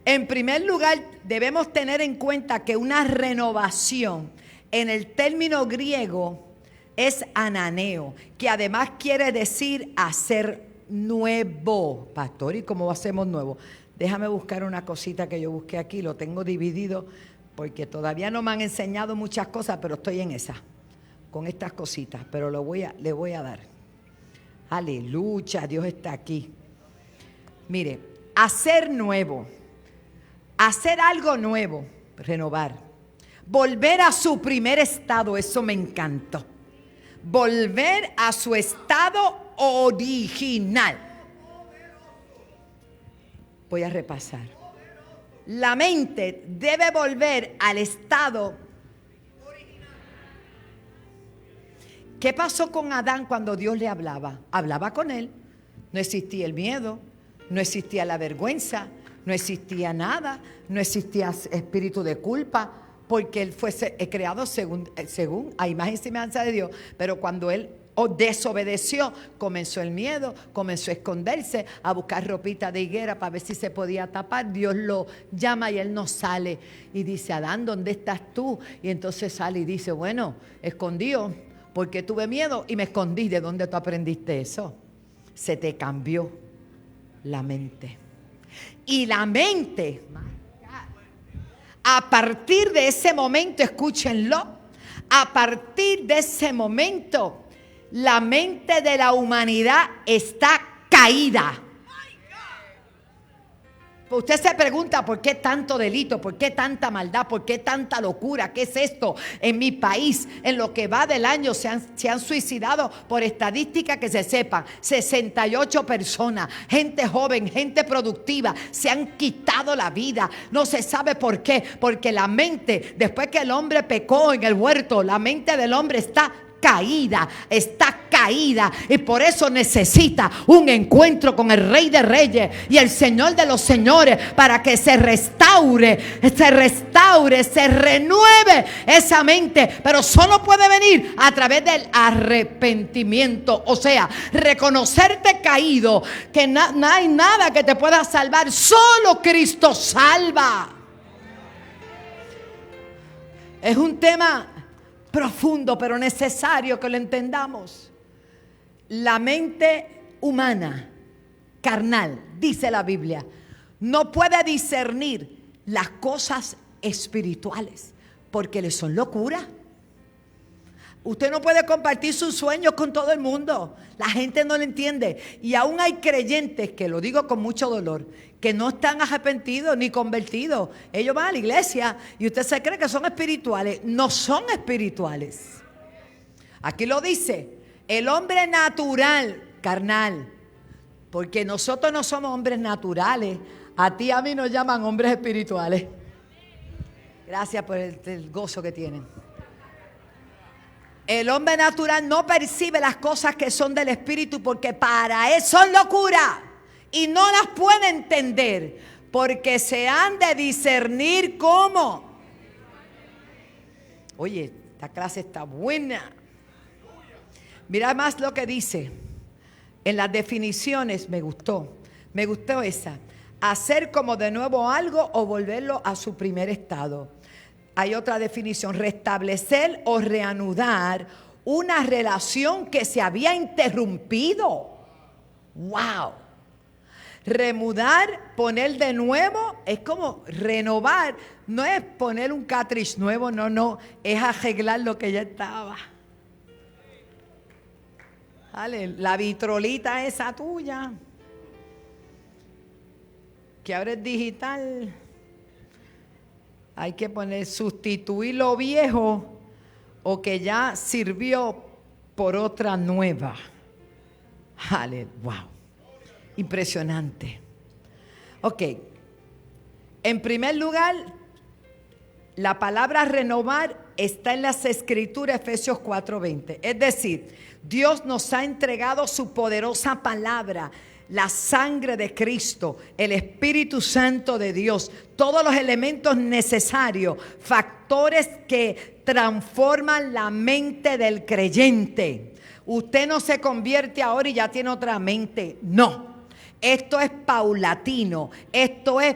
En primer lugar, debemos tener en cuenta que una renovación en el término griego es ananeo, que además quiere decir hacer nuevo. Pastor, ¿y cómo hacemos nuevo? Déjame buscar una cosita que yo busqué aquí, lo tengo dividido porque todavía no me han enseñado muchas cosas, pero estoy en esa, con estas cositas, pero le voy a dar. Aleluya, Dios está aquí. Mire, hacer nuevo, hacer algo nuevo, renovar, volver a su primer estado, eso me encantó. Volver a su estado original. Voy a repasar. La mente debe volver al estado original. ¿Qué pasó con Adán cuando Dios le hablaba? Hablaba con él. No existía el miedo, no existía la vergüenza, no existía nada, no existía espíritu de culpa, porque él fue creado según a imagen y semejanza de Dios. Pero cuando él desobedeció, comenzó el miedo, comenzó a esconderse, a buscar ropita de higuera para ver si se podía tapar. Dios lo llama y él no sale. Y dice, Adán, ¿dónde estás tú? Y entonces sale y dice, bueno, escondido, porque tuve miedo y me escondí. ¿De dónde tú aprendiste eso? Se te cambió la mente. Y la mente, a partir de ese momento, escúchenlo, a partir de ese momento, la mente de la humanidad está caída. Usted se pregunta por qué tanto delito, por qué tanta maldad, por qué tanta locura, qué es esto. En mi país, en lo que va del año, se han suicidado, por estadística que se sepan, 68 personas, gente joven, gente productiva, se han quitado la vida. No se sabe por qué, porque la mente, después que el hombre pecó en el huerto, la mente del hombre está caída, y por eso necesita un encuentro con el Rey de Reyes y el Señor de los Señores, para que se restaure, se renueve esa mente. Pero solo puede venir a través del arrepentimiento, o sea, reconocerte caído, que no hay nada que te pueda salvar, solo Cristo salva. Es un tema profundo, pero necesario que lo entendamos. La mente humana, carnal, dice la Biblia, no puede discernir las cosas espirituales porque le son locura. Usted no puede compartir sus sueños con todo el mundo. La gente no lo entiende. Y aún hay creyentes, que lo digo con mucho dolor, que no están arrepentidos ni convertidos. Ellos van a la iglesia y usted se cree que son espirituales. No son espirituales. Aquí lo dice, el hombre natural, carnal. Porque nosotros no somos hombres naturales. A ti y a mí nos llaman hombres espirituales. Gracias por el gozo que tienen. El hombre natural no percibe las cosas que son del Espíritu, porque para él son locura y no las puede entender, porque se han de discernir como. Oye, esta clase está buena. Mira más lo que dice en las definiciones. Me gustó esa: hacer como de nuevo algo o volverlo a su primer estado. Hay otra definición: restablecer o reanudar una relación que se había interrumpido. ¡Wow! Remudar, poner de nuevo, es como renovar. No es poner un cartridge nuevo, no. Es arreglar lo que ya estaba. Vale, la vitrolita esa tuya, que ahora es digital. Hay que sustituir lo viejo o que ya sirvió por otra nueva. Aleluya. Wow. Impresionante. Ok. En primer lugar, la palabra renovar está en las Escrituras, Efesios 4:20. Es decir, Dios nos ha entregado su poderosa palabra, la sangre de Cristo, el Espíritu Santo de Dios, todos los elementos necesarios, factores que transforman la mente del creyente. Usted no se convierte ahora y ya tiene otra mente, no. Esto es paulatino, esto es,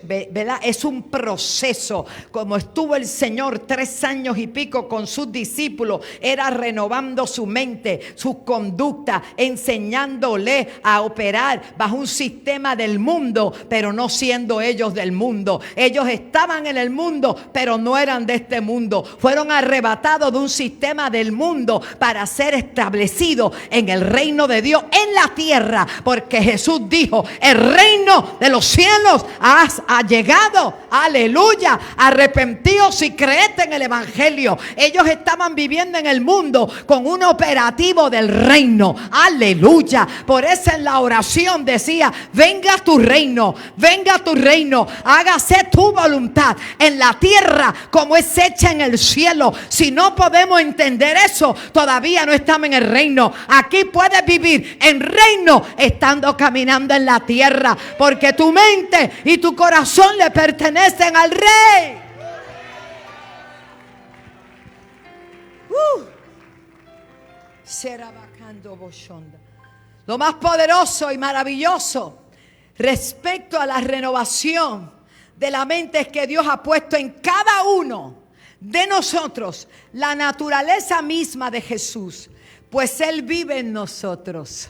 ¿verdad? Es un proceso. Como estuvo el Señor 3 años y pico con sus discípulos, era renovando su mente, su conducta, enseñándole a operar bajo un sistema del mundo, pero no siendo ellos del mundo. Ellos estaban en el mundo, pero no eran de este mundo. Fueron arrebatados de un sistema del mundo para ser establecidos en el reino de Dios en la tierra, porque Jesús dijo: el reino de los cielos ha llegado. Aleluya. Arrepentíos y creed en el evangelio. Ellos estaban viviendo en el mundo con un operativo del reino. Aleluya. Por eso en la oración decía: venga tu reino, hágase tu voluntad en la tierra como es hecha en el cielo. Si no podemos entender eso, todavía no estamos en el reino. Aquí puedes vivir en reino estando caminando en la tierra, porque tu mente y tu corazón le pertenecen al Rey. Lo más poderoso y maravilloso respecto a la renovación de la mente es que Dios ha puesto en cada uno de nosotros la naturaleza misma de Jesús, pues Él vive en nosotros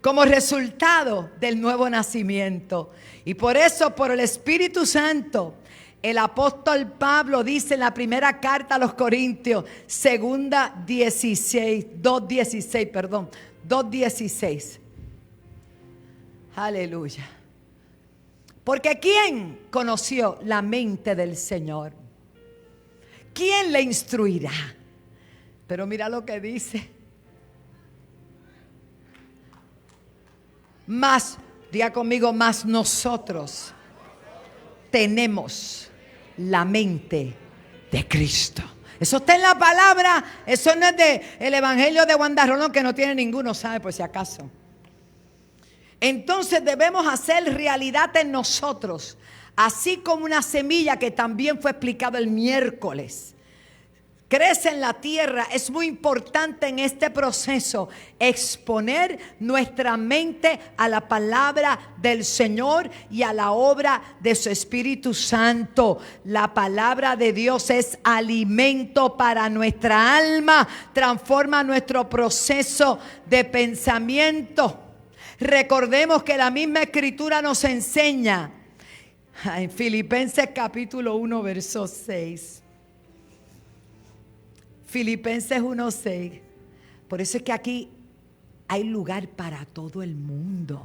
como resultado del nuevo nacimiento. Y por eso, por el Espíritu Santo, el apóstol Pablo dice en la primera carta a los Corintios, 2:16, Aleluya. Porque ¿quién conoció la mente del Señor? ¿Quién le instruirá? Pero mira lo que dice. Más, diga conmigo, más nosotros tenemos la mente de Cristo. Eso está en la palabra. Eso no es del Evangelio de Wanda Rolón, que no tiene ninguno, ¿sabe? Por si acaso. Entonces debemos hacer realidad en nosotros, así como una semilla que también fue explicado el miércoles. Crece en la tierra. Es muy importante en este proceso exponer nuestra mente a la palabra del Señor y a la obra de su Espíritu Santo. La palabra de Dios es alimento para nuestra alma, transforma nuestro proceso de pensamiento. Recordemos que la misma Escritura nos enseña en Filipenses capítulo 1 verso 6. Filipenses 1:6. Por eso es que aquí hay lugar para todo el mundo.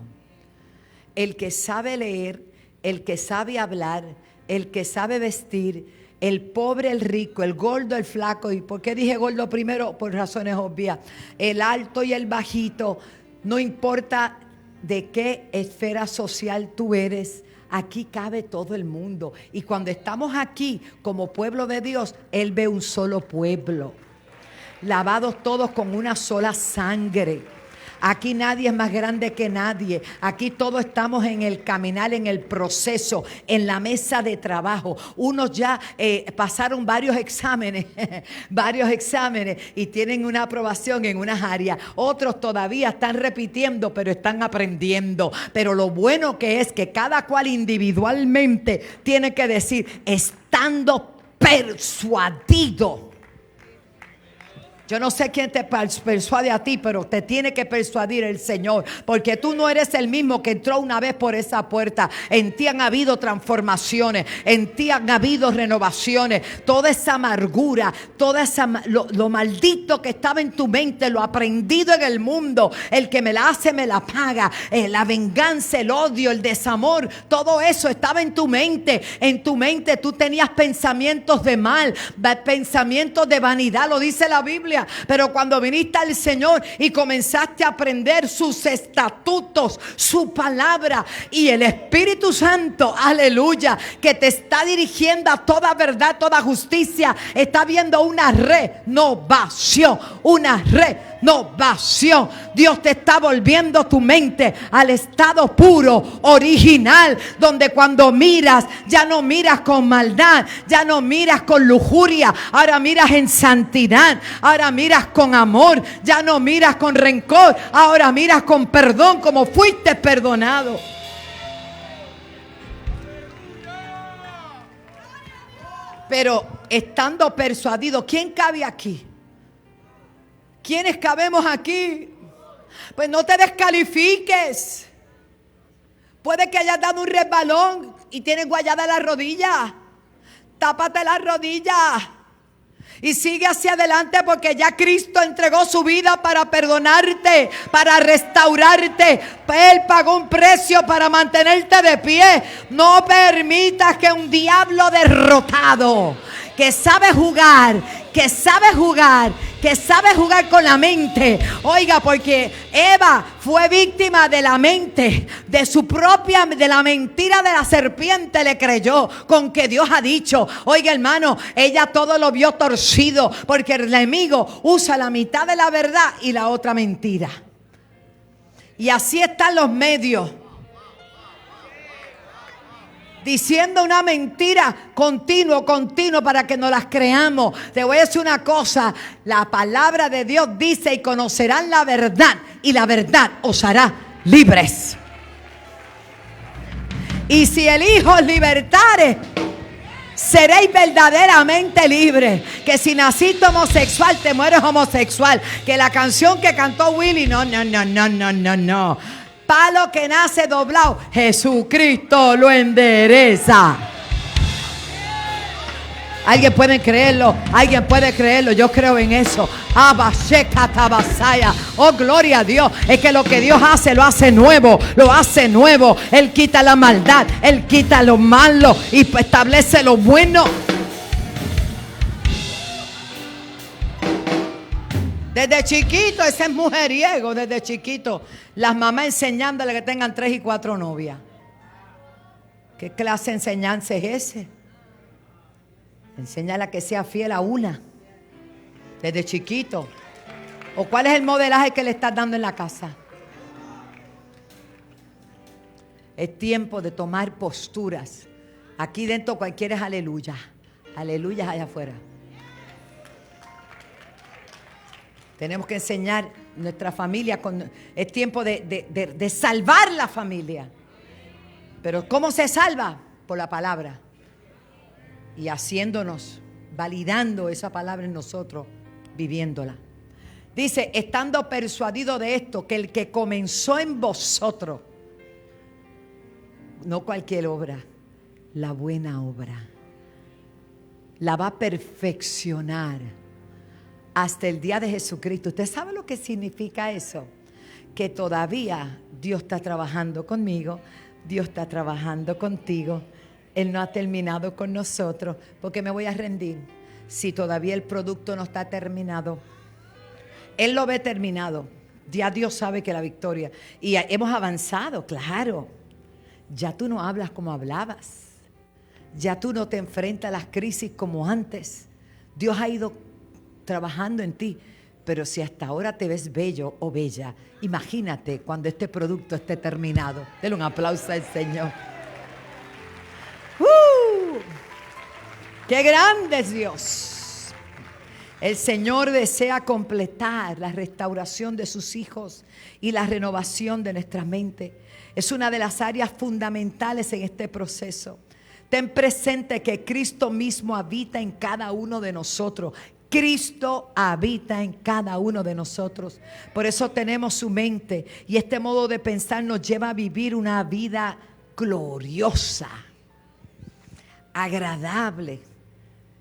El que sabe leer, el que sabe hablar, el que sabe vestir, el pobre, el rico, el gordo, el flaco. ¿Y por qué dije gordo primero? Por razones obvias. El alto y el bajito. No importa de qué esfera social tú eres. Aquí cabe todo el mundo. Y cuando estamos aquí como pueblo de Dios, Él ve un solo pueblo, lavados todos con una sola sangre. Aquí nadie es más grande que nadie. Aquí todos estamos en el caminar, en el proceso, en la mesa de trabajo. Unos ya pasaron varios exámenes y tienen una aprobación en unas áreas. Otros todavía están repitiendo, pero están aprendiendo. Pero lo bueno que es que cada cual individualmente tiene que decir, estando persuadido. Yo no sé quién te persuade a ti, pero te tiene que persuadir el Señor, porque tú no eres el mismo que entró una vez por esa puerta. En ti han habido transformaciones, en ti han habido renovaciones. Toda esa amargura, lo maldito que estaba en tu mente, lo aprendido en el mundo, el que me la hace me la paga, la venganza, el odio, el desamor, todo eso estaba en tu mente. En tu mente tú tenías pensamientos de mal, pensamientos de vanidad, lo dice la Biblia. Pero cuando viniste al Señor y comenzaste a aprender sus estatutos, su palabra y el Espíritu Santo, aleluya, que te está dirigiendo a toda verdad, toda justicia, está viendo una renovación, Dios te está volviendo tu mente al estado puro, original, donde cuando miras, ya no miras con maldad, ya no miras con lujuria, ahora miras en santidad, ahora miras con amor, ya no miras con rencor, ahora miras con perdón, como fuiste perdonado. Pero estando persuadido, ¿quién cabe aquí? ¿Quiénes cabemos aquí? Pues no te descalifiques. Puede que hayas dado un resbalón y tienes guayada la rodilla. Tápate la rodilla y sigue hacia adelante, porque ya Cristo entregó su vida para perdonarte, para restaurarte. Él pagó un precio para mantenerte de pie. No permitas que un diablo derrotado, que sabe jugar con la mente. Oiga, porque Eva fue víctima de la mente, de la mentira de la serpiente, le creyó con que Dios ha dicho. Oiga, hermano, ella todo lo vio torcido, porque el enemigo usa la mitad de la verdad y la otra mentira. Y así están los medios, diciendo una mentira continuo para que no las creamos. Te voy a decir una cosa, la palabra de Dios dice: y conocerán la verdad, y la verdad os hará libres. Y si el Hijo os libertare, seréis verdaderamente libres. Que si naciste homosexual, te mueres homosexual. Que la canción que cantó Willy, no. Palo que nace doblado, Jesucristo lo endereza. Alguien puede creerlo, alguien puede creerlo. Yo creo en eso. Oh, gloria a Dios. Es que lo que Dios hace, lo hace nuevo. Lo hace nuevo. Él quita la maldad, Él quita lo malo y establece lo bueno. Desde chiquito, ese es mujeriego. Desde chiquito, las mamás enseñándole que tengan 3 y 4 novias. ¿Qué clase de enseñanza es ese? Enséñale a que sea fiel a una. Desde chiquito. ¿O cuál es el modelaje que le estás dando en la casa? Es tiempo de tomar posturas. Aquí dentro cualquiera es aleluya. Aleluya allá afuera. Tenemos que enseñar nuestra familia. Es tiempo de salvar la familia. Pero ¿cómo se salva? Por la palabra. Y haciéndonos, validando esa palabra en nosotros, viviéndola. Dice, estando persuadido de esto, que el que comenzó en vosotros, no cualquier obra, la buena obra, la va a perfeccionar hasta el día de Jesucristo. ¿Usted sabe lo que significa eso? Que todavía Dios está trabajando conmigo, Dios está trabajando contigo. Él no ha terminado con nosotros, porque me voy a rendir si todavía el producto no está terminado. Él lo ve terminado. Ya Dios sabe que la victoria. Y hemos avanzado, claro. Ya tú no hablas como hablabas. Ya tú no te enfrentas a las crisis como antes. Dios ha ido trabajando en ti. Pero si hasta ahora te ves bello o bella, imagínate cuando este producto esté terminado. Denle un aplauso al Señor. ¡Qué grande es Dios! El Señor desea completar la restauración de sus hijos y la renovación de nuestra mente. Es una de las áreas fundamentales en este proceso. Ten presente que Cristo mismo habita en cada uno de nosotros. Cristo habita en cada uno de nosotros. Por eso tenemos su mente. Y este modo de pensar nos lleva a vivir una vida gloriosa, agradable.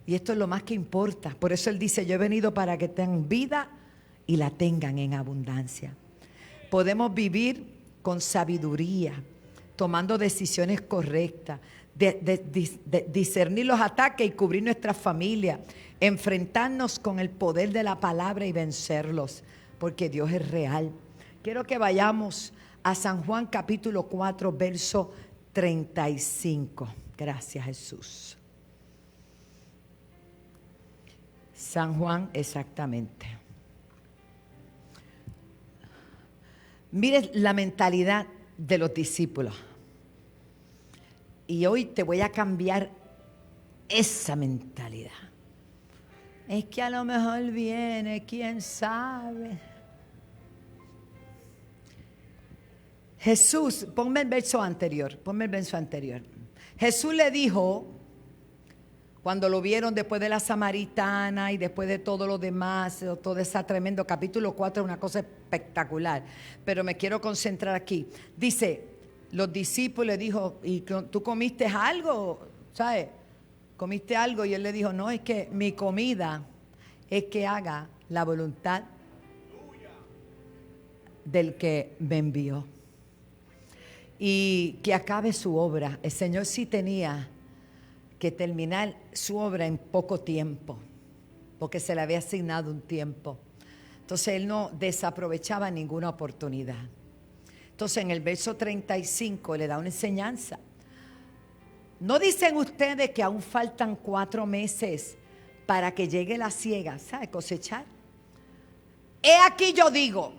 Y esto es lo más que importa. Por eso Él dice, yo he venido para que tengan vida y la tengan en abundancia. Podemos vivir con sabiduría, tomando decisiones correctas, discernir los ataques y cubrir nuestra familia, enfrentarnos con el poder de la palabra y vencerlos, porque Dios es real. Quiero que vayamos a San Juan capítulo 4, verso 35. Gracias, Jesús. San Juan, exactamente. Mire la mentalidad de los discípulos. Y hoy te voy a cambiar esa mentalidad. Es que a lo mejor viene, quién sabe. Jesús, ponme el verso anterior. Jesús le dijo, cuando lo vieron después de la samaritana y después de todo lo demás, todo ese tremendo capítulo 4 es una cosa espectacular. Pero me quiero concentrar aquí. Dice, los discípulos le dijo, ¿y tú comiste algo? ¿Sabes? ¿Comiste algo? Y él le dijo, no, es que mi comida es que haga la voluntad del que me envió. Y que acabe su obra. El Señor sí tenía que terminar su obra en poco tiempo, porque se le había asignado un tiempo. Entonces Él no desaprovechaba ninguna oportunidad. Entonces en el verso 35 le da una enseñanza. ¿No dicen ustedes que aún faltan 4 meses para que llegue la siega? ¿Sabe? Cosechar. He aquí yo digo.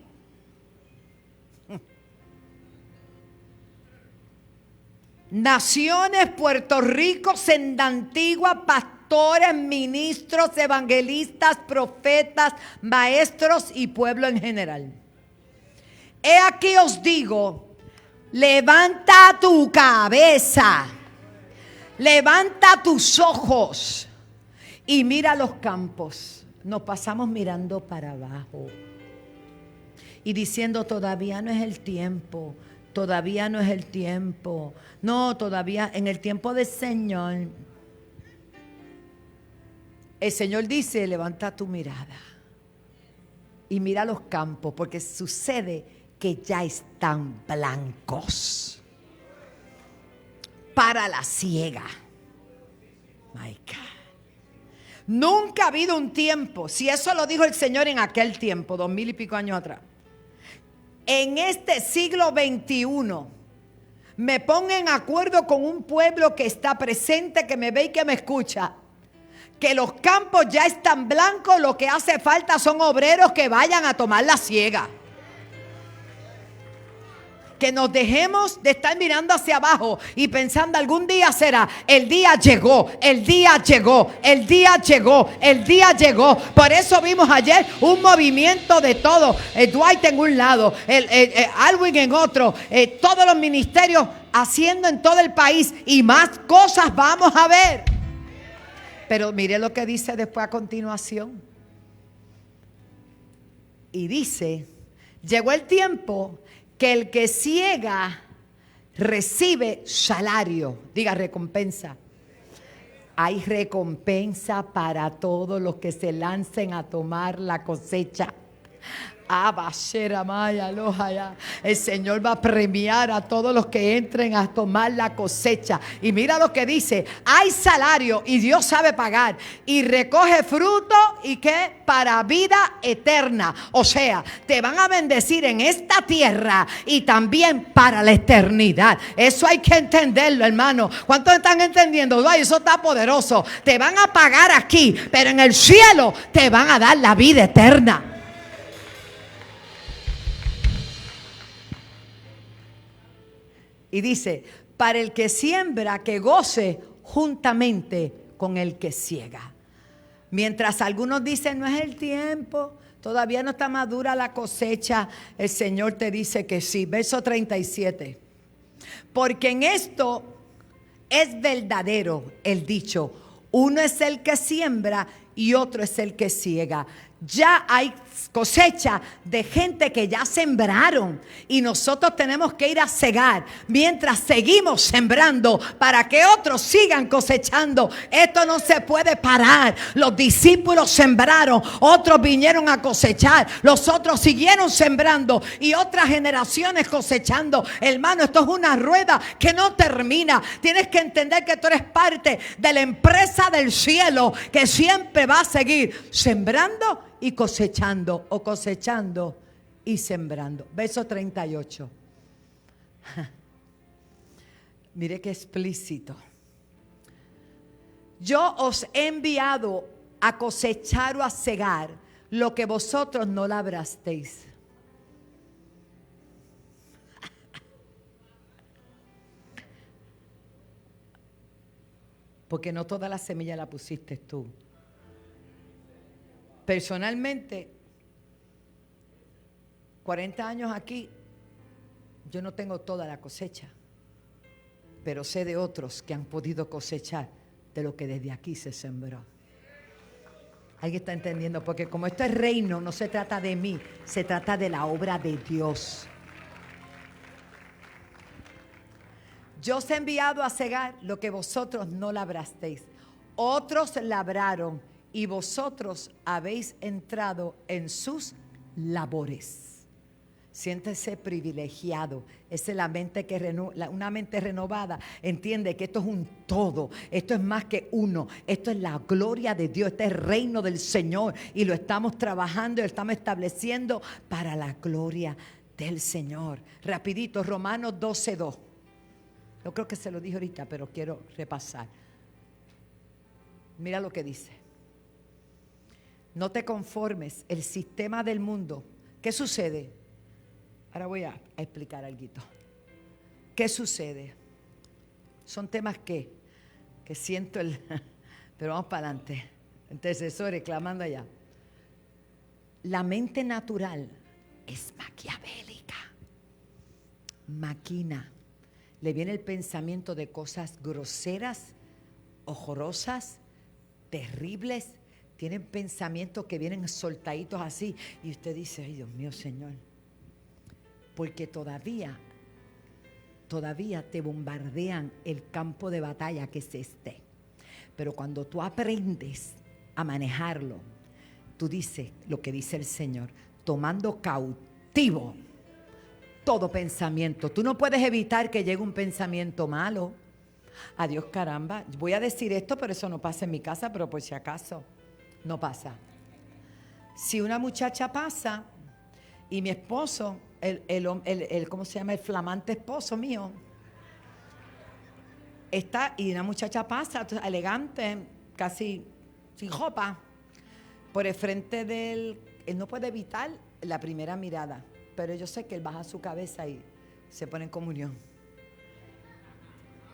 Naciones, Puerto Rico, Senda Antigua, pastores, ministros, evangelistas, profetas, maestros y pueblo en general. He aquí os digo, levanta tu cabeza, levanta tus ojos y mira los campos. Nos pasamos mirando para abajo y diciendo todavía no es el tiempo. Todavía no es el tiempo. No, todavía en el tiempo del Señor. El Señor dice, levanta tu mirada y mira los campos, porque sucede que ya están blancos para la siega. My God. Nunca ha habido un tiempo, si eso lo dijo el Señor en aquel tiempo, 2000 y pico años atrás, en este siglo XXI, me pongo en acuerdo con un pueblo que está presente, que me ve y que me escucha, que los campos ya están blancos, lo que hace falta son obreros que vayan a tomar la siega. Que nos dejemos de estar mirando hacia abajo y pensando algún día será. El día llegó, el día llegó, el día llegó, el día llegó. Por eso vimos ayer un movimiento de todo. Dwight en un lado, Alwin en otro, todos los ministerios haciendo en todo el país, y más cosas vamos a ver. Pero mire lo que dice después a continuación. Y dice, llegó el tiempo que el que ciega recibe salario. Diga recompensa. Hay recompensa para todos los que se lancen a tomar la cosecha. El Señor va a premiar a todos los que entren a tomar la cosecha. Y mira lo que dice: hay salario y Dios sabe pagar, y recoge fruto y que para vida eterna. O sea, te van a bendecir en esta tierra y también para la eternidad. Eso hay que entenderlo, hermano. ¿Cuántos están entendiendo? Ay, eso está poderoso. Te van a pagar aquí, pero en el cielo te van a dar la vida eterna. Y dice, para el que siembra, que goce juntamente con el que ciega. Mientras algunos dicen, no es el tiempo, todavía no está madura la cosecha, el Señor te dice que sí. Verso 37. Porque en esto es verdadero el dicho, uno es el que siembra y otro es el que ciega. Ya hay cosecha de gente que ya sembraron, y nosotros tenemos que ir a cegar mientras seguimos sembrando para que otros sigan cosechando. Esto no se puede parar. Los discípulos sembraron, otros vinieron a cosechar, los otros siguieron sembrando y otras generaciones cosechando. Hermano, esto es una rueda que no termina. Tienes que entender que tú eres parte de la empresa del cielo, que siempre va a seguir sembrando y cosechando, o cosechando y sembrando. Verso 38. Mire qué explícito. Yo os he enviado a cosechar o a cegar lo que vosotros no labrasteis. Porque no toda la semilla la pusiste tú. Personalmente, 40 años aquí, yo no tengo toda la cosecha, pero sé de otros que han podido cosechar de lo que desde aquí se sembró. ¿Alguien está entendiendo? Porque como esto es reino, no se trata de mí, se trata de la obra de Dios. Yo os he enviado a cegar lo que vosotros no labrasteis. Otros labraron y vosotros habéis entrado en sus labores. Siéntese privilegiado. Esa es la mente una mente renovada. Entiende que esto es un todo. Esto es más que uno. Esto es la gloria de Dios. Este es el reino del Señor. Y lo estamos trabajando y lo estamos estableciendo para la gloria del Señor. Rapidito, Romanos 12:2. Yo creo que se lo dije ahorita, pero quiero repasar. Mira lo que dice. No te conformes, el sistema del mundo. ¿Qué sucede? Ahora voy a explicar algo. ¿Qué sucede? Son temas que siento pero vamos para adelante. Intercesores clamando allá. La mente natural es maquiavélica. Maquina. Le viene el pensamiento de cosas groseras, horrorosas, terribles. Tienen pensamientos que vienen soltaditos así. Y usted dice, ay Dios mío, Señor. Porque todavía te bombardean el campo de batalla que es este. Pero cuando tú aprendes a manejarlo, tú dices lo que dice el Señor, tomando cautivo todo pensamiento. Tú no puedes evitar que llegue un pensamiento malo. Adiós, caramba. Voy a decir esto, pero eso no pasa en mi casa, pero por si acaso, no pasa. Si una muchacha pasa y mi esposo, ¿cómo se llama? El flamante esposo mío, está y una muchacha pasa, elegante, casi sin ropa, por el frente él no puede evitar la primera mirada, pero yo sé que él baja su cabeza y se pone en comunión.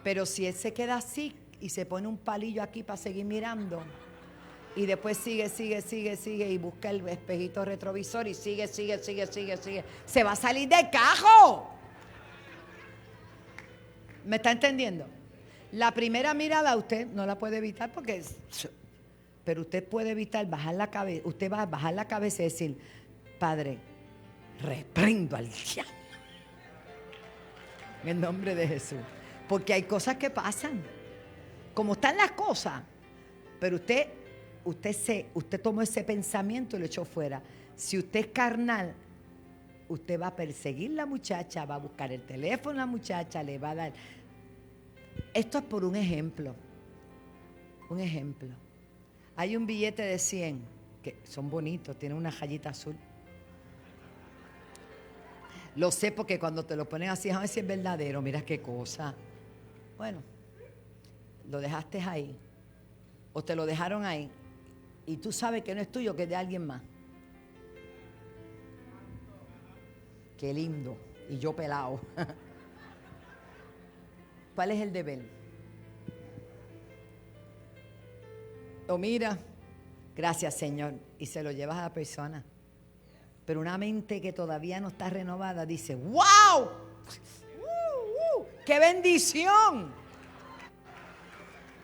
Pero si él se queda así y se pone un palillo aquí para seguir mirando y después sigue y busca el espejito retrovisor y sigue, se va a salir del cajo. ¿Me está entendiendo? La primera mirada usted no la puede evitar pero usted puede evitar bajar la cabeza. Usted va a bajar la cabeza y decir, Padre, reprendo al diablo en el nombre de Jesús. Porque hay cosas que pasan, como están las cosas, pero usted tomó ese pensamiento y lo echó fuera. Si usted es carnal, usted va a perseguir a la muchacha, va a buscar el teléfono a la muchacha, le va a dar. Esto es por un ejemplo. Un ejemplo. Hay un billete de 100 que son bonitos, tienen una rayita azul. Lo sé porque cuando te lo ponen así, a ver si es verdadero, mira qué cosa. Bueno, lo dejaste ahí o te lo dejaron ahí y tú sabes que no es tuyo, que es de alguien más. Qué lindo. Y yo pelado. ¿Cuál es el deber? O mira, gracias Señor, y se lo llevas a la persona. Pero una mente que todavía no está renovada dice, ¡wow! ¡Qué bendición!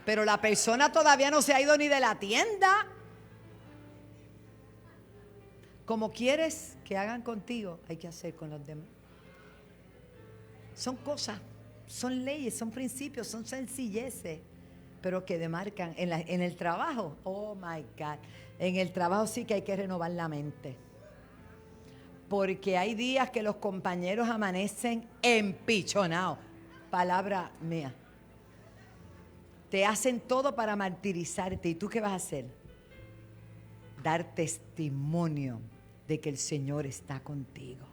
Pero la persona todavía no se ha ido ni de la tienda. Como quieres que hagan contigo, hay que hacer con los demás. Son cosas, son leyes, son principios, son sencilleces, pero que demarcan en el trabajo. Oh my God. En el trabajo sí que hay que renovar la mente. Porque hay días que los compañeros amanecen empichonados. Palabra mía. Te hacen todo para martirizarte. ¿Y tú qué vas a hacer? Dar testimonio de que el Señor está contigo.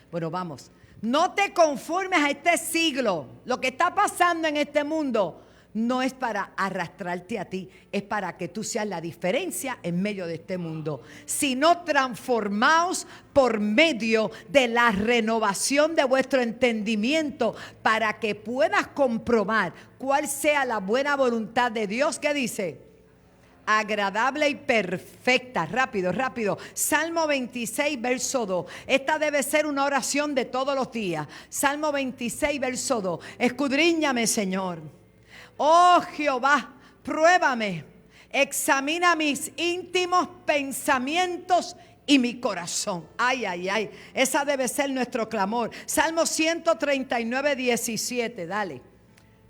Bueno, vamos. No te conformes a este siglo. Lo que está pasando en este mundo no es para arrastrarte a ti, es para que tú seas la diferencia en medio de este mundo. Sino transformaos por medio de la renovación de vuestro entendimiento para que puedas comprobar cuál sea la buena voluntad de Dios. ¿Qué dice? Agradable y perfecta. Rápido. Salmo 26, verso 2. Esta debe ser una oración de todos los días. Salmo 26, verso 2. Escudriñame, Señor. Oh Jehová, pruébame, examina mis íntimos pensamientos y mi corazón. Ay. Esa debe ser nuestro clamor. Salmo 139, 17. Dale.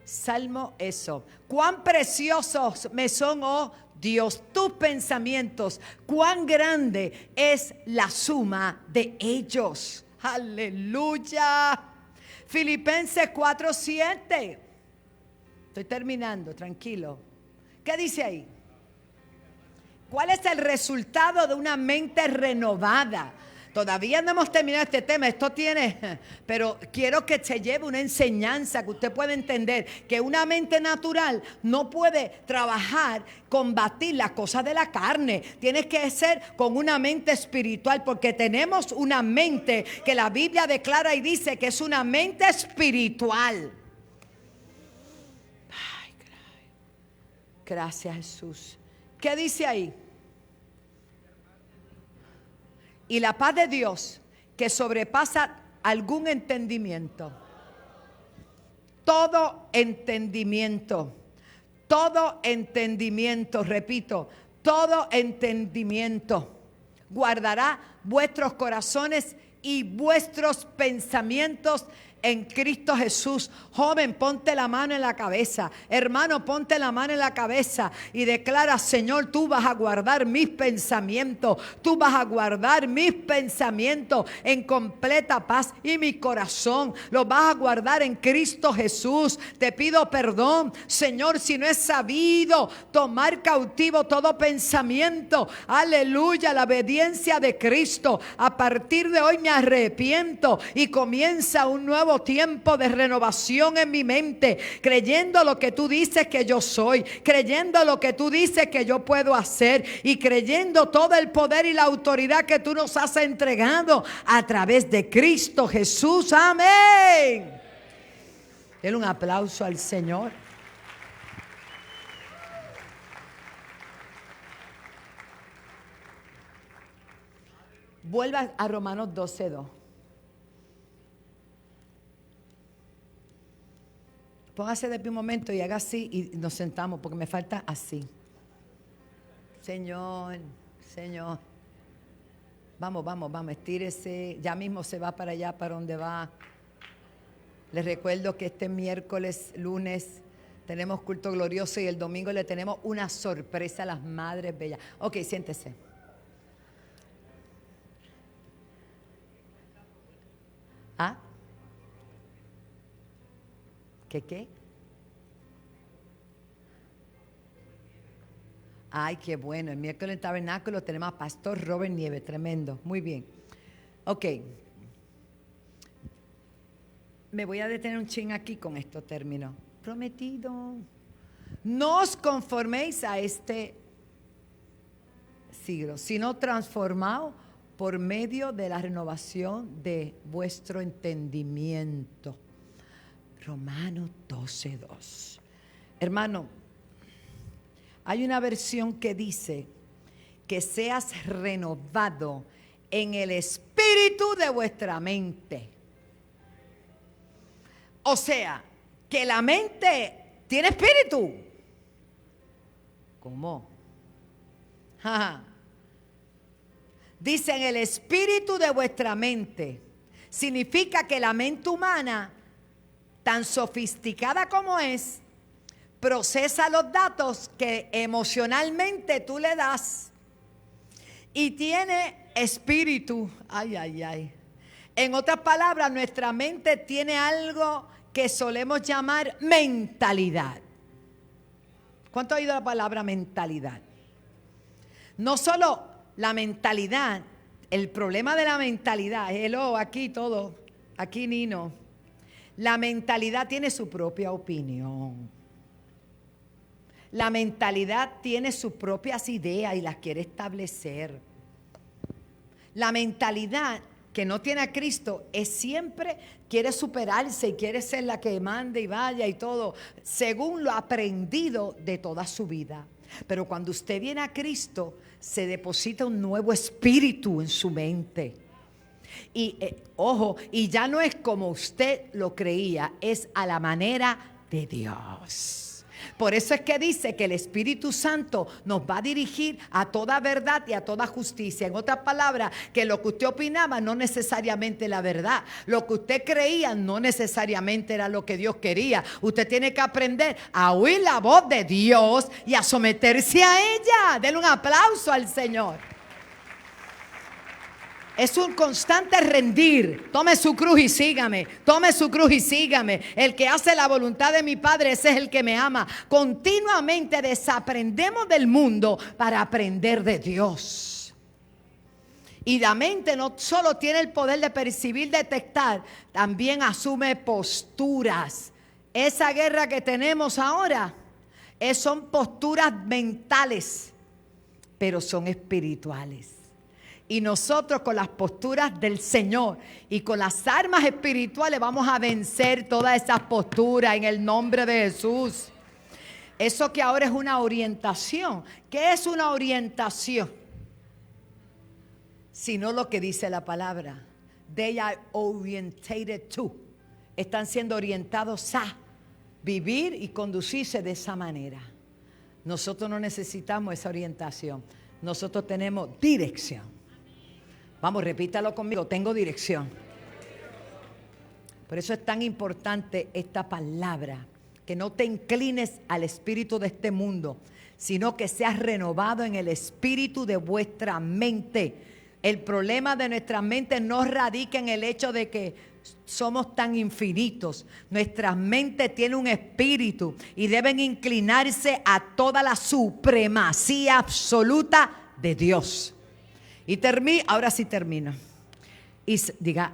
Salmo eso. Cuán preciosos me son, oh Dios, tus pensamientos. Cuán grande es la suma de ellos. Aleluya. Filipenses 4, 7. Estoy terminando, tranquilo. ¿Qué dice ahí? ¿Cuál es el resultado de una mente renovada? Todavía no hemos terminado este tema, pero quiero que se lleve una enseñanza, que usted pueda entender que una mente natural no puede trabajar, combatir las cosas de la carne. Tienes que ser con una mente espiritual, porque tenemos una mente que la Biblia declara y dice que es una mente espiritual. Gracias, Jesús. ¿Qué dice ahí? Y la paz de Dios, que sobrepasa algún entendimiento. Todo entendimiento, repito, todo entendimiento, guardará vuestros corazones y vuestros pensamientos en Cristo Jesús. Joven, ponte la mano en la cabeza. Hermano, ponte la mano en la cabeza y declara: Señor, tú vas a guardar mis pensamientos. Tú vas a guardar mis pensamientos en completa paz, y mi corazón lo vas a guardar en Cristo Jesús. Te pido perdón, Señor, si no he sabido tomar cautivo todo pensamiento. Aleluya, la obediencia de Cristo. A partir de hoy me arrepiento y comienza un nuevo tiempo de renovación en mi mente, creyendo lo que tú dices que yo soy, creyendo lo que tú dices que yo puedo hacer, y creyendo todo el poder y la autoridad que tú nos has entregado a través de Cristo Jesús. Amén. Denle un aplauso al Señor. Vuelva a Romanos 12:2. Póngase de pie un momento y haga así y nos sentamos, porque me falta así. Señor, Señor. Vamos, estírese. Ya mismo se va para allá, para donde va. Les recuerdo que este miércoles, lunes, tenemos culto glorioso, y el domingo le tenemos una sorpresa a las madres bellas. Ok, siéntese. ¿Ah? ¿Qué? Ay, qué bueno. El miércoles en el tabernáculo tenemos a Pastor Robert Nieves. Tremendo. Muy bien. Ok. Me voy a detener un chin aquí con esto término. Prometido. No os conforméis a este siglo, sino transformaos por medio de la renovación de vuestro entendimiento. Romanos 12:2. Hermano, hay una versión que dice que seas renovado en el espíritu de vuestra mente. O sea, que la mente tiene espíritu. ¿Cómo? Dice: en el espíritu de vuestra mente. Significa que la mente humana, tan sofisticada como es, procesa los datos que emocionalmente tú le das, y tiene espíritu. Ay. En otras palabras, nuestra mente tiene algo que solemos llamar mentalidad. ¿Cuánto ha oído la palabra mentalidad? No solo la mentalidad, el problema de la mentalidad, hello, aquí todo, aquí Nino. La mentalidad tiene su propia opinión. La mentalidad tiene sus propias ideas y las quiere establecer. La mentalidad que no tiene a Cristo siempre quiere superarse y quiere ser la que mande y vaya y todo, según lo aprendido de toda su vida. Pero cuando usted viene a Cristo, se deposita un nuevo espíritu en su mente. Y ojo, y ya no es como usted lo creía, es a la manera de Dios. Por eso es que dice que el Espíritu Santo nos va a dirigir a toda verdad y a toda justicia. En otras palabras, que lo que usted opinaba no necesariamente la verdad. Lo que usted creía no necesariamente era lo que Dios quería. Usted tiene que aprender a oír la voz de Dios y a someterse a ella. Denle un aplauso al Señor. Es un constante rendir. Tome su cruz y sígame. Tome su cruz y sígame. El que hace la voluntad de mi Padre, ese es el que me ama. Continuamente desaprendemos del mundo para aprender de Dios. Y la mente no solo tiene el poder de percibir, detectar, también asume posturas. Esa guerra que tenemos ahora son posturas mentales, pero son espirituales. Y nosotros, con las posturas del Señor y con las armas espirituales, vamos a vencer todas esas posturas en el nombre de Jesús. Eso que ahora es una orientación. ¿Qué es una orientación? Sino lo que dice la palabra. They are orientated to. Están siendo orientados a vivir y conducirse de esa manera. Nosotros no necesitamos esa orientación. Nosotros tenemos dirección. Vamos, repítalo conmigo, tengo dirección. Por eso es tan importante esta palabra, que no te inclines al espíritu de este mundo, sino que seas renovado en el espíritu de vuestra mente. El problema de nuestras mentes no radica en el hecho de que somos tan infinitos. Nuestras mentes tienen un espíritu y deben inclinarse a toda la supremacía absoluta de Dios. Y ahora sí termino. Y diga,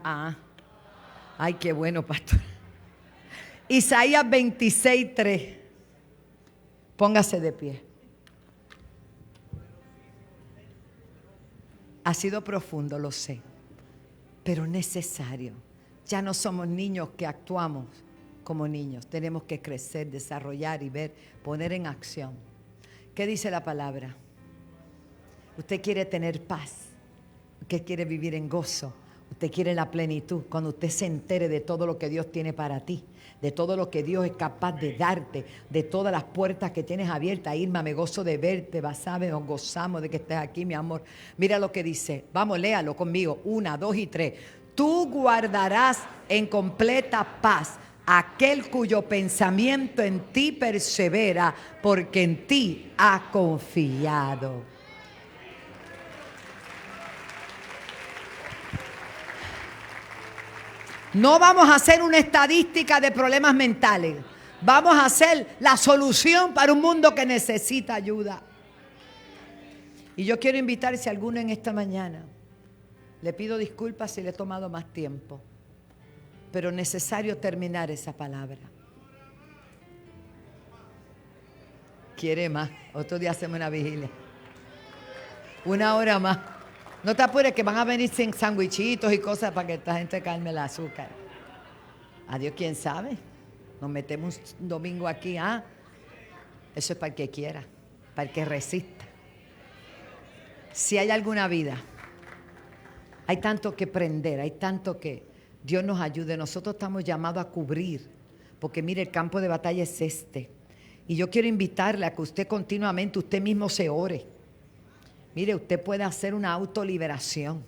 ay, qué bueno, pastor. Isaías 26:3. Póngase de pie. Ha sido profundo, lo sé, pero necesario. Ya no somos niños que actuamos como niños. Tenemos que crecer, desarrollar y ver, poner en acción. ¿Qué dice la palabra? Usted quiere tener paz. Usted quiere vivir en gozo. Usted quiere la plenitud. Cuando usted se entere de todo lo que Dios tiene para ti, de todo lo que Dios es capaz de darte, de todas las puertas que tienes abiertas. Irma, me gozo de verte, sabes, nos gozamos de que estés aquí, mi amor. Mira lo que dice. Vamos, léalo conmigo. 1, 2 y 3. Tú guardarás en completa paz aquel cuyo pensamiento en ti persevera, porque en ti ha confiado. No vamos a hacer una estadística de problemas mentales. Vamos a hacer la solución para un mundo que necesita ayuda. Y yo quiero invitar, si alguno en esta mañana, le pido disculpas si le he tomado más tiempo, pero necesario terminar esa palabra. ¿Quiere más? Otro día hacemos una vigilia. 1 hora más. No te apures que van a venir sin sandwichitos y cosas para que esta gente calme el azúcar. Adiós, quién sabe. Nos metemos un domingo aquí. Eso es para el que quiera, para el que resista. Si hay alguna vida, hay tanto que prender, hay tanto que Dios nos ayude. Nosotros estamos llamados a cubrir, porque mire, el campo de batalla es este. Y yo quiero invitarle a que usted continuamente, usted mismo se ore. Mire, usted puede hacer una autoliberación.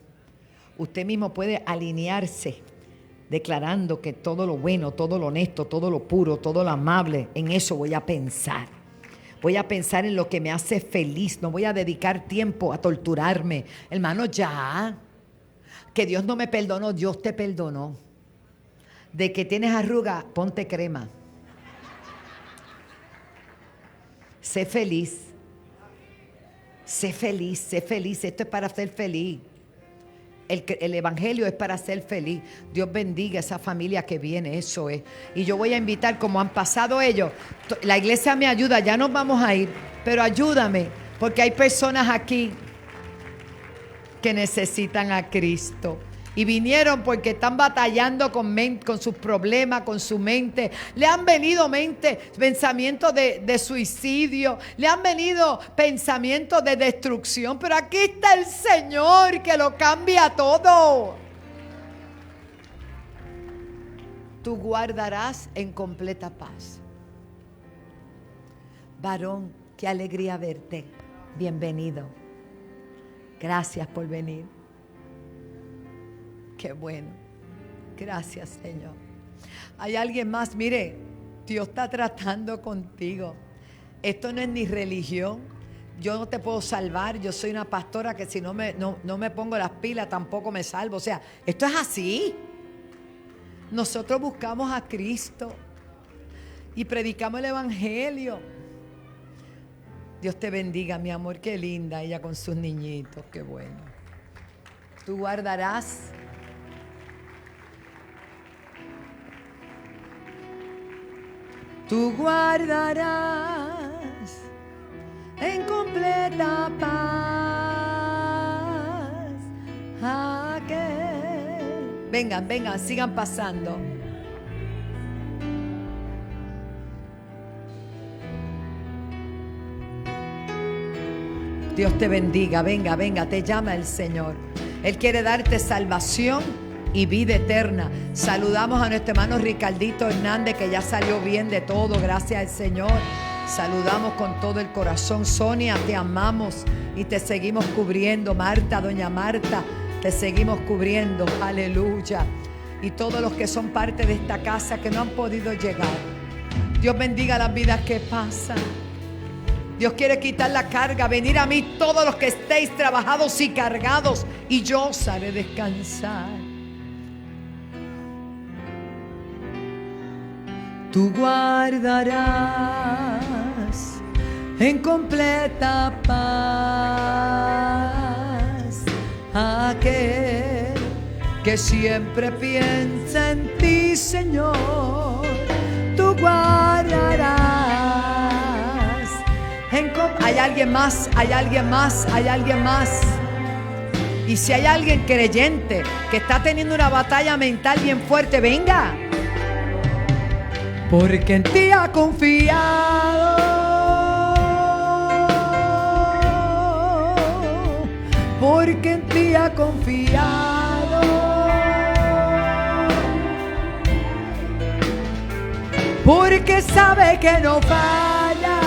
Usted mismo puede alinearse, declarando que todo lo bueno, todo lo honesto, todo lo puro, todo lo amable, en eso voy a pensar. Voy a pensar en lo que me hace feliz. No voy a dedicar tiempo a torturarme. Hermano, ya. Que Dios no me perdonó, Dios te perdonó. De que tienes arruga, ponte crema. Sé feliz. Sé feliz, sé feliz. Esto es para ser feliz. El evangelio es para ser feliz. Dios bendiga a esa familia que viene, eso es. Y yo voy a invitar, como han pasado ellos, la iglesia me ayuda, ya nos vamos a ir, pero ayúdame, porque hay personas aquí que necesitan a Cristo. Y vinieron porque están batallando con sus problemas, con su mente. Le han venido pensamientos de suicidio. Le han venido pensamientos de destrucción. Pero aquí está el Señor que lo cambia todo. Tú guardarás en completa paz. Varón, qué alegría verte. Bienvenido. Gracias por venir. Qué bueno. Gracias, Señor. Hay alguien más. Mire, Dios está tratando contigo. Esto no es ni religión. Yo no te puedo salvar. Yo soy una pastora que si no me pongo las pilas tampoco me salvo. O sea, esto es así. Nosotros buscamos a Cristo y predicamos el evangelio. Dios te bendiga, mi amor. Qué linda ella con sus niñitos. Qué bueno. Tú guardarás en completa paz aquel. Vengan, sigan pasando. Dios te bendiga, venga, te llama el Señor. Él quiere darte salvación y vida eterna. Saludamos a nuestro hermano Ricardito Hernández, que ya salió bien de todo, gracias al Señor. Saludamos con todo el corazón. Sonia, te amamos y te seguimos cubriendo. Marta, doña Marta, Te seguimos cubriendo, aleluya. Y todos los que son parte de esta casa que no han podido llegar, Dios bendiga las vidas que pasan. Dios quiere quitar la carga. Venir a mí todos los que estéis trabajados y cargados, y yo os haré descansar. Tú guardarás en completa paz a aquel que siempre piensa en ti, Señor. Tú guardarás. Hay alguien más, hay alguien más, hay alguien más. Y si hay alguien creyente que está teniendo una batalla mental bien fuerte, venga. Porque en ti ha confiado. Porque en ti ha confiado. Porque sabe que no falla.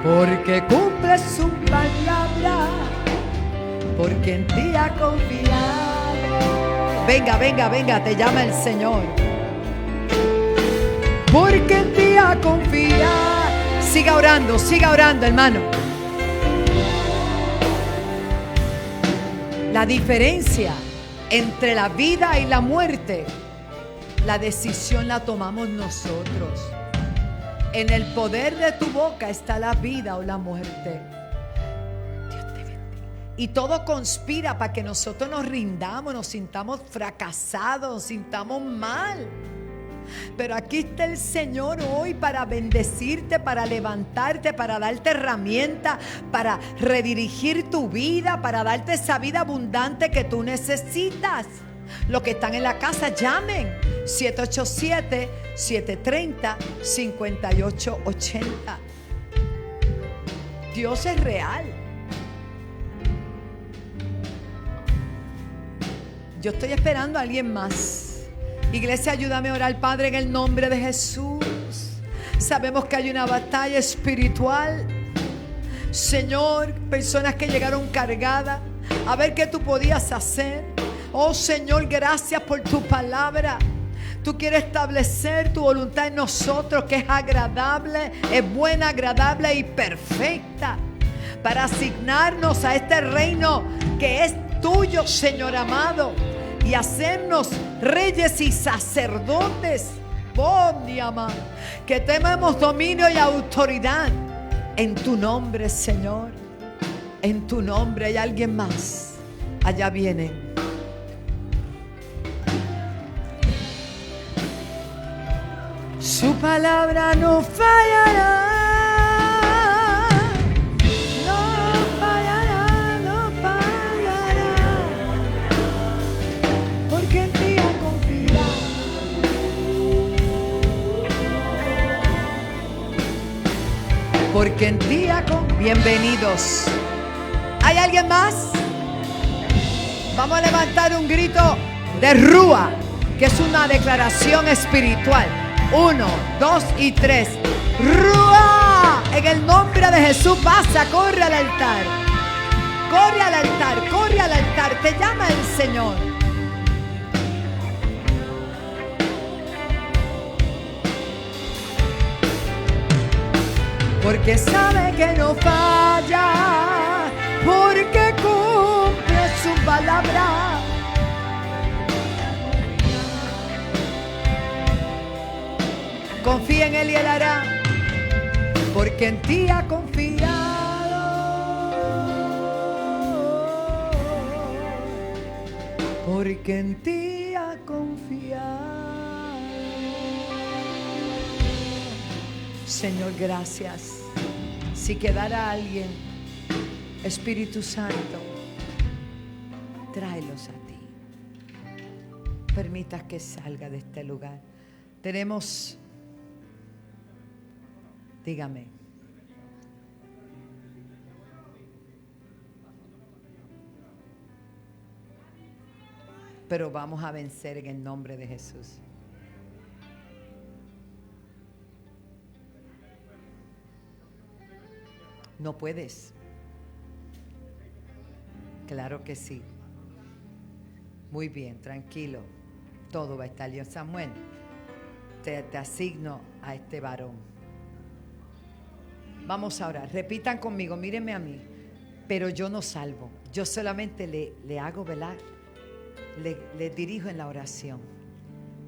Porque cumple su palabra. Porque en ti ha confiado. Venga, venga, venga, te llama el Señor. Porque en ti ha confiado. Siga orando, hermano. La diferencia entre la vida y la muerte, la decisión la tomamos nosotros. En el poder de tu boca está la vida o la muerte. Dios te bendiga. Y todo conspira para que nosotros nos rindamos, nos sintamos fracasados, nos sintamos mal. Pero aquí está el Señor hoy para bendecirte, para levantarte, para darte herramientas, para redirigir tu vida, para darte esa vida abundante que tú necesitas. Los que están en la casa, llamen 787-730-5880. Dios es real. Yo estoy esperando a alguien más. Iglesia, ayúdame a orar, Padre, en el nombre de Jesús. Sabemos que hay una batalla espiritual. Señor, personas que llegaron cargadas a ver qué tú podías hacer. Oh Señor, gracias por tu palabra. Tú quieres establecer tu voluntad en nosotros, que es agradable, es buena, agradable y perfecta, para asignarnos a este reino que es tuyo, Señor amado, y hacernos reyes y sacerdotes. Que tenemos dominio y autoridad en tu nombre, Señor. En tu nombre. Hay alguien más. Allá vienen. Su palabra no fallará. Porque en ti bienvenidos. ¿Hay alguien más? Vamos a levantar un grito de rúa, que es una declaración espiritual. 1, 2 y 3. ¡Rúa! En el nombre de Jesús, pasa, corre al altar. Corre al altar, corre al altar. Te llama el Señor. Porque sabe que no falla, porque cumple su palabra. Confía en Él y Él hará, porque en ti ha confiado. Porque en ti ha confiado. Señor, gracias. Si quedara alguien, Espíritu Santo, tráelos a ti. Permitas que salga de este lugar. Tenemos, dígame. Pero vamos a vencer en el nombre de Jesús. No puedes. Claro que sí. Muy bien, tranquilo. Todo va a estar bien. Samuel, te asigno a este varón. Vamos a orar. Repitan conmigo, mírenme a mí. Pero yo no salvo. Yo solamente le hago velar. Le dirijo en la oración.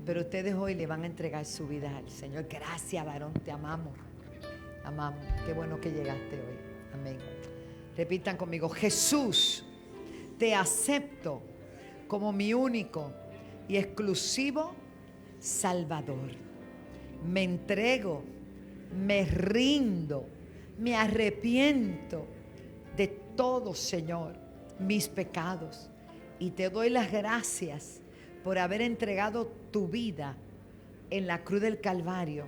Pero ustedes hoy le van a entregar su vida al Señor. Gracias, varón, te amamos. Amamos. Qué bueno que llegaste hoy. Amén. Repitan conmigo. Jesús, te acepto como mi único y exclusivo Salvador. Me entrego, me rindo, me arrepiento de todos, Señor, mis pecados. Y te doy las gracias por haber entregado tu vida en la cruz del Calvario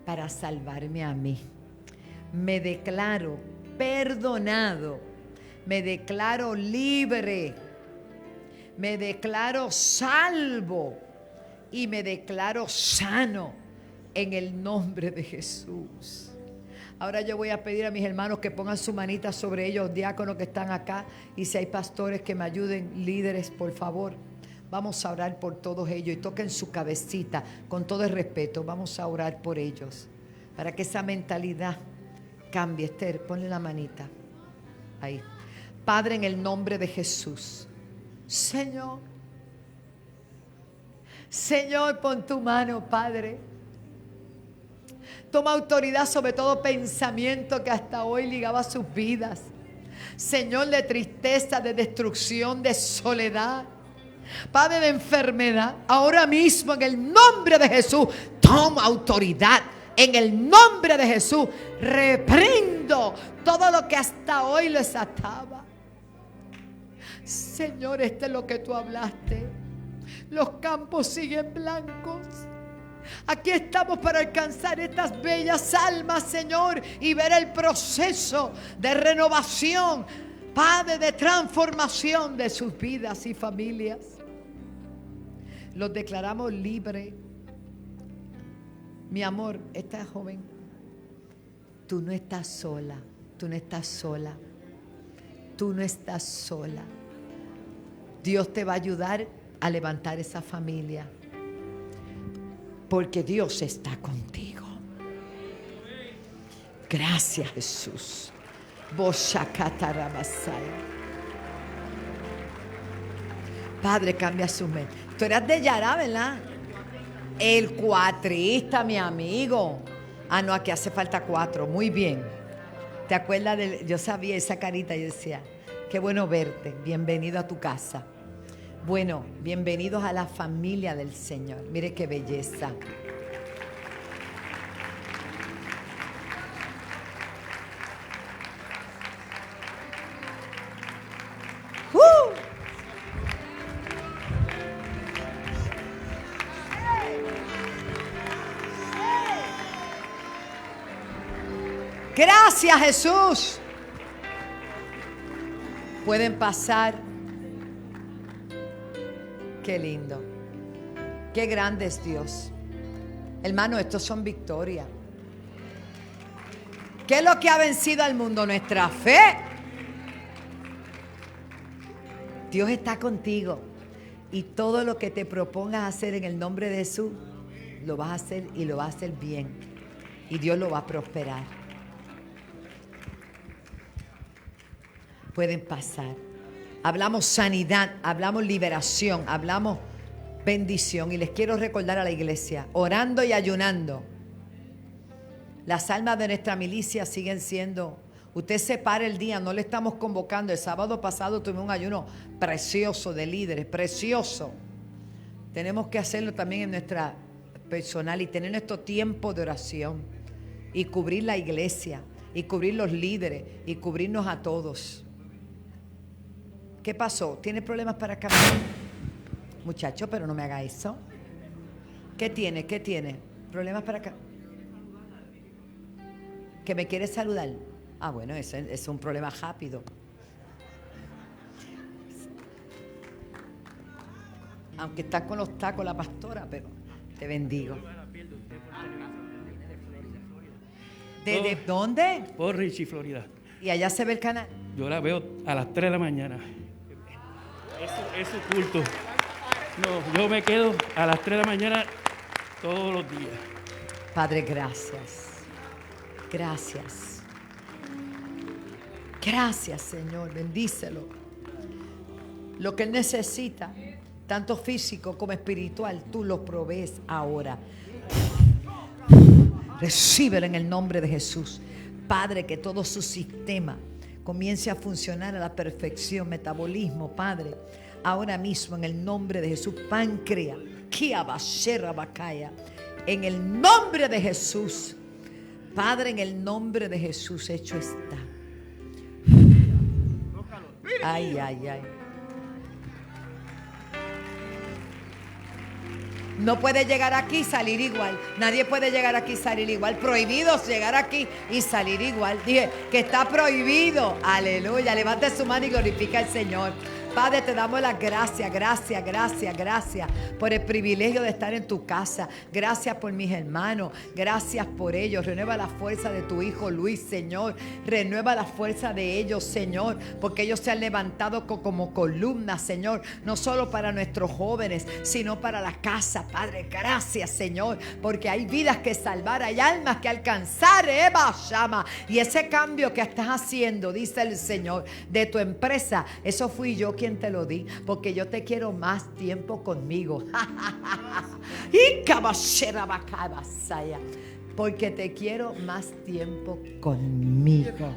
para salvarme a mí. Me declaro perdonado, me declaro libre, me declaro salvo y me declaro sano en el nombre de Jesús. Ahora yo voy a pedir a mis hermanos que pongan su manita sobre ellos, diáconos que están acá, y si hay pastores que me ayuden, líderes, por favor. Vamos a orar por todos ellos y toquen su cabecita con todo el respeto. Vamos a orar por ellos para que esa mentalidad cambie. Esther, ponle la manita ahí. Padre, en el nombre de Jesús, Señor, pon tu mano, Padre. Toma autoridad sobre todo pensamiento que hasta hoy ligaba sus vidas, Señor, de tristeza, de destrucción, de soledad, Padre, de enfermedad. Ahora mismo en el nombre de Jesús, toma autoridad. En el nombre de Jesús, reprendo todo lo que hasta hoy les ataba. Señor, esto es lo que tú hablaste. Los campos siguen blancos. Aquí estamos para alcanzar estas bellas almas, Señor, y ver el proceso de renovación, Padre, de transformación de sus vidas y familias. Los declaramos libres. Mi amor, esta joven, tú no estás sola, tú no estás sola, tú no estás sola. Dios te va a ayudar a levantar esa familia, porque Dios está contigo. Gracias, Jesús. Padre, cambia su mente. Tú eras de Yará, ¿verdad? El cuatrista, mi amigo. Ah, no, aquí hace falta 4. Muy bien. ¿Te acuerdas de? Yo sabía esa carita y decía, qué bueno verte. Bienvenido a tu casa. Bueno, bienvenidos a la familia del Señor. Mire qué belleza. Gracias, Jesús. Pueden pasar. Qué lindo. Qué grande es Dios. Hermano, estos son victorias. ¿Qué es lo que ha vencido al mundo? Nuestra fe. Dios está contigo. Y todo lo que te propongas hacer en el nombre de Jesús, lo vas a hacer y lo vas a hacer bien. Y Dios lo va a prosperar. Pueden pasar. Hablamos sanidad, hablamos liberación, hablamos bendición. Y les quiero recordar a la iglesia, orando y ayunando, las almas de nuestra milicia siguen siendo. Usted separa el día, no le estamos convocando. El sábado pasado tuvimos un ayuno precioso de líderes, precioso. Tenemos que hacerlo también en nuestra personal y tener nuestro tiempo de oración y cubrir la iglesia y cubrir los líderes y cubrirnos a todos. ¿Qué pasó? ¿Tiene problemas para caminar? Muchacho, pero no me haga eso. ¿Qué tiene? ¿Qué tiene? ¿Problemas para caminar? ¿Que me quiere saludar? Ah, bueno, eso es un problema rápido. Aunque está con los tacos la pastora, pero te bendigo. ¿De dónde? Por Richie, Florida. ¿Y allá se ve el canal? Yo la veo a las 3 de la mañana. Es su culto. No, yo me quedo a las 3 de la mañana todos los días. Padre, gracias. Gracias. Gracias, Señor. Bendícelo. Lo que Él necesita, tanto físico como espiritual, tú lo provees ahora. Recíbelo en el nombre de Jesús. Padre, que todo su sistema comience a funcionar a la perfección. Metabolismo, Padre, ahora mismo en el nombre de Jesús. Páncreas, en el nombre de Jesús. Padre, en el nombre de Jesús, hecho está. Ay, ay, ay. No puede llegar aquí y salir igual. Nadie puede llegar aquí y salir igual. Prohibido llegar aquí y salir igual. Dije que está prohibido. Aleluya. Levante su mano y glorifica al Señor. Padre, te damos las gracias, gracias, gracias, gracias por el privilegio de estar en tu casa. Gracias por mis hermanos, gracias por ellos. Renueva la fuerza de tu hijo Luis, Señor. Renueva la fuerza de ellos, Señor, porque ellos se han levantado como columnas, Señor, no solo para nuestros jóvenes, sino para la casa. Padre, gracias, Señor, porque hay vidas que salvar, hay almas que alcanzar, Eva llama. Y ese cambio que estás haciendo, dice el Señor, de tu empresa, eso fui yo quien te lo di, porque yo te quiero más tiempo conmigo. Y porque te quiero más tiempo conmigo.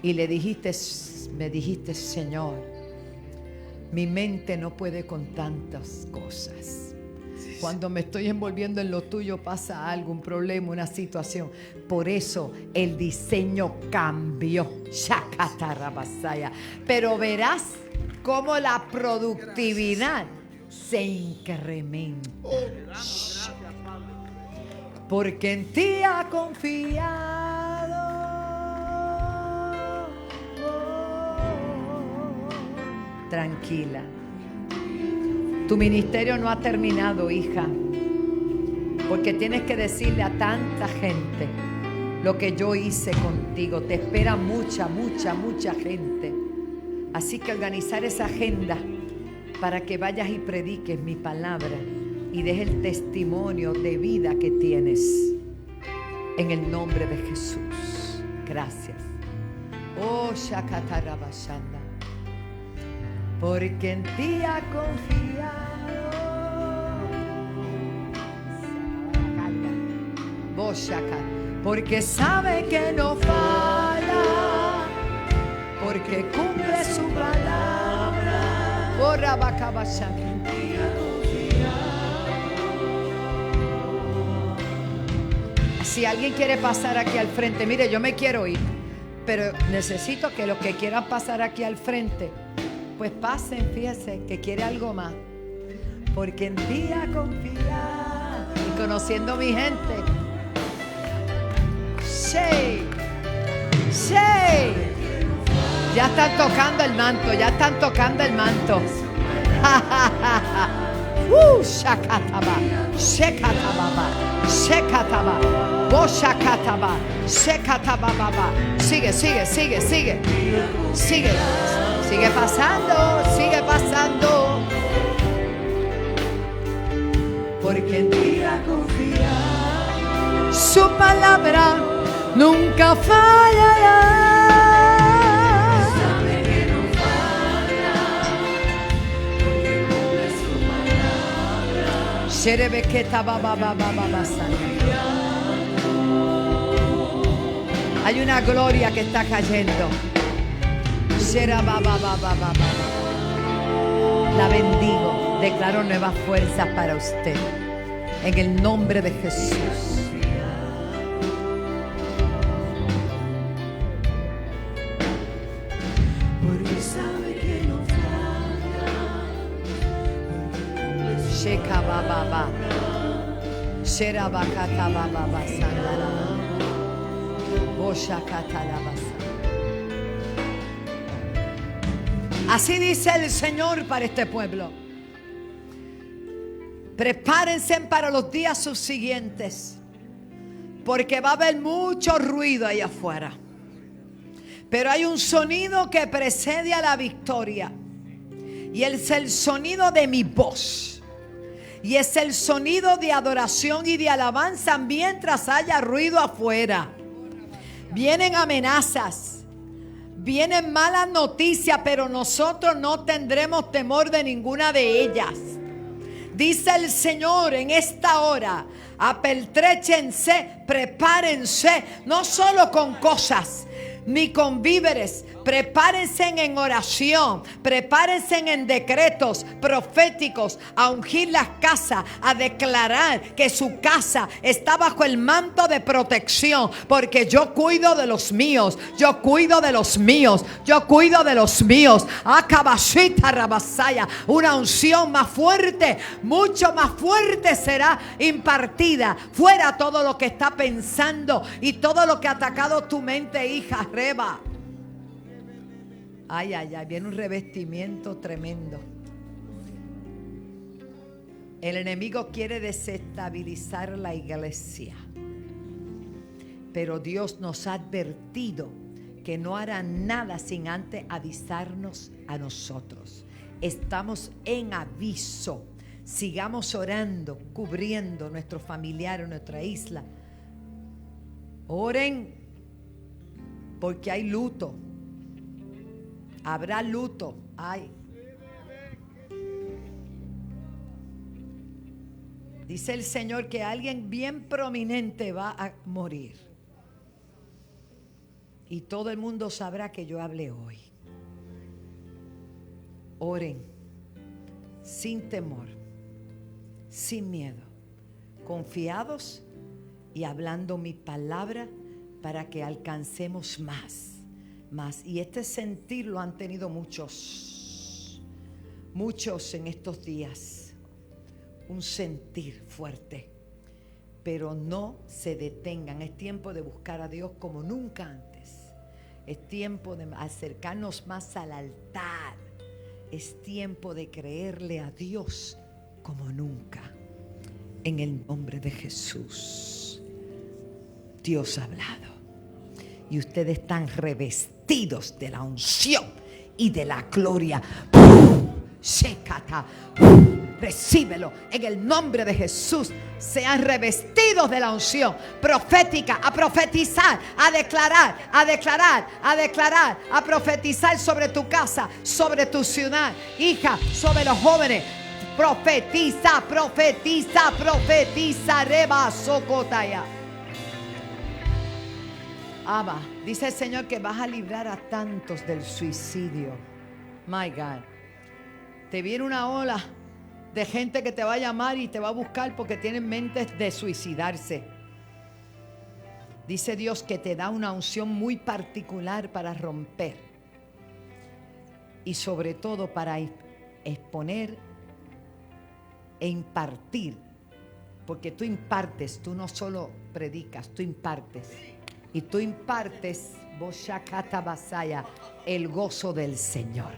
Y me dijiste, Señor, mi mente no puede con tantas cosas. Cuando me estoy envolviendo en lo tuyo pasa algo, un problema, una situación. Por eso el diseño cambió. Pero verás cómo la productividad se incrementa. Porque en ti ha confiado. Tranquila. Tu ministerio no ha terminado, hija, porque tienes que decirle a tanta gente lo que yo hice contigo. Te espera mucha, mucha, mucha gente. Así que organizar esa agenda para que vayas y prediques mi palabra y des el testimonio de vida que tienes en el nombre de Jesús. Gracias. Oh, Shakatarabashanda. Porque en ti ha confiado. Porque sabe que no falla, porque cumple su palabra. Si alguien quiere pasar aquí al frente, mire, yo me quiero ir, pero necesito que los que quieran pasar aquí al frente, pues pasen, fíjese, que quiere algo más. Porque en ti ha confiado. Y conociendo a mi gente. Shey. Ya están tocando el manto, ya están tocando el manto. Shakataba, Shekataba, Shekataba, Boshakataba, Shekatababa. Sigue. Sigue pasando. Porque en ti ha confiado. Su palabra nunca fallará. Sabe que no falla, porque cumple su palabra. Hay una gloria que está cayendo. La bendigo. Declaro nuevas fuerzas para usted. En el nombre de Jesús. Porque sabe que no falla. Sheka baba. Shera bakata baba sandala. Boshakata la basa. Así dice el Señor para este pueblo. Prepárense para los días subsiguientes, porque va a haber mucho ruido ahí afuera. Pero hay un sonido que precede a la victoria. Y es el sonido de mi voz. Y es el sonido de adoración y de alabanza mientras haya ruido afuera. Vienen amenazas. Vienen malas noticias, pero nosotros no tendremos temor de ninguna de ellas. Dice el Señor en esta hora: apeltréchense, prepárense, no solo con cosas ni con víveres. Prepárense en oración, prepárense en decretos proféticos, a ungir las casas, a declarar que su casa está bajo el manto de protección, porque yo cuido de los míos, yo cuido de los míos, yo cuido de los míos. Acabashita rabasaya, una unción más fuerte, mucho más fuerte será impartida. Fuera todo lo que está pensando y todo lo que ha atacado tu mente, hija, reba. Ay, ay, ay, viene un revestimiento tremendo. El enemigo quiere desestabilizar la iglesia, pero Dios nos ha advertido que no hará nada sin antes avisarnos a nosotros. Estamos en aviso. Sigamos orando, cubriendo nuestros familiares, nuestra isla. Oren, porque hay luto. Habrá luto. Ay. Dice el Señor que alguien bien prominente va a morir. Y todo el mundo sabrá que yo hablé hoy. Oren sin temor, sin miedo, confiados y hablando mi palabra para que alcancemos más. Y este sentir lo han tenido muchos en estos días. Un sentir fuerte. Pero no se detengan. Es tiempo de buscar a Dios como nunca antes. Es tiempo de acercarnos más al altar. Es tiempo de creerle a Dios como nunca. En el nombre de Jesús. Dios ha hablado. Y ustedes están revestidos de la unción y de la gloria. Recíbelo en el nombre de Jesús. Sean revestidos de la unción profética, a profetizar, a declarar, a declarar, a declarar, a profetizar sobre tu casa, sobre tu ciudad, hija, sobre los jóvenes. Profetiza, profetiza, profetiza. Reba socotaya. Abba, dice el Señor que vas a librar a tantos del suicidio. My God. Te viene una ola de gente que te va a llamar y te va a buscar porque tienen mentes de suicidarse. Dice Dios que te da una unción muy particular para romper. Y sobre todo para exponer e impartir. Porque tú impartes, tú no solo predicas, tú impartes. Y tú impartes, el gozo del Señor.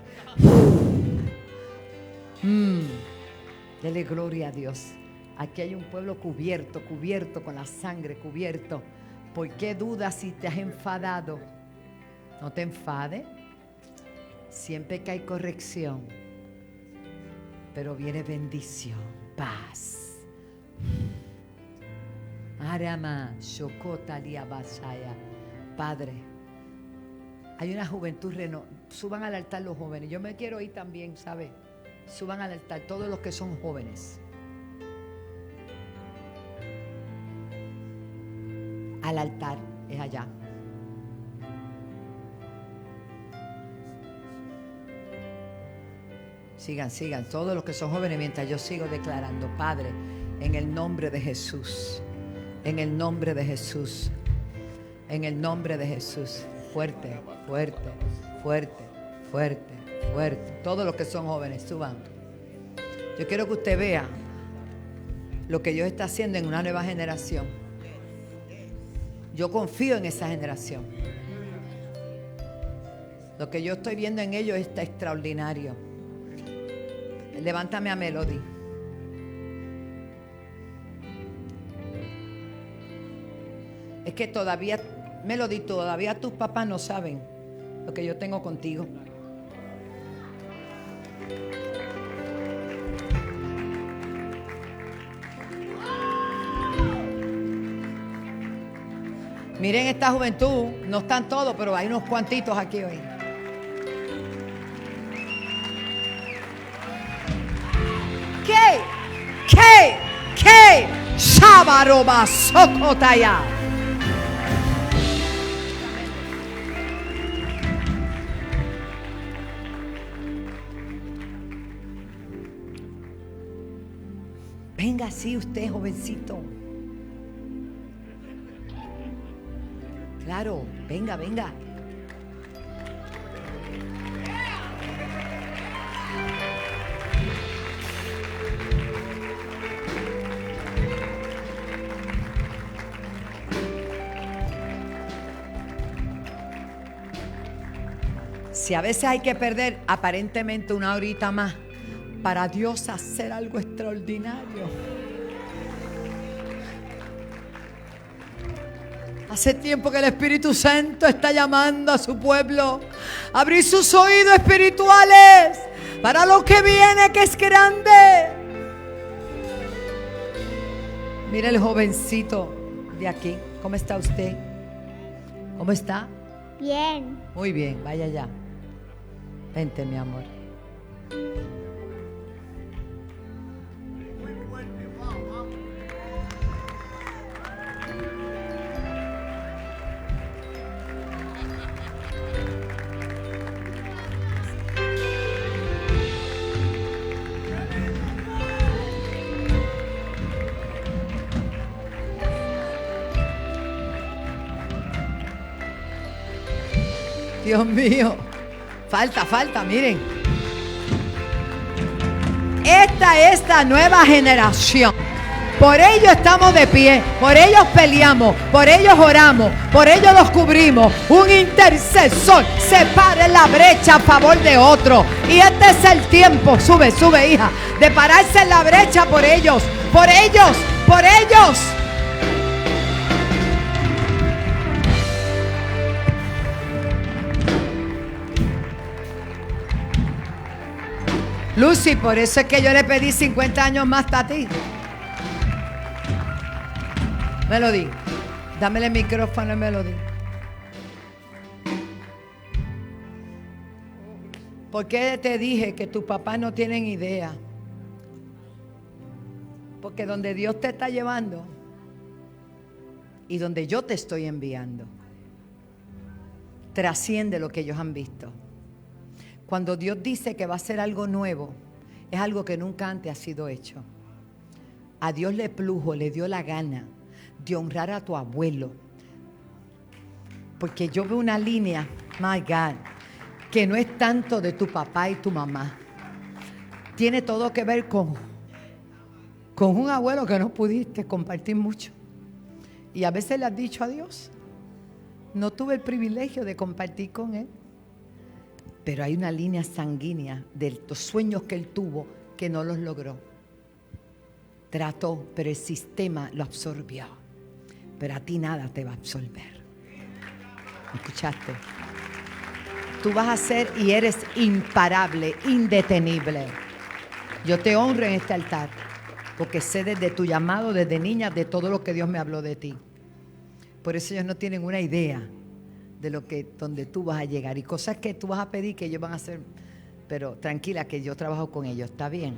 Dele gloria a Dios. Aquí hay un pueblo cubierto con la sangre, cubierto. ¿Por qué dudas si te has enfadado? No te enfades. Siempre que hay corrección, pero viene bendición, paz. Arama, Shokota, Liabasaya. Padre, hay una juventud suban al altar los jóvenes. Yo me quiero ir también, ¿sabe? Suban al altar todos los que son jóvenes. Al altar, es allá. Sigan, todos los que son jóvenes mientras yo sigo declarando. Padre, en el nombre de Jesús. En el nombre de Jesús. En el nombre de Jesús. Fuerte, fuerte, fuerte, fuerte, fuerte. Todos los que son jóvenes, suban. Yo quiero que usted vea lo que Dios está haciendo en una nueva generación. Yo confío en esa generación. Lo que yo estoy viendo en ellos está extraordinario. Levántame a Melody. Es que todavía, Melody, todavía tus papás no saben lo que yo tengo contigo. Miren esta juventud, no están todos, pero hay unos cuantitos aquí hoy. ¿Qué? Shabaroba Sokotaya. Venga así usted, jovencito. Claro, venga. Si a veces hay que perder aparentemente una horita más para Dios hacer algo extraordinario. Hace tiempo que el Espíritu Santo está llamando a su pueblo a abrir sus oídos espirituales para lo que viene, que es grande. Mira el jovencito de aquí. ¿Cómo está usted? ¿Cómo está? Bien. Muy bien, vaya allá. Vente, mi amor. Dios mío, falta, miren. Esta es la nueva generación. Por ellos estamos de pie, por ellos peleamos, por ellos oramos, por ellos los cubrimos. Un intercesor separa la brecha a favor de otro. Y este es el tiempo, sube hija, de pararse en la brecha por ellos, por ellos. Lucy, por eso es que yo le pedí 50 años más a ti. Melody, dámele el micrófono a Melody. ¿Por qué te dije que tus papás no tienen idea? Porque donde Dios te está llevando y donde yo te estoy enviando, trasciende lo que ellos han visto. Cuando Dios dice que va a hacer algo nuevo, es algo que nunca antes ha sido hecho. A Dios le plujo, le dio la gana de honrar a tu abuelo. Porque yo veo una línea, my God, que no es tanto de tu papá y tu mamá. Tiene todo que ver con un abuelo que no pudiste compartir mucho. Y a veces le has dicho a Dios, no tuve el privilegio de compartir con él. Pero hay una línea sanguínea de los sueños que él tuvo que no los logró. Trató, pero el sistema lo absorbió. Pero a ti nada te va a absorber. ¿Escuchaste? Tú vas a ser y eres imparable, indetenible. Yo te honro en este altar porque sé desde tu llamado, desde niña, de todo lo que Dios me habló de ti. Por eso ellos no tienen una idea de donde tú vas a llegar y cosas que tú vas a pedir que ellos van a hacer, pero tranquila que yo trabajo con ellos, ¿está bien?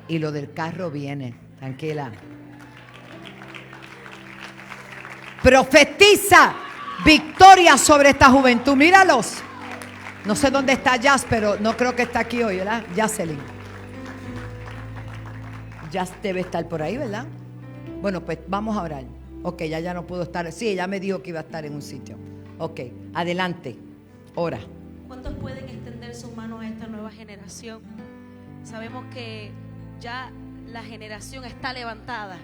Y lo del carro viene, tranquila. Profetiza victoria sobre esta juventud, míralos. No sé dónde está Jazz, pero no creo que está aquí hoy, ¿verdad? Jazzelyn. Jazz debe estar por ahí, ¿verdad? Bueno, pues vamos a orar. Ok, ya no pudo estar. Sí, ella me dijo que iba a estar en un sitio. Ok, adelante, ora. ¿Cuántos pueden extender sus manos a esta nueva generación? Sabemos que ya la generación está levantada.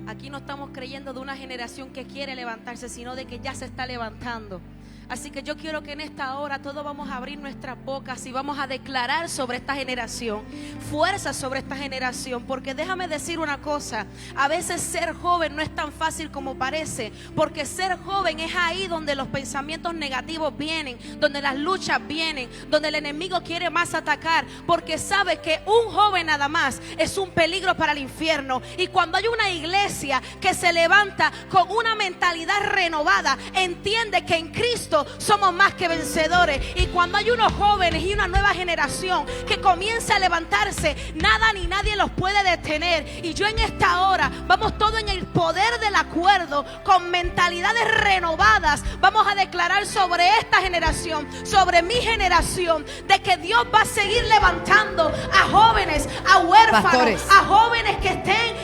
Aquí no estamos creyendo de una generación que quiere levantarse, sino de que ya se está levantando. Así que yo quiero que en esta hora todos vamos a abrir nuestras bocas y vamos a declarar sobre esta generación, fuerza sobre esta generación, porque déjame decir una cosa, a veces ser joven no es tan fácil como parece, porque ser joven es ahí donde los pensamientos negativos vienen, donde las luchas vienen, donde el enemigo quiere más atacar, porque sabe que un joven nada más es un peligro para el infierno. Y cuando hay una iglesia que se levanta con una mentalidad renovada, entiende que en Cristo somos más que vencedores. Y cuando hay unos jóvenes y una nueva generación que comienza a levantarse, nada ni nadie los puede detener. Y yo en esta hora, vamos todos en el poder del acuerdo, con mentalidades renovadas, vamos a declarar sobre esta generación, sobre mi generación, de que Dios va a seguir levantando a jóvenes, a huérfanos, pastores, a jóvenes que estén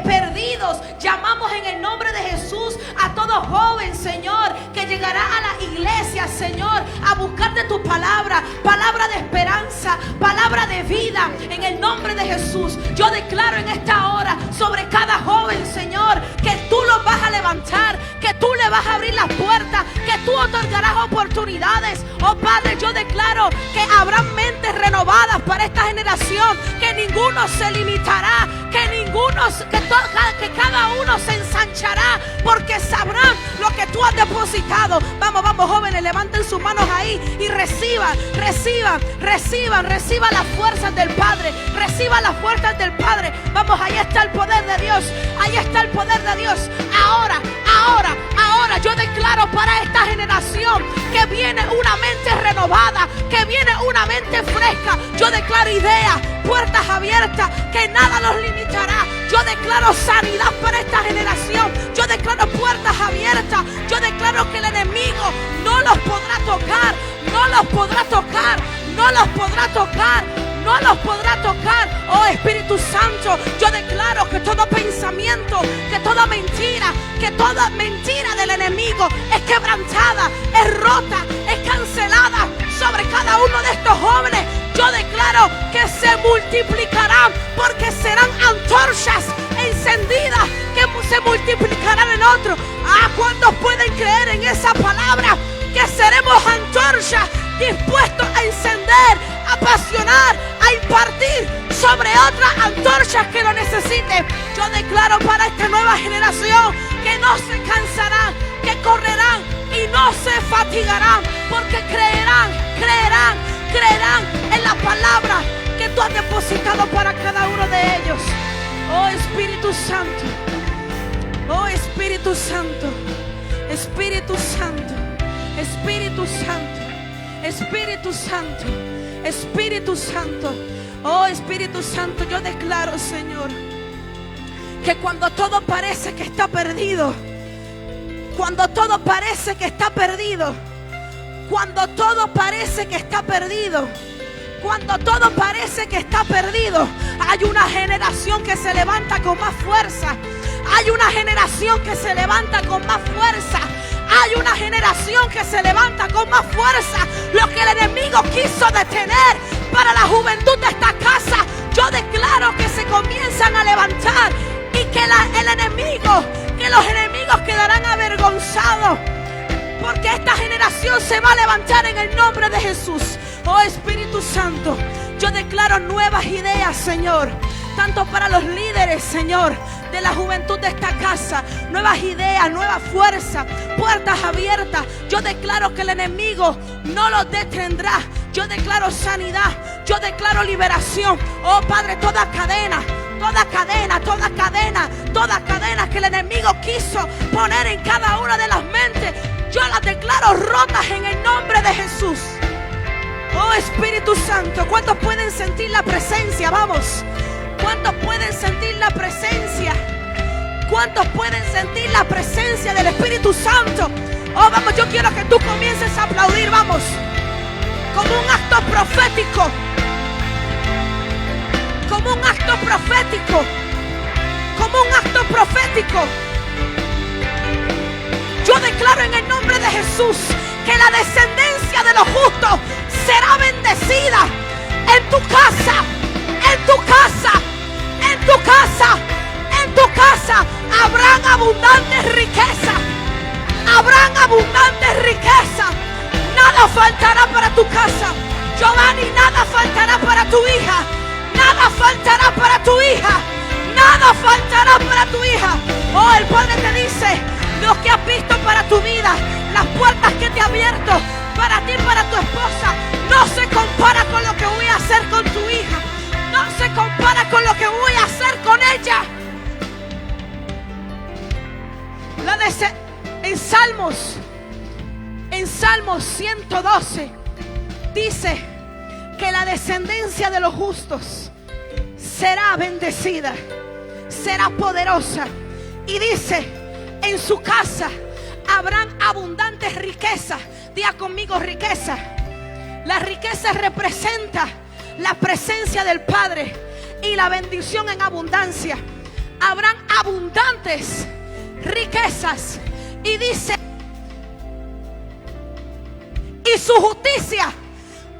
perdidos. Llamamos en el nombre de Jesús a todo joven, Señor, que llegará a la iglesia, Señor, a buscar de tu palabra, palabra de esperanza, palabra de vida, en el nombre de Jesús. Yo declaro en esta hora sobre cada joven, Señor, que tú los vas a levantar, que tú le vas a abrir las puertas, que tú otorgarás oportunidades. Oh Padre, yo declaro que habrá mentes renovadas para esta generación, que ninguno se limitará, que cada uno se ensanchará, porque sabrán lo que tú has depositado. Vamos, jóvenes, levanten sus manos ahí y reciban las fuerzas del Padre, reciban las fuerzas del Padre. Vamos, ahí está el poder de Dios, ahí está el poder de Dios. Ahora, yo declaro para esta generación que viene una mente renovada, que viene una mente fresca. Yo declaro ideas, puertas abiertas, que nada los limitará. Yo declaro sanidad para esta generación. Yo declaro puertas abiertas. Yo declaro que el enemigo no los podrá tocar, no los podrá tocar, no los podrá tocar, no los podrá tocar. Oh Espíritu Santo, yo declaro que todo pensamiento, que toda mentira del enemigo es quebrantada, es rota, es cancelada sobre cada uno de estos jóvenes. Yo declaro que se multiplicarán, porque serán antorchas encendidas que se multiplicarán en otros. ¿Cuántos pueden creer en esa palabra? Que seremos antorchas dispuestos a encender, a apasionar, a impartir sobre otras antorchas que lo necesiten. Yo declaro para esta nueva generación que no se cansarán, que correrán y no se fatigarán, porque creerán en la palabra que tú has depositado para cada uno de ellos. Oh Espíritu Santo, oh Espíritu Santo, Espíritu Santo, Espíritu Santo, Espíritu Santo, Espíritu Santo. Oh Espíritu Santo, yo declaro, Señor, que cuando todo parece que está perdido, cuando todo parece que está perdido, cuando todo parece que está perdido, cuando todo parece que está perdido, hay una generación que se levanta con más fuerza. Hay una generación que se levanta con más fuerza. Hay una generación que se levanta con más fuerza. Lo que el enemigo quiso detener para la juventud de esta casa, yo declaro que se comienzan a levantar y que los enemigos quedarán avergonzados, porque esta generación se va a levantar en el nombre de Jesús. Oh Espíritu Santo, yo declaro nuevas ideas, Señor, tanto para los líderes, Señor, de la juventud de esta casa. Nuevas ideas, nueva fuerza, puertas abiertas. Yo declaro que el enemigo no los detendrá. Yo declaro sanidad, yo declaro liberación. Oh Padre, toda cadena que el enemigo quiso poner en cada una de las mentes, yo las declaro rotas en el nombre de Jesús. Oh Espíritu Santo, ¿cuántos pueden sentir la presencia? Vamos. ¿Cuántos pueden sentir la presencia? ¿Cuántos pueden sentir la presencia del Espíritu Santo? Oh, vamos, yo quiero que tú comiences a aplaudir, vamos. Como un acto profético. Como un acto profético. Como un acto profético. Yo declaro en el nombre de Jesús que la descendencia de los justos será bendecida en tu casa, en tu casa, en tu casa, en tu casa. Habrán abundantes riquezas. Habrán abundantes riquezas. Nada faltará para tu casa. Giovanni, nada faltará para tu hija. Nada faltará para tu hija. Nada faltará para tu hija. Oh, el Padre te dice, lo que has visto para tu vida, las puertas que te he abierto para ti, para tu esposa, no se compara con lo que voy a hacer con tu hija. No se compara con lo que voy a hacer con ella. En Salmos 112 dice que la descendencia de los justos será bendecida, será poderosa. Y dice, en su casa habrán abundantes riquezas. Diga conmigo, riqueza. La riqueza representa la presencia del Padre y la bendición en abundancia. Habrán abundantes riquezas. Y dice, y su justicia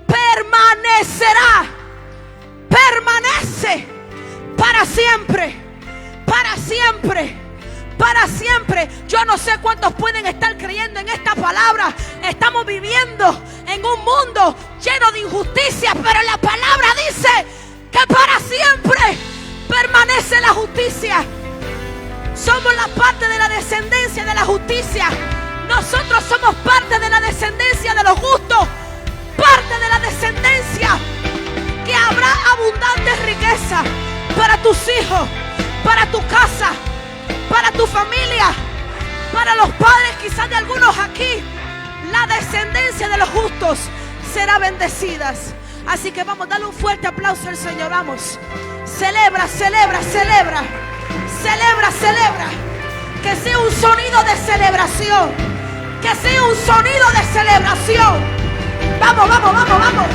permanecerá. Permanece para siempre. Para siempre. Para siempre. Yo no sé cuántos pueden estar creyendo en esta palabra. Estamos viviendo en un mundo lleno de injusticia, pero la palabra dice que para siempre permanece la justicia. Somos la parte de la descendencia de la justicia. Nosotros somos parte de la descendencia de los justos, parte de la descendencia que habrá abundantes riquezas para tus hijos, para tu casa, para tu familia, para los padres quizás de algunos aquí. La descendencia de los justos será bendecida. Así que vamos, dale un fuerte aplauso al Señor. Vamos, celebra, celebra, celebra, celebra, celebra. Que sea un sonido de celebración, que sea un sonido de celebración. Vamos, vamos, vamos, vamos.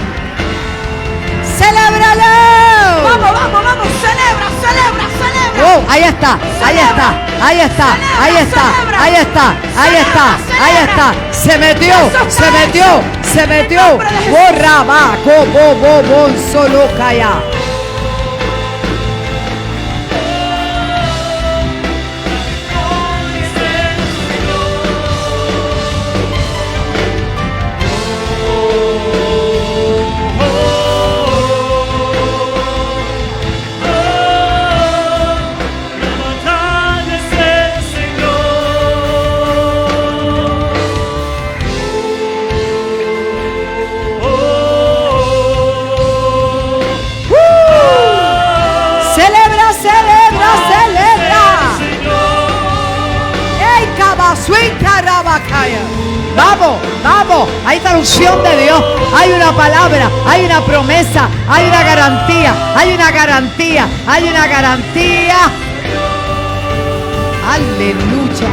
¡Celébralo! Vamos, vamos, vamos, celebra, celebra, celebra. Oh, ahí está, ahí está, ahí está, ahí está, ahí está, ahí está, ahí está. Se metió, se metió, se metió. Borra, va, bo, solo calla. Vamos, vamos, hay una unción de Dios, hay una palabra, hay una promesa, hay una garantía, hay una garantía, hay una garantía. Aleluya.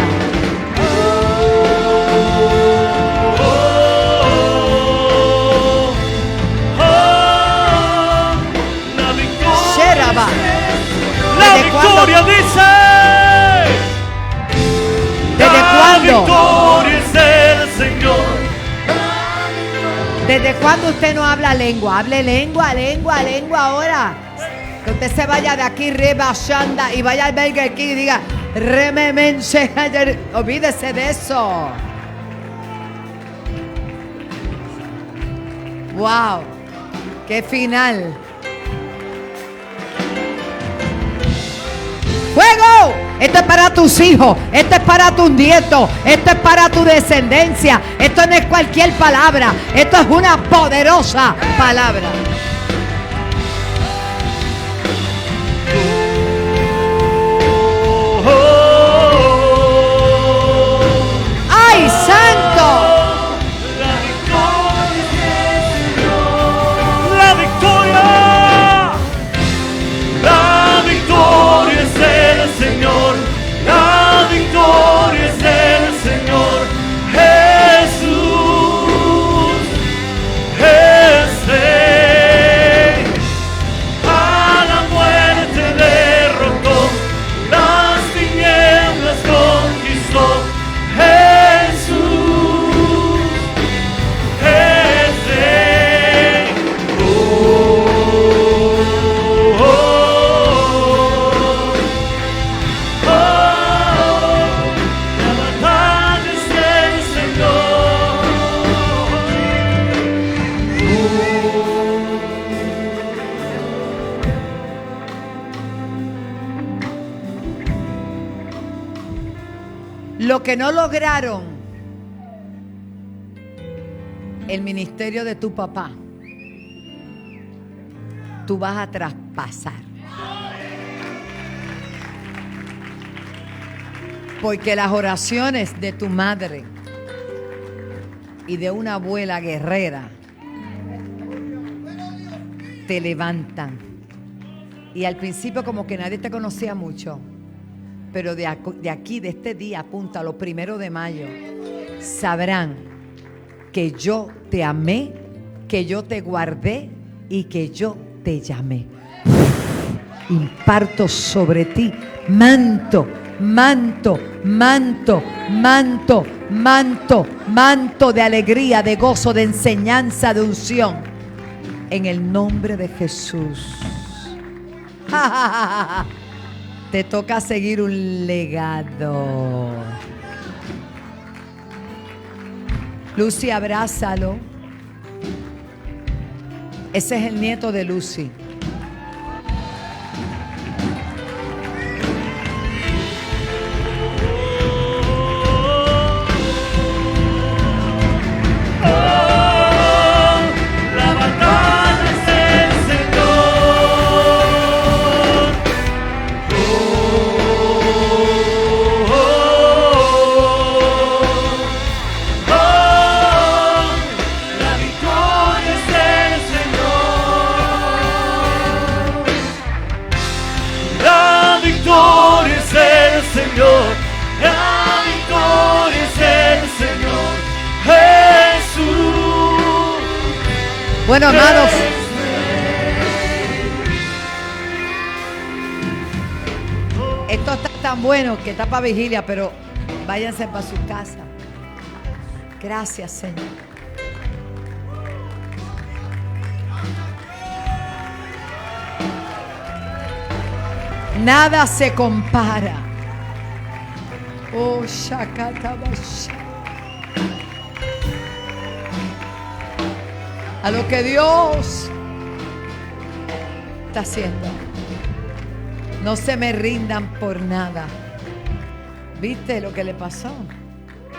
Sheraba. La victoria dice. ¿Desde cuándo? Victoria es el Señor. ¿Desde cuándo usted no habla lengua? Hable lengua, lengua, lengua ahora. Que usted se vaya de aquí, reba, shanda, y vaya al Burger King y diga, rememense, olvídese de eso. Wow, qué final. ¡Fuego! Esto es para tus hijos, esto es para tus nietos, esto es para tu descendencia. Esto no es cualquier palabra, esto es una poderosa palabra. ¡Ay, santo! La victoria. La victoria es el Señor. La victoria es el Señor. Jesús es Lo que no lograron el ministerio de tu papá, tú vas a traspasar. Porque las oraciones de tu madre y de una abuela guerrera te levantan. Y al principio como que nadie te conocía mucho, pero de aquí, de este día, apúntalo, 1 de mayo, sabrán que yo te amé, que yo te guardé y que yo te llamé. Imparto sobre ti manto, manto, manto, manto, manto, manto de alegría, de gozo, de enseñanza, de unción. En el nombre de Jesús. Te toca seguir un legado. Lucy, abrázalo. Ese es el nieto de Lucy. La victoria es el Señor Jesús. Bueno, hermanos, esto está tan bueno que está para vigilia, pero váyanse para su casa. Gracias, Señor. Nada se compara. Oh, Shakatabasha. A lo que Dios está haciendo. No se me rindan por nada. ¿Viste lo que le pasó?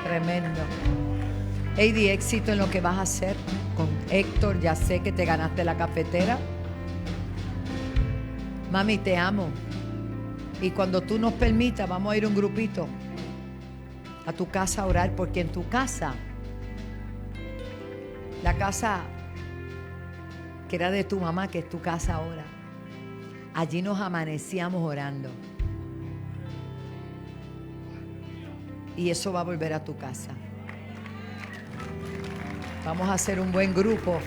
Tremendo. Heidi, éxito en lo que vas a hacer con Héctor. Ya sé que te ganaste la cafetera. Mami, te amo. Y cuando tú nos permitas, vamos a ir un grupito a tu casa a orar, porque en tu casa, la casa que era de tu mamá, que es tu casa ahora, allí nos amanecíamos orando. Y eso va a volver a tu casa. Vamos a hacer un buen grupo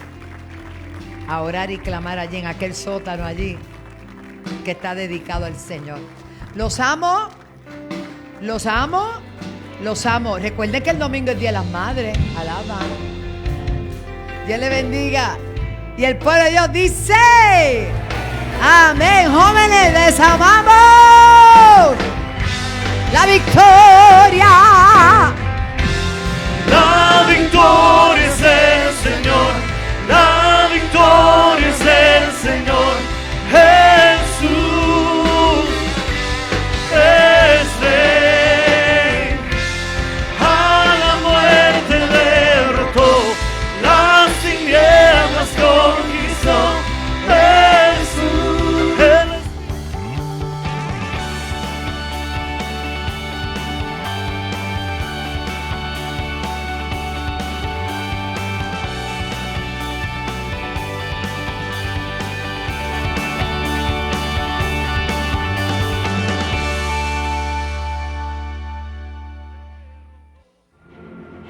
a orar y clamar allí en aquel sótano allí que está dedicado al Señor. Los amo, los amo, los amo. Recuerden que el domingo es Día de las Madres. Alaba. Dios le bendiga. Y el pueblo de Dios dice: amén. Jóvenes, les amamos. La victoria. La victoria es el Señor. La victoria es el Señor Jesús. Es Rey. A la muerte derrotó, las tinieblas conquistó. Jesús.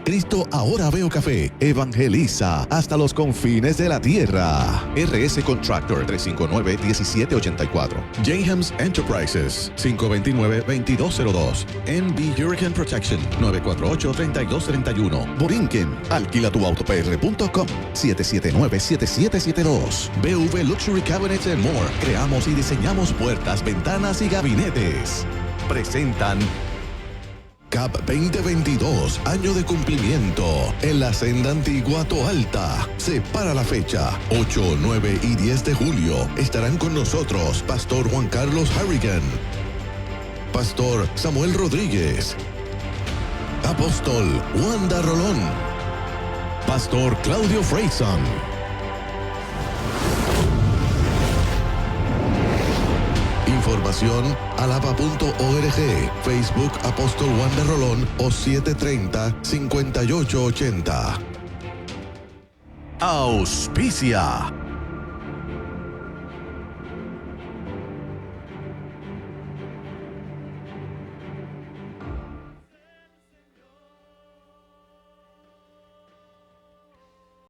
Cristo Ahora Veo Café evangeliza hasta los confines de la tierra. RS Contractor 359-1784. Jayhams Enterprises 529-2202. NB Hurricane Protection 948-3231. Borinquen. Alquilatuautopr.com 779-7772. BV Luxury Cabinets and More. Creamos y diseñamos puertas, ventanas y gabinetes. Presentan CAP 2022, año de cumplimiento, en la Senda Antigua Toalta. Separa la fecha, 8, 9 y 10 de julio. Estarán con nosotros Pastor Juan Carlos Harrigan, Pastor Samuel Rodríguez, Apóstol Wanda Rolón. Pastor Claudio Freyson. Información alaba.org, Facebook Apóstol Wanda Rolón o 730-5880. Auspicia